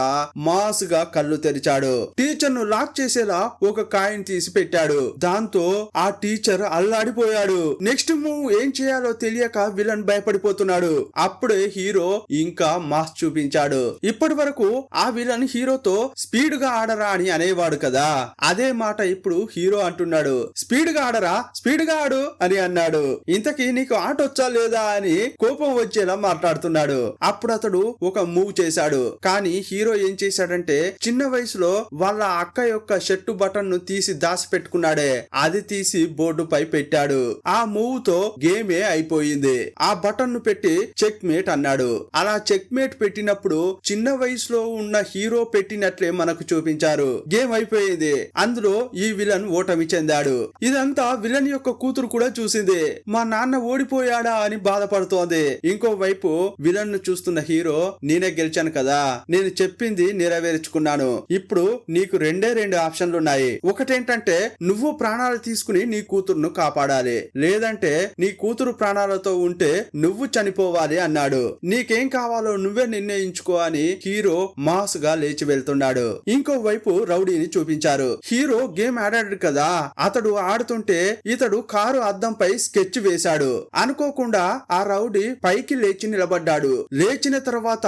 మాస్ గా కళ్ళు తెరిచాడు. టీచర్ ను లాక్ చేసేలా ఒక కాయిన్ తీసి పెట్టాడు. దాంతో ఆ టీచర్ అల్లాడిపోయాడు. నెక్స్ట్ మూవ్ ఏం చేయాలో తెలియక విలన్ భయపడిపోతున్నాడు. అప్పుడే హీరో ఇంకా మాస్ చూపించాడు. ఇప్పటి వరకు ఆ విలన్ హీరోతో స్పీడ్ గా ఆడరా అని అనేవాడు కదా, అదే మాట ఇప్పుడు హీరో అంటున్నాడు. స్పీడ్ గా ఆడరా, స్పీడ్ గా ఆడు అని అన్నాడు. ఇంతకీ నీకు ఆట వచ్చా లేదా అని కోపం వచ్చేలా మాట్లాడుతున్నాడు. అప్పుడు అతడు ఒక మూవ్ చేశాడు. కానీ హీరో ఏం చేశాడంటే చిన్న వయసులో వాళ్ళ అక్క యొక్క షర్టు బటన్ ను తీసి దాసి పెట్టుకున్నాడే, అది తీసి బోర్డు పై పెట్టాడు. ఆ మూవ్ తో గేమే అయిపోయింది. ఆ బటన్ ను పెట్టి చెక్ మేట్ అన్నాడు. అలా చెక్ మేట్ పెట్టినప్పుడు చిన్న వయసులో ఉన్న హీరో పెట్టినట్లే మనకు చూపించారు. గేమ్ అయిపోయింది. అందులో ఈ విలన్ ఓటమి చెందాడు. ఇదంతా విలన్ యొక్క కూతురు కూడా చూసింది. మా నాన్న ఓడిపోయాడా అని బాధపడుతోంది. ఇంకోవైపు విలన్ ను చూస్తున్న హీరో, నేనే గెలిచాను కదా, నేను చెప్పింది నెరవేర్చుకున్నాను. ఇప్పుడు నీకు రెండే 2 ఆప్షన్లున్నాయి. ఒకటేంటంటే నువ్వు ప్రాణాలు తీసుకుని నీ కూతురును కాపాడాలి, లేదంటే నీ కూతురు ప్రాణాలతో ఉంటే నువ్వు చనిపోవాలి అన్నాడు. నీకేం కావాలో నువ్వే నిర్ణయించుకో అని హీరో మాస్ గా లేచి వెళ్తున్నాడు. ఇంకోవైపు రౌడీని చూపించారు. హీరో గేమ్ ఆడాడు కదా, అతడు ఆడుతుంటే ఇతడు కారు అద్దంపై స్కెచ్ వేశాడు. అనుకోకుండా ఆ రౌడీ పైకి లేచి నిలబడ్డాడు. లేచిన తర్వాత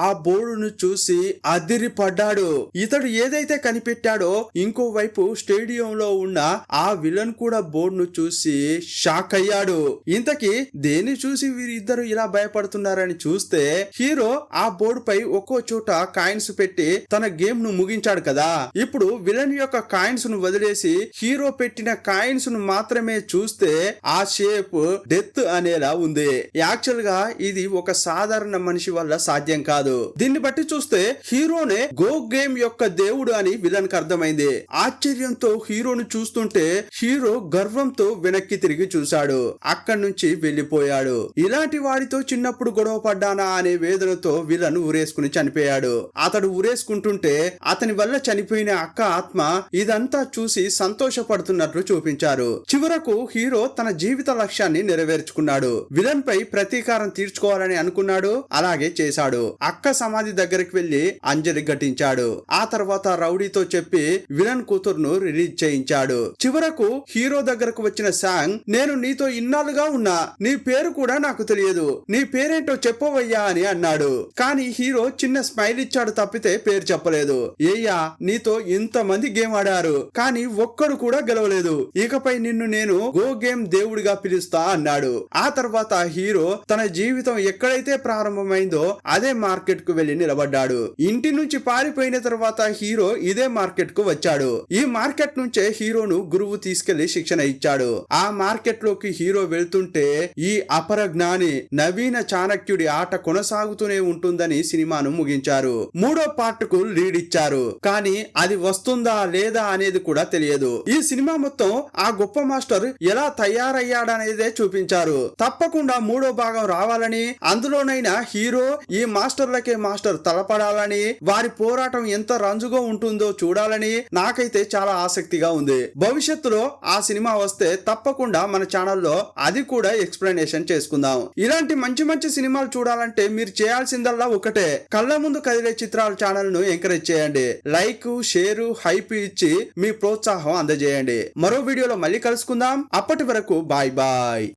ఆ బోర్డును చూసి అదిరి పడ్డాడు. ఇతడు ఏదైతే కనిపెట్టాడో ఇంకోవైపు స్టేడియంలో ఉన్న ఆ విలన్ కూడా బోర్డును చూసి షాక్ షాక్ అయ్యాడు. ఇంతకీ దేన్ని చూసి వీరిద్దరు ఇలా భయపడుతున్నారని చూస్తే హీరో ఆ బోర్డు పై ఒక్కో చోట కాయిన్స్ పెట్టి తన గేమ్ ను ముగించాడు కదా. ఇప్పుడు విలన్ యొక్క కాయిన్స్ ను వదిలేసి హీరో పెట్టిన కాయిన్స్ ను మాత్రమే చూస్తే ఆ షేప్ డెత్ అనేలా ఉంది. యాక్చువల్ గా ఇది ఒక సాధారణ మనిషి వల్ల సాధ్యం కాదు. దీన్ని బట్టి చూస్తే హీరోనే గో గేమ్ యొక్క దేవుడు అని విలన్ కు అర్థమైంది. ఆశ్చర్యంతో హీరోను చూస్తుంటే హీరో గర్వంతో వెనక్కి తిరిగి చూశాడు. అక్కడి నుంచి వెళ్లిపోయాడు. ఇలాంటి వాడితో చిన్నప్పుడు గొడవ పడ్డానా అనే వేదనతో విలన్ ఊరేసుకుని చనిపోయాడు. అతడు ఊరేసుకుంటుంటే అతని వల్ల చనిపోయిన అక్క ఆత్మ ఇదంతా చూసి సంతోషపడుతున్నట్లు చూపించారు. చివరకు హీరో తన జీవిత లక్ష్యాన్ని నెరవేర్చుకున్నాడు. విలన్ పై ప్రతీకారం తీర్చుకోవాలని అనుకున్నాడు. అలాగే చేశాడు. అక్క సమాధి దగ్గరికి వెళ్లి అంజలి ఘటించాడు. ఆ తర్వాత రౌడీతో చెప్పి విలన్ కూతురును రిలీజ్ చేయించాడు. చివరకు హీరో దగ్గరకు వచ్చిన సాంగ్, నేను నీతో ఇన్నాళ్ళుగా ఉన్నా, నీ పేరు కూడా నాకు తెలియదు, నీ పేరేంటో చెప్పవయ్యా అని అన్నాడు. కానీ హీరో చిన్న స్మైల్ ఇచ్చాడు తప్పితే పేరు చెప్పలేదు. ఏయ్యా, నీతో ఇంతమంది గేమ్ ఆడారు కానీ ఒక్కడు కూడా గెలవలేదు, ఇకపై నిన్ను నేను గో గేమ్ దేవుడిగా పిలుస్తా అన్నాడు. ఆ తర్వాత హీరో తన జీవితం ఎక్కడైతే ప్రారంభమైందో అదే మార్కెట్ కు వెళ్లి నిలబడ్డాడు. ఇంటి నుంచి పారిపోయిన తర్వాత హీరో ఇదే మార్కెట్ కు వచ్చాడు. ఈ మార్కెట్ నుంచే హీరోను గురువు తీసుకెళ్లి శిక్షణ ఇచ్చాడు. ఆ మార్కెట్ లోకి హీరో వెళ్తుంటే ఈ అపర జ్ఞాని నవీన చాణక్యుడి ఆట కొనసాగుతూనే ఉంటుందని సినిమాను ముగించారు. మూడో పార్ట్ కు లీడ్ ఇచ్చారు. కానీ అది వస్తుందా లేదా అనేది కూడా తెలియదు. ఈ సినిమా మొత్తం ఆ గొప్ప మాస్టర్ ఎలా తయారయ్యాడనేదే చూపించారు. తప్పకుండా మూడో భాగం రావాలని, అందులోనైనా హీరో ఈ మాస్టర్లకే మాస్టర్ తలపడాలని, వారి పోరాటం ఎంత రంజుగా ఉంటుందో చూడాలని నాకైతే చాలా ఆసక్తిగా ఉంది. భవిష్యత్తులో ఆ సినిమా వస్తే తప్పకుండా మన ఛానల్లో అది కూడా ఎక్స్ప్లెనేషన్ చేసుకుందాం. ఇలాంటి మంచి మంచి సినిమాలు చూడాలంటే మీరు చేయాల్సిందల్లా ఒకటే, కళ్ళ ముందు కదిలే చిత్రాల ఛానల్ ను ఎంకరేజ్ చేయండి. లైక్, షేరు, హైప్ ఇచ్చి మీ ప్రోత్సాహం అందజేయండి. మరో వీడియోలో మళ్ళీ కలుసుకుందాం. అప్పటి వరకు బాయ్ బాయ్.